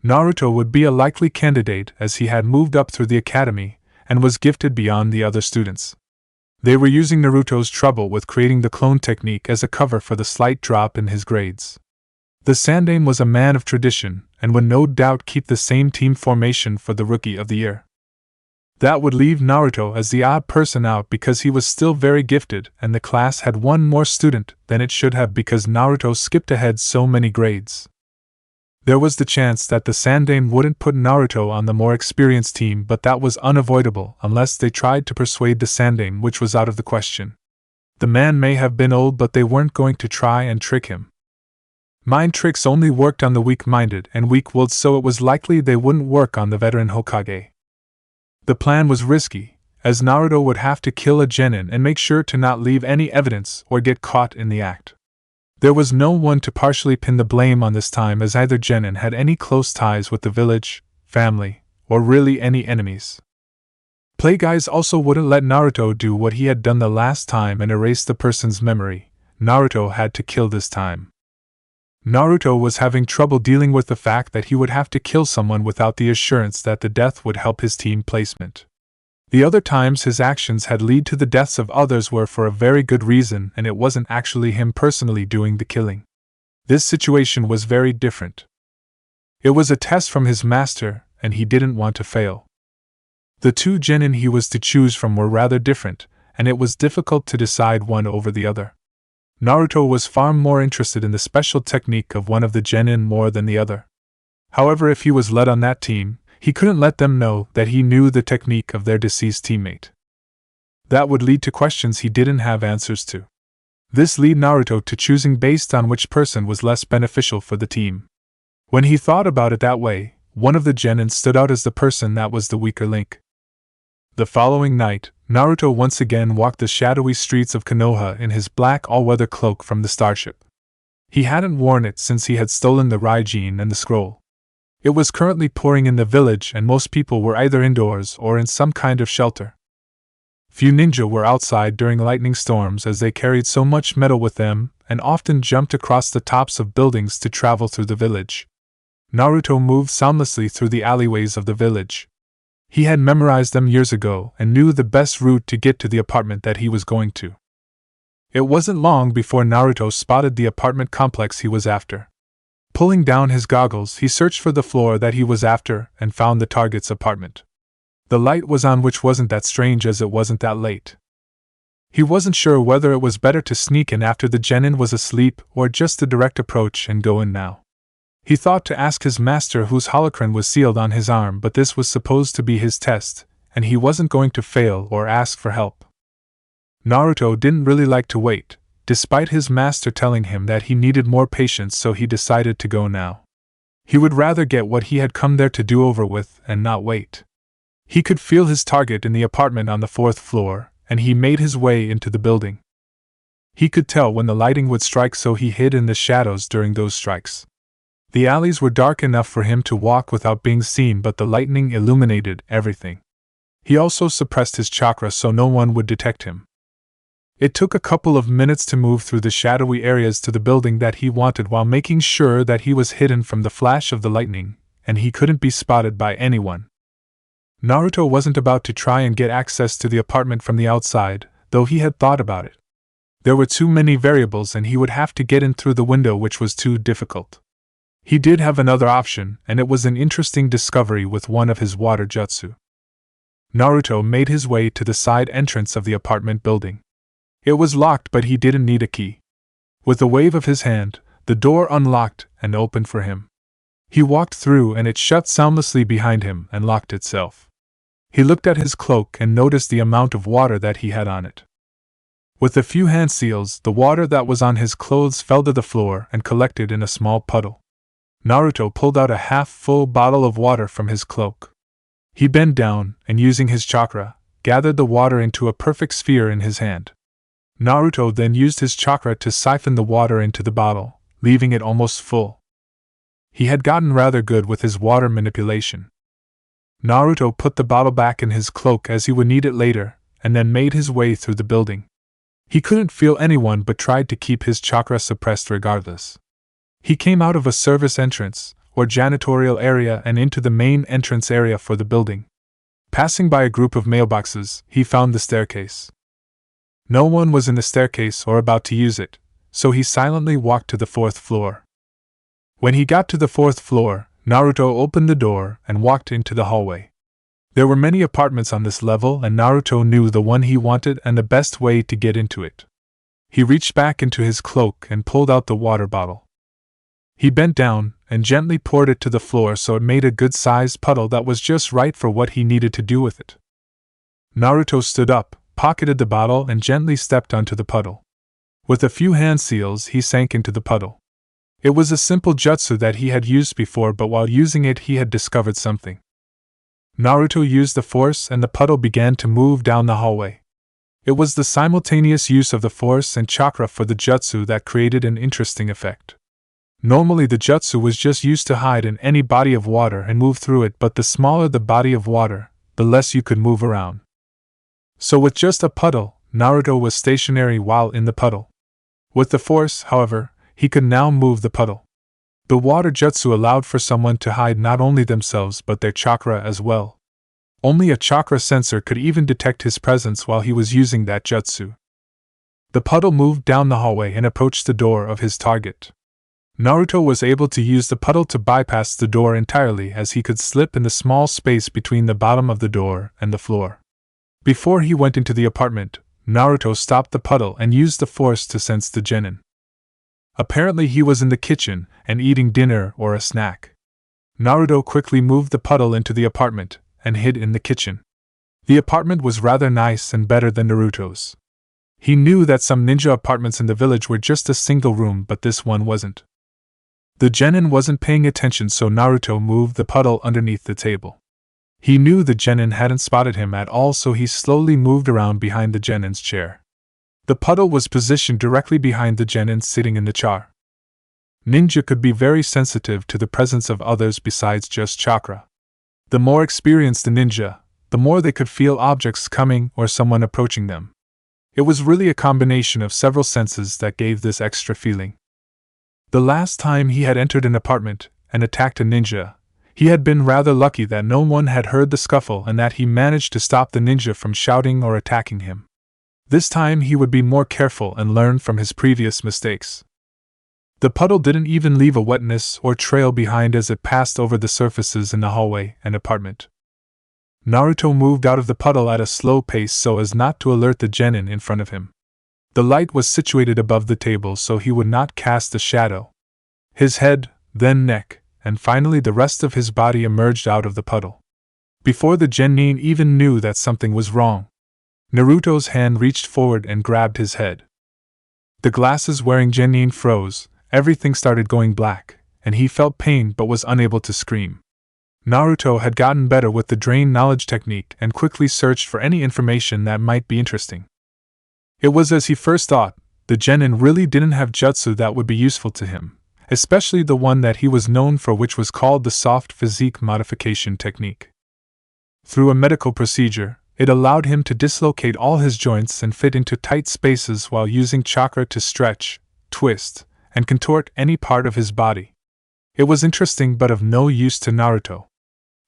Naruto would be a likely candidate as he had moved up through the academy and was gifted beyond the other students. They were using Naruto's trouble with creating the clone technique as a cover for the slight drop in his grades. The Sandaime was a man of tradition and would no doubt keep the same team formation for the Rookie of the Year. That would leave Naruto as the odd person out because he was still very gifted and the class had one more student than it should have because Naruto skipped ahead so many grades. There was the chance that the Sandaime wouldn't put Naruto on the more experienced team, but that was unavoidable unless they tried to persuade the Sandaime, which was out of the question. The man may have been old, but they weren't going to try and trick him. Mind tricks only worked on the weak-minded and weak-willed, so it was likely they wouldn't work on the veteran Hokage. The plan was risky, as Naruto would have to kill a genin and make sure to not leave any evidence or get caught in the act. There was no one to partially pin the blame on this time, as either genin had any close ties with the village, family, or really any enemies. Plagueyes also wouldn't let Naruto do what he had done the last time and erase the person's memory. Naruto had to kill this time. Naruto was having trouble dealing with the fact that he would have to kill someone without the assurance that the death would help his team placement. The other times his actions had led to the deaths of others were for a very good reason, and it wasn't actually him personally doing the killing. This situation was very different. It was a test from his master, and he didn't want to fail. The two genin he was to choose from were rather different, and it was difficult to decide one over the other. Naruto was far more interested in the special technique of one of the genin more than the other. However, if he was led on that team, he couldn't let them know that he knew the technique of their deceased teammate. That would lead to questions he didn't have answers to. This led Naruto to choosing based on which person was less beneficial for the team. When he thought about it that way, one of the genin stood out as the person that was the weaker link. The following night, Naruto once again walked the shadowy streets of Konoha in his black all-weather cloak from the Starship. He hadn't worn it since he had stolen the Raijin and the scroll. It was currently pouring in the village and most people were either indoors or in some kind of shelter. Few ninja were outside during lightning storms as they carried so much metal with them and often jumped across the tops of buildings to travel through the village. Naruto moved soundlessly through the alleyways of the village. He had memorized them years ago and knew the best route to get to the apartment that he was going to. It wasn't long before Naruto spotted the apartment complex he was after. Pulling down his goggles, he searched for the floor that he was after and found the target's apartment. The light was on, which wasn't that strange as it wasn't that late. He wasn't sure whether it was better to sneak in after the genin was asleep or just to direct approach and go in now. He thought to ask his master whose holocron was sealed on his arm, but this was supposed to be his test, and he wasn't going to fail or ask for help. Naruto didn't really like to wait, despite his master telling him that he needed more patience, so he decided to go now. He would rather get what he had come there to do over with and not wait. He could feel his target in the apartment on the 4th floor, and he made his way into the building. He could tell when the lighting would strike, so he hid in the shadows during those strikes. The alleys were dark enough for him to walk without being seen, but the lightning illuminated everything. He also suppressed his chakra so no one would detect him. It took a couple of minutes to move through the shadowy areas to the building that he wanted while making sure that he was hidden from the flash of the lightning, and he couldn't be spotted by anyone. Naruto wasn't about to try and get access to the apartment from the outside, though he had thought about it. There were too many variables and he would have to get in through the window, which was too difficult. He did have another option, and it was an interesting discovery with one of his water jutsu. Naruto made his way to the side entrance of the apartment building. It was locked, but he didn't need a key. With a wave of his hand, the door unlocked and opened for him. He walked through and it shut soundlessly behind him and locked itself. He looked at his cloak and noticed the amount of water that he had on it. With a few hand seals, the water that was on his clothes fell to the floor and collected in a small puddle. Naruto pulled out a half-full bottle of water from his cloak. He bent down and, using his chakra, gathered the water into a perfect sphere in his hand. Naruto then used his chakra to siphon the water into the bottle, leaving it almost full. He had gotten rather good with his water manipulation. Naruto put the bottle back in his cloak as he would need it later, and then made his way through the building. He couldn't feel anyone but tried to keep his chakra suppressed regardless. He came out of a service entrance, or janitorial area, and into the main entrance area for the building. Passing by a group of mailboxes, he found the staircase. No one was in the staircase or about to use it, so he silently walked to the 4th floor. When he got to the 4th floor, Naruto opened the door and walked into the hallway. There were many apartments on this level, and Naruto knew the one he wanted and the best way to get into it. He reached back into his cloak and pulled out the water bottle. He bent down and gently poured it to the floor so it made a good-sized puddle that was just right for what he needed to do with it. Naruto stood up, pocketed the bottle, and gently stepped onto the puddle. With a few hand seals, he sank into the puddle. It was a simple jutsu that he had used before, but while using it he had discovered something. Naruto used the force and the puddle began to move down the hallway. It was the simultaneous use of the force and chakra for the jutsu that created an interesting effect. Normally the jutsu was just used to hide in any body of water and move through it, but the smaller the body of water, the less you could move around. So with just a puddle, Naruto was stationary while in the puddle. With the force, however, he could now move the puddle. The water jutsu allowed for someone to hide not only themselves but their chakra as well. Only a chakra sensor could even detect his presence while he was using that jutsu. The puddle moved down the hallway and approached the door of his target. Naruto was able to use the puddle to bypass the door entirely, as he could slip in the small space between the bottom of the door and the floor. Before he went into the apartment, Naruto stopped the puddle and used the force to sense the genin. Apparently he was in the kitchen and eating dinner or a snack. Naruto quickly moved the puddle into the apartment and hid in the kitchen. The apartment was rather nice and better than Naruto's. He knew that some ninja apartments in the village were just a single room, but this one wasn't. The genin wasn't paying attention, so Naruto moved the puddle underneath the table. He knew the genin hadn't spotted him at all, so he slowly moved around behind the genin's chair. The puddle was positioned directly behind the genin sitting in the chair. Ninja could be very sensitive to the presence of others besides just chakra. The more experienced the ninja, the more they could feel objects coming or someone approaching them. It was really a combination of several senses that gave this extra feeling. The last time he had entered an apartment and attacked a ninja, he had been rather lucky that no one had heard the scuffle and that he managed to stop the ninja from shouting or attacking him. This time he would be more careful and learn from his previous mistakes. The puddle didn't even leave a wetness or trail behind as it passed over the surfaces in the hallway and apartment. Naruto moved out of the puddle at a slow pace so as not to alert the genin in front of him. The light was situated above the table so he would not cast a shadow. His head, then neck, and finally the rest of his body emerged out of the puddle. Before the genin even knew that something was wrong, Naruto's hand reached forward and grabbed his head. The glasses-wearing genin froze, everything started going black, and he felt pain but was unable to scream. Naruto had gotten better with the drain knowledge technique and quickly searched for any information that might be interesting. It was as he first thought, the genin really didn't have jutsu that would be useful to him, especially the one that he was known for, which was called the soft physique modification technique. Through a medical procedure, it allowed him to dislocate all his joints and fit into tight spaces while using chakra to stretch, twist, and contort any part of his body. It was interesting but of no use to Naruto.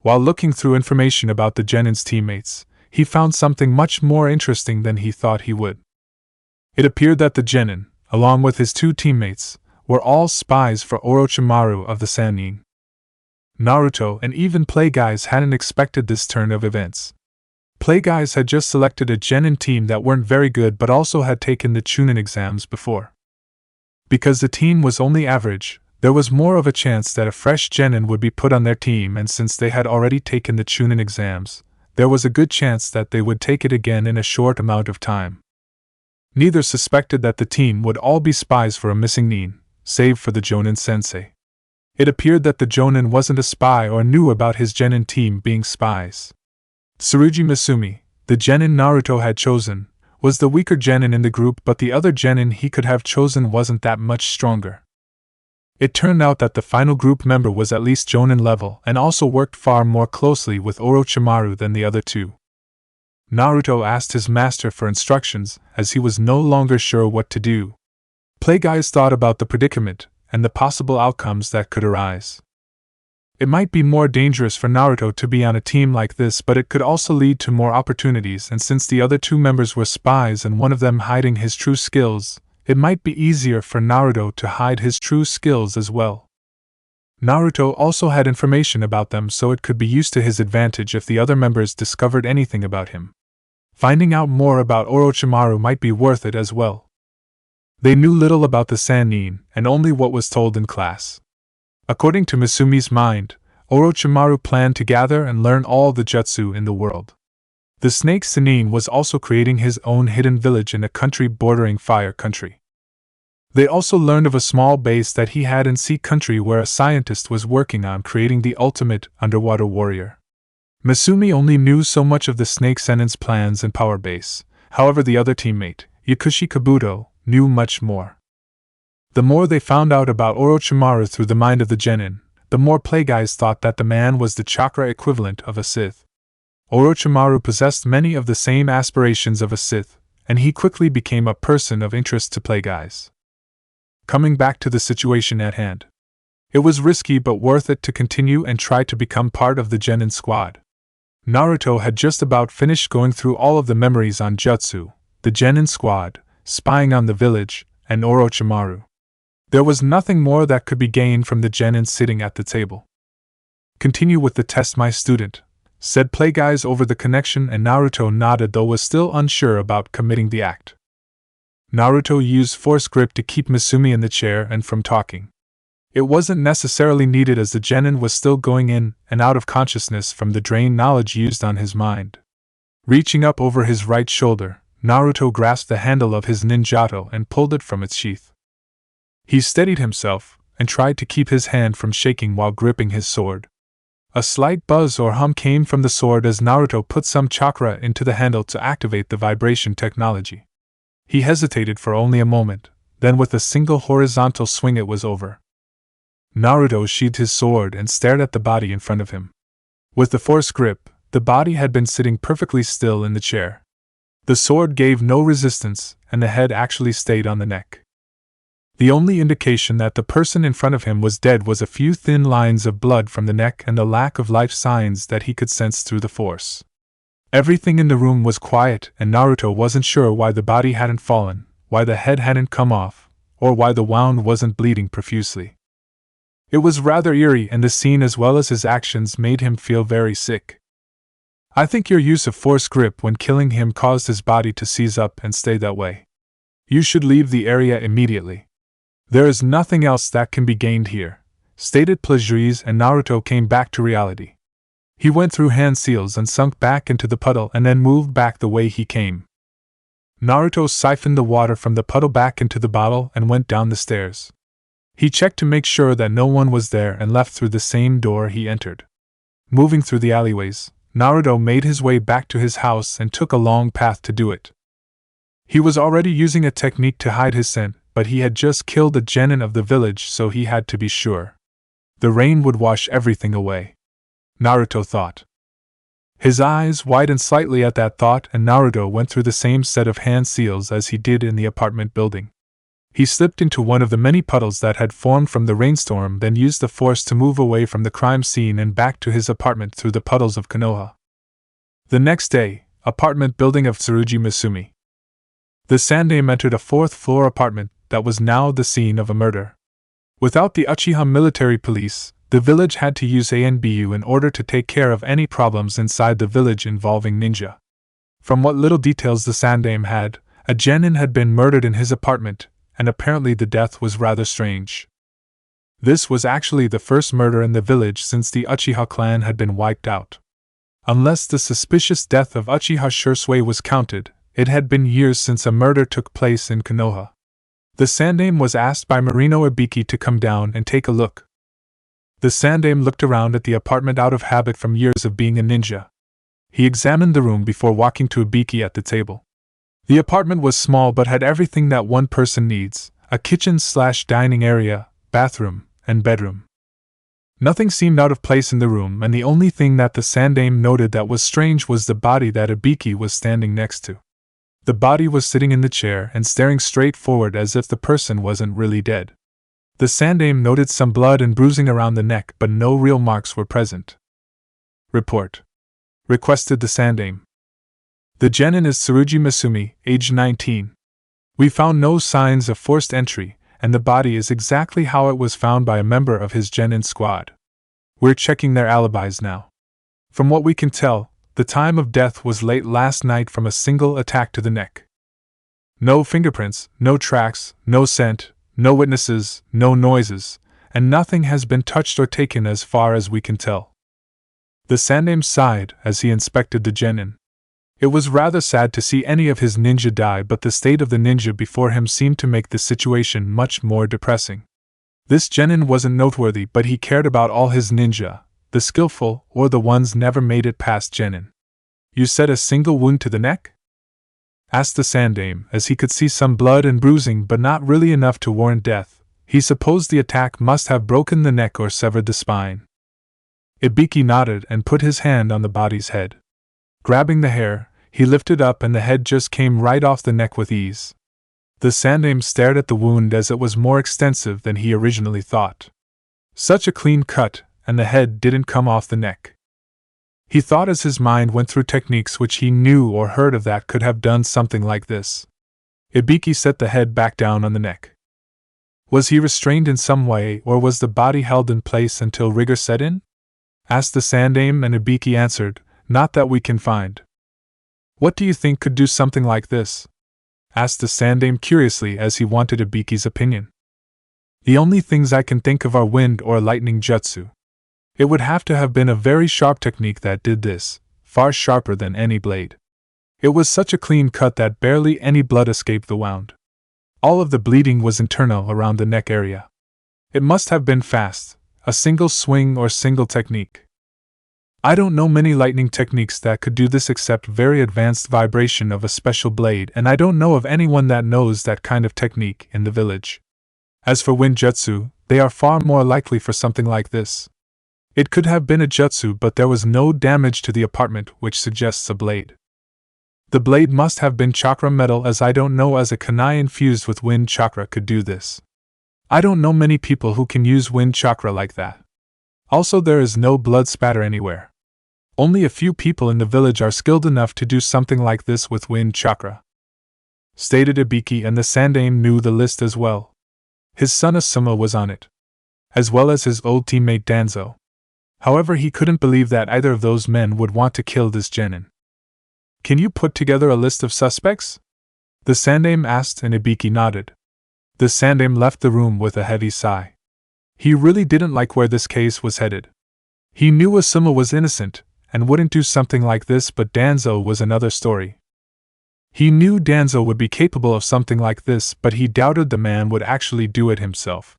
While looking through information about the genin's teammates, he found something much more interesting than he thought he would. It appeared that the genin, along with his two teammates, were all spies for Orochimaru of the Sannin. Naruto and even Playguys hadn't expected this turn of events. Playguys had just selected a genin team that weren't very good but also had taken the Chunin exams before. Because the team was only average, there was more of a chance that a fresh genin would be put on their team, and since they had already taken the Chunin exams, there was a good chance that they would take it again in a short amount of time. Neither suspected that the team would all be spies for a missing nin, save for the Jonin sensei. It appeared that the Jonin wasn't a spy or knew about his genin team being spies. Tsurugi Misumi, the genin Naruto had chosen, was the weaker genin in the group, but the other genin he could have chosen wasn't that much stronger. It turned out that the final group member was at least Jonin level and also worked far more closely with Orochimaru than the other two. Naruto asked his master for instructions, as he was no longer sure what to do. Plagueyes thought about the predicament and the possible outcomes that could arise. It might be more dangerous for Naruto to be on a team like this, but it could also lead to more opportunities, and since the other two members were spies and one of them hiding his true skills, it might be easier for Naruto to hide his true skills as well. Naruto also had information about them, so it could be used to his advantage if the other members discovered anything about him. Finding out more about Orochimaru might be worth it as well. They knew little about the Sannin, and only what was told in class. According to Misumi's mind, Orochimaru planned to gather and learn all the jutsu in the world. The Snake Sannin was also creating his own hidden village in a country bordering Fire Country. They also learned of a small base that he had in Sea Country where a scientist was working on creating the ultimate underwater warrior. Misumi only knew so much of the Snake Sannin's plans and power base, however the other teammate, Yakushi Kabuto, knew much more. The more they found out about Orochimaru through the mind of the genin, the more Plagueyes thought that the man was the chakra equivalent of a Sith. Orochimaru possessed many of the same aspirations of a Sith, and he quickly became a person of interest to Plagueyes. Coming back to the situation at hand. It was risky but worth it to continue and try to become part of the genin squad. Naruto had just about finished going through all of the memories on jutsu, the genin squad, spying on the village, and Orochimaru. There was nothing more that could be gained from the genin sitting at the table. "Continue with the test, my student," said Plagueyes over the connection, and Naruto nodded, though was still unsure about committing the act. Naruto used force grip to keep Misumi in the chair and from talking. It wasn't necessarily needed as the genin was still going in and out of consciousness from the drained knowledge used on his mind. Reaching up over his right shoulder, Naruto grasped the handle of his ninjato and pulled it from its sheath. He steadied himself and tried to keep his hand from shaking while gripping his sword. A slight buzz or hum came from the sword as Naruto put some chakra into the handle to activate the vibration technology. He hesitated for only a moment, then with a single horizontal swing it was over. Naruto sheathed his sword and stared at the body in front of him. With the force grip, the body had been sitting perfectly still in the chair. The sword gave no resistance, and the head actually stayed on the neck. The only indication that the person in front of him was dead was a few thin lines of blood from the neck and the lack of life signs that he could sense through the force. Everything in the room was quiet, and Naruto wasn't sure why the body hadn't fallen, why the head hadn't come off, or why the wound wasn't bleeding profusely. It was rather eerie, and the scene as well as his actions made him feel very sick. "I think your use of force grip when killing him caused his body to seize up and stay that way. You should leave the area immediately. There is nothing else that can be gained here," stated Plagueyes, and Naruto came back to reality. He went through hand seals and sunk back into the puddle and then moved back the way he came. Naruto siphoned the water from the puddle back into the bottle and went down the stairs. He checked to make sure that no one was there and left through the same door he entered. Moving through the alleyways, Naruto made his way back to his house and took a long path to do it. He was already using a technique to hide his scent, but he had just killed the genin of the village, so he had to be sure. The rain would wash everything away, Naruto thought. His eyes widened slightly at that thought, and Naruto went through the same set of hand seals as he did in the apartment building. He slipped into one of the many puddles that had formed from the rainstorm, then used the force to move away from the crime scene and back to his apartment through the puddles of Konoha. The next day, apartment building of Tsurugi Misumi. The Sandaime entered a fourth-floor apartment that was now the scene of a murder. Without the Uchiha military police, the village had to use ANBU in order to take care of any problems inside the village involving ninja. From what little details the Sandaime had, a genin had been murdered in his apartment, and apparently the death was rather strange. This was actually the first murder in the village since the Uchiha clan had been wiped out. Unless the suspicious death of Uchiha Shursui was counted, it had been years since a murder took place in Konoha. The Sandaime was asked by Marino Ibiki to come down and take a look. The Sandaime looked around at the apartment out of habit from years of being a ninja. He examined the room before walking to Ibiki at the table. The apartment was small but had everything that one person needs: a kitchen/dining area, bathroom, and bedroom. Nothing seemed out of place in the room, and the only thing that the Sandaime noted that was strange was the body that Ibiki was standing next to. The body was sitting in the chair and staring straight forward as if the person wasn't really dead. The Sandaime noted some blood and bruising around the neck, but no real marks were present. "Report," requested the Sandaime. "The genin is Tsurugi Masumi, age 19. We found no signs of forced entry, and the body is exactly how it was found by a member of his genin squad. We're checking their alibis now. From what we can tell, the time of death was late last night from a single attack to the neck. No fingerprints, no tracks, no scent, no witnesses, no noises, and nothing has been touched or taken as far as we can tell." The Sandaime sighed as he inspected the genin. It was rather sad to see any of his ninja die, but the state of the ninja before him seemed to make the situation much more depressing. This genin wasn't noteworthy, but he cared about all his ninja, the skillful or the ones never made it past genin. "You said a single wound to the neck?" asked the Sandaime, as he could see some blood and bruising but not really enough to warrant death. He supposed the attack must have broken the neck or severed the spine. Ibiki nodded and put his hand on the body's head. Grabbing the hair, he lifted up and the head just came right off the neck with ease. The Sandaime stared at the wound as it was more extensive than he originally thought. Such a clean cut, and the head didn't come off the neck. He thought as his mind went through techniques which he knew or heard of that could have done something like this. Ibiki set the head back down on the neck. Was he restrained in some way, or was the body held in place until rigor set in? Asked the Sandaime, and Ibiki answered, "Not that we can find." "What do you think could do something like this?" asked the Sandaime curiously, as he wanted Ibiki's opinion. "The only things I can think of are wind or lightning jutsu. It would have to have been a very sharp technique that did this, far sharper than any blade. It was such a clean cut that barely any blood escaped the wound. All of the bleeding was internal around the neck area. It must have been fast, a single swing or single technique. I don't know many lightning techniques that could do this except very advanced vibration of a special blade, and I don't know of anyone that knows that kind of technique in the village. As for wind jutsu, they are far more likely for something like this. It could have been a jutsu, but there was no damage to the apartment, which suggests a blade. The blade must have been chakra metal, as I don't know as a kunai infused with wind chakra could do this. I don't know many people who can use wind chakra like that. Also, there is no blood spatter anywhere. Only a few people in the village are skilled enough to do something like this with wind chakra," stated Ibiki, and the Sandaime knew the list as well. His son Asuma was on it, as well as his old teammate Danzo. However, he couldn't believe that either of those men would want to kill this genin. "Can you put together a list of suspects?" the Sandaime asked, and Ibiki nodded. The Sandaime left the room with a heavy sigh. He really didn't like where this case was headed. He knew Asuma was innocent and wouldn't do something like this, but Danzo was another story. He knew Danzo would be capable of something like this, but he doubted the man would actually do it himself.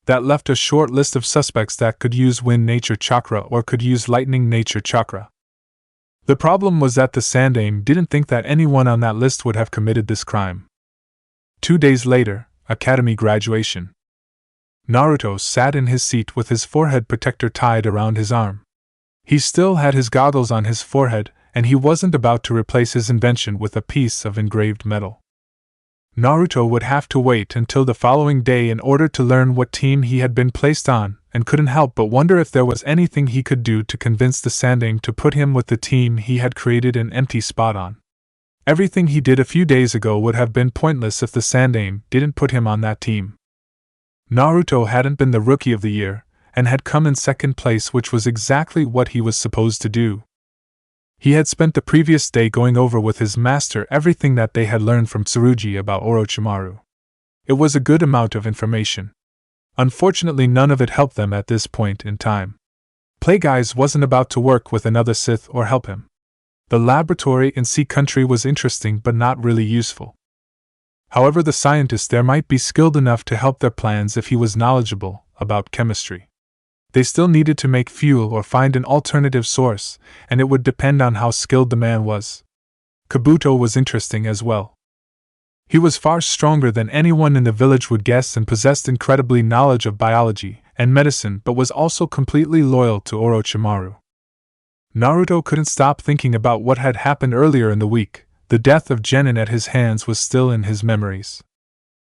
That left a short list of suspects that could use wind nature chakra or could use lightning nature chakra. The problem was that the Sandaime didn't think that anyone on that list would have committed this crime. 2 days later, Academy graduation. Naruto sat in his seat with his forehead protector tied around his arm. He still had his goggles on his forehead, and he wasn't about to replace his invention with a piece of engraved metal. Naruto would have to wait until the following day in order to learn what team he had been placed on, and couldn't help but wonder if there was anything he could do to convince the Sandaime to put him with the team he had created an empty spot on. Everything he did a few days ago would have been pointless if the Sandaime didn't put him on that team. Naruto hadn't been the Rookie of the Year, and had come in second place, which was exactly what he was supposed to do. He had spent the previous day going over with his master everything that they had learned from Tsurugi about Orochimaru. It was a good amount of information. Unfortunately, none of it helped them at this point in time. Plagueyes wasn't about to work with another Sith or help him. The laboratory in Sea Country was interesting but not really useful. However, the scientist there might be skilled enough to help their plans if he was knowledgeable about chemistry. They still needed to make fuel or find an alternative source, and it would depend on how skilled the man was. Kabuto was interesting as well. He was far stronger than anyone in the village would guess and possessed incredibly knowledge of biology and medicine, but was also completely loyal to Orochimaru. Naruto couldn't stop thinking about what had happened earlier in the week. The death of Genin at his hands was still in his memories.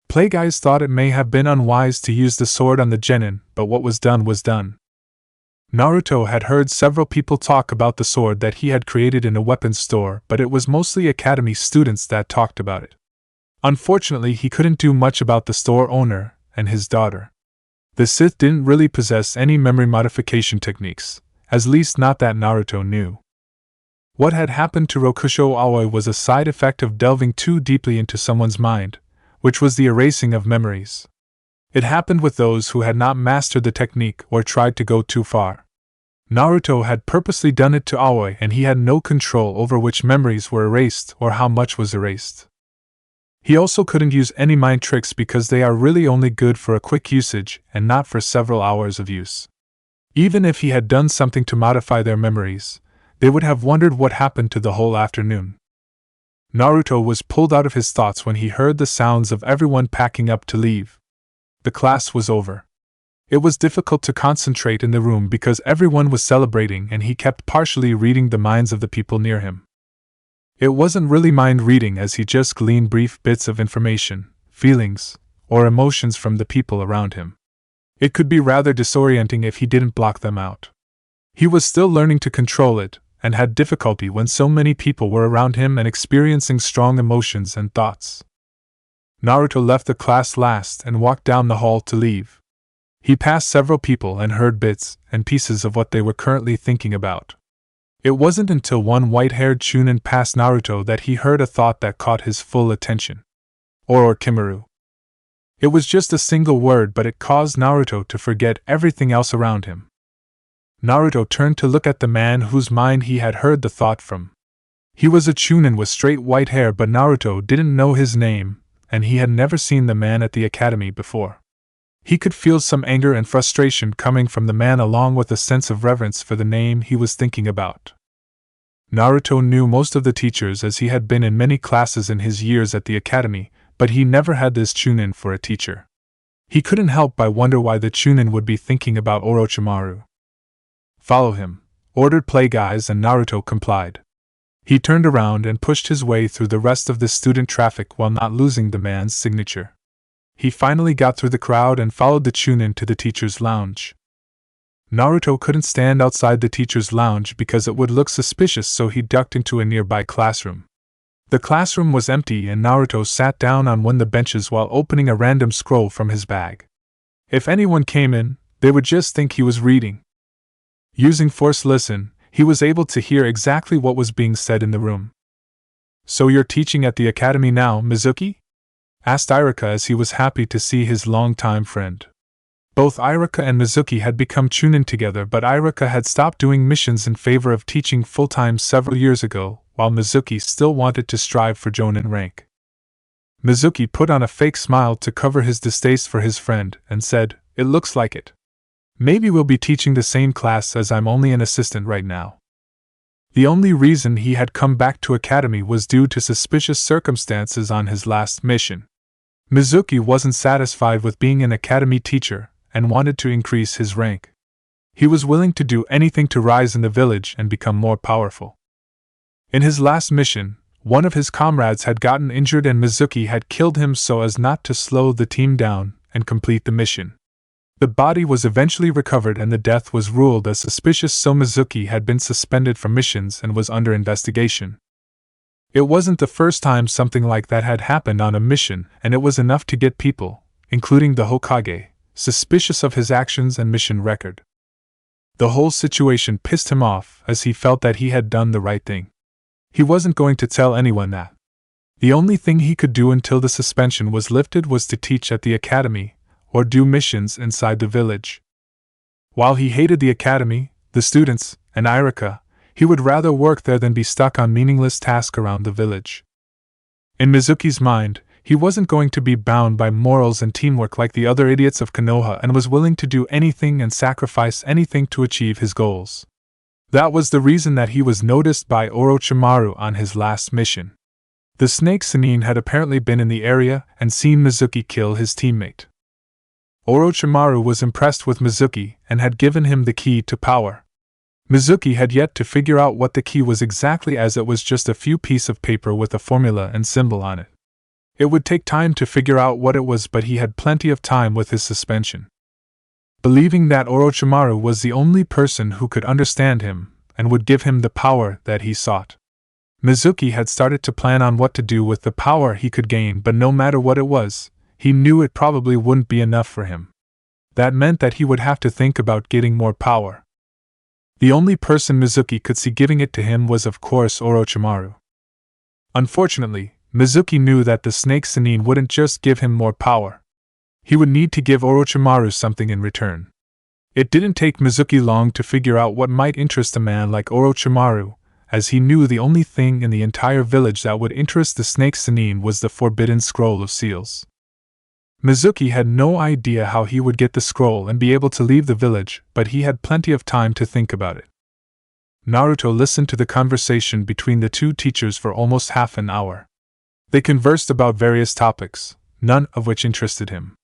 Plagueyes thought it may have been unwise to use the sword on the Genin, but what was done was done. Naruto had heard several people talk about the sword that he had created in a weapons store, but it was mostly academy students that talked about it. Unfortunately, he couldn't do much about the store owner and his daughter. The Sith didn't really possess any memory modification techniques, at least not that Naruto knew. What had happened to Rokusho Aoi was a side effect of delving too deeply into someone's mind, which was the erasing of memories. It happened with those who had not mastered the technique or tried to go too far. Naruto had purposely done it to Aoi, and he had no control over which memories were erased or how much was erased. He also couldn't use any mind tricks because they are really only good for a quick usage and not for several hours of use. Even if he had done something to modify their memories, they would have wondered what happened to the whole afternoon. Naruto was pulled out of his thoughts when he heard the sounds of everyone packing up to leave. The class was over. It was difficult to concentrate in the room because everyone was celebrating and he kept partially reading the minds of the people near him. It wasn't really mind reading, as he just gleaned brief bits of information, feelings, or emotions from the people around him. It could be rather disorienting if he didn't block them out. He was still learning to control it, and had difficulty when so many people were around him and experiencing strong emotions and thoughts. Naruto left the class last and walked down the hall to leave. He passed several people and heard bits and pieces of what they were currently thinking about. It wasn't until one white-haired Chunin passed Naruto that he heard a thought that caught his full attention. Orochimaru. It was just a single word, but it caused Naruto to forget everything else around him. Naruto turned to look at the man whose mind he had heard the thought from. He was a Chunin with straight white hair, but Naruto didn't know his name, and he had never seen the man at the academy before. He could feel some anger and frustration coming from the man, along with a sense of reverence for the name he was thinking about. Naruto knew most of the teachers, as he had been in many classes in his years at the academy, but he never had this Chunin for a teacher. He couldn't help but wonder why the Chunin would be thinking about Orochimaru. "Follow him," ordered Plagueyes, and Naruto complied. He turned around and pushed his way through the rest of the student traffic while not losing the man's signature. He finally got through the crowd and followed the Chunin to the teacher's lounge. Naruto couldn't stand outside the teacher's lounge because it would look suspicious, so he ducked into a nearby classroom. The classroom was empty, and Naruto sat down on one of the benches while opening a random scroll from his bag. If anyone came in, they would just think he was reading. Using force listen, he was able to hear exactly what was being said in the room. "So you're teaching at the academy now, Mizuki?" asked Irika, as he was happy to see his longtime friend. Both Irika and Mizuki had become Chunin together, but Irika had stopped doing missions in favor of teaching full-time several years ago, while Mizuki still wanted to strive for Jonin rank. Mizuki put on a fake smile to cover his distaste for his friend and said, "It looks like it. Maybe we'll be teaching the same class, as I'm only an assistant right now." The only reason he had come back to academy was due to suspicious circumstances on his last mission. Mizuki wasn't satisfied with being an academy teacher and wanted to increase his rank. He was willing to do anything to rise in the village and become more powerful. In his last mission, one of his comrades had gotten injured and Mizuki had killed him so as not to slow the team down and complete the mission. The body was eventually recovered and the death was ruled as suspicious, so Mizuki had been suspended from missions and was under investigation. It wasn't the first time something like that had happened on a mission, and it was enough to get people, including the Hokage, suspicious of his actions and mission record. The whole situation pissed him off, as he felt that he had done the right thing. He wasn't going to tell anyone that. The only thing he could do until the suspension was lifted was to teach at the academy, or do missions inside the village. While he hated the academy, the students, and Irika, he would rather work there than be stuck on meaningless tasks around the village. In Mizuki's mind, he wasn't going to be bound by morals and teamwork like the other idiots of Konoha and was willing to do anything and sacrifice anything to achieve his goals. That was the reason that he was noticed by Orochimaru on his last mission. The snake Sannin had apparently been in the area and seen Mizuki kill his teammate. Orochimaru was impressed with Mizuki and had given him the key to power. Mizuki had yet to figure out what the key was exactly, as it was just a few pieces of paper with a formula and symbol on it. It would take time to figure out what it was, but he had plenty of time with his suspension. Believing that Orochimaru was the only person who could understand him and would give him the power that he sought, Mizuki had started to plan on what to do with the power he could gain, but no matter what it was, he knew it probably wouldn't be enough for him. That meant that he would have to think about getting more power. The only person Mizuki could see giving it to him was, of course, Orochimaru. Unfortunately, Mizuki knew that the snake Sannin wouldn't just give him more power. He would need to give Orochimaru something in return. It didn't take Mizuki long to figure out what might interest a man like Orochimaru, as he knew the only thing in the entire village that would interest the snake Sannin was the forbidden scroll of seals. Mizuki had no idea how he would get the scroll and be able to leave the village, but he had plenty of time to think about it. Naruto listened to the conversation between the two teachers for almost half an hour. They conversed about various topics, none of which interested him.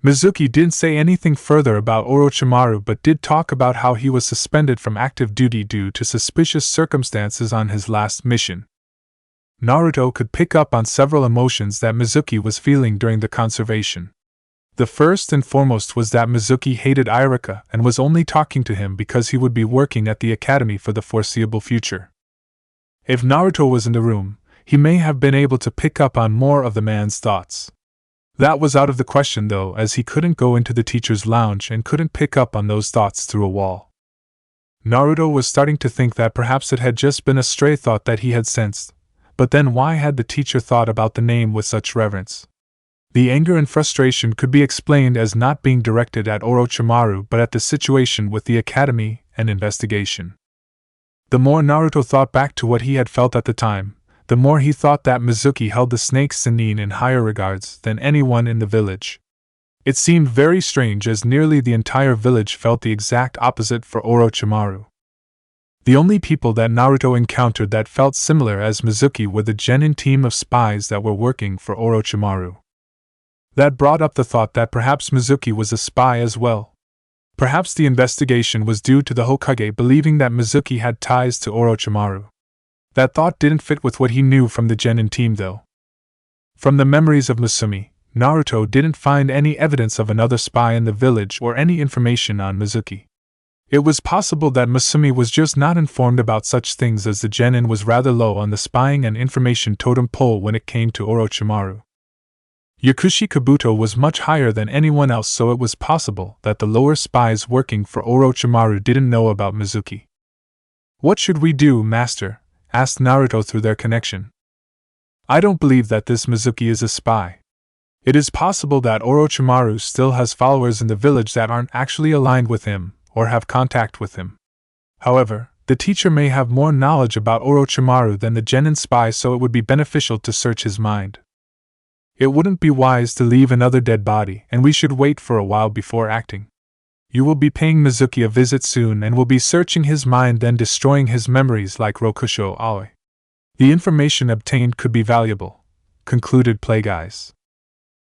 Mizuki didn't say anything further about Orochimaru, but did talk about how he was suspended from active duty due to suspicious circumstances on his last mission. Naruto could pick up on several emotions that Mizuki was feeling during the conversation. The first and foremost was that Mizuki hated Irika and was only talking to him because he would be working at the academy for the foreseeable future. If Naruto was in the room, he may have been able to pick up on more of the man's thoughts. That was out of the question though, as he couldn't go into the teacher's lounge and couldn't pick up on those thoughts through a wall. Naruto was starting to think that perhaps it had just been a stray thought that he had sensed, but then why had the teacher thought about the name with such reverence? The anger and frustration could be explained as not being directed at Orochimaru but at the situation with the academy and investigation. The more Naruto thought back to what he had felt at the time, the more he thought that Mizuki held the snake Sannin in higher regards than anyone in the village. It seemed very strange, as nearly the entire village felt the exact opposite for Orochimaru. The only people that Naruto encountered that felt similar as Mizuki were the genin team of spies that were working for Orochimaru. That brought up the thought that perhaps Mizuki was a spy as well. Perhaps the investigation was due to the Hokage believing that Mizuki had ties to Orochimaru. That thought didn't fit with what he knew from the genin team though. From the memories of Masumi, Naruto didn't find any evidence of another spy in the village or any information on Mizuki. It was possible that Masumi was just not informed about such things, as the genin was rather low on the spying and information totem pole when it came to Orochimaru. Yakushi Kabuto was much higher than anyone else, so it was possible that the lower spies working for Orochimaru didn't know about Mizuki. "What should we do, Master?" asked Naruto through their connection. "I don't believe that this Mizuki is a spy. It is possible that Orochimaru still has followers in the village that aren't actually aligned with him, or have contact with him. However, the teacher may have more knowledge about Orochimaru than the genin spy, so it would be beneficial to search his mind. It wouldn't be wise to leave another dead body, and we should wait for a while before acting. You will be paying Mizuki a visit soon and will be searching his mind, then destroying his memories like Rokusho Aoi. The information obtained could be valuable," concluded Plague Eyes.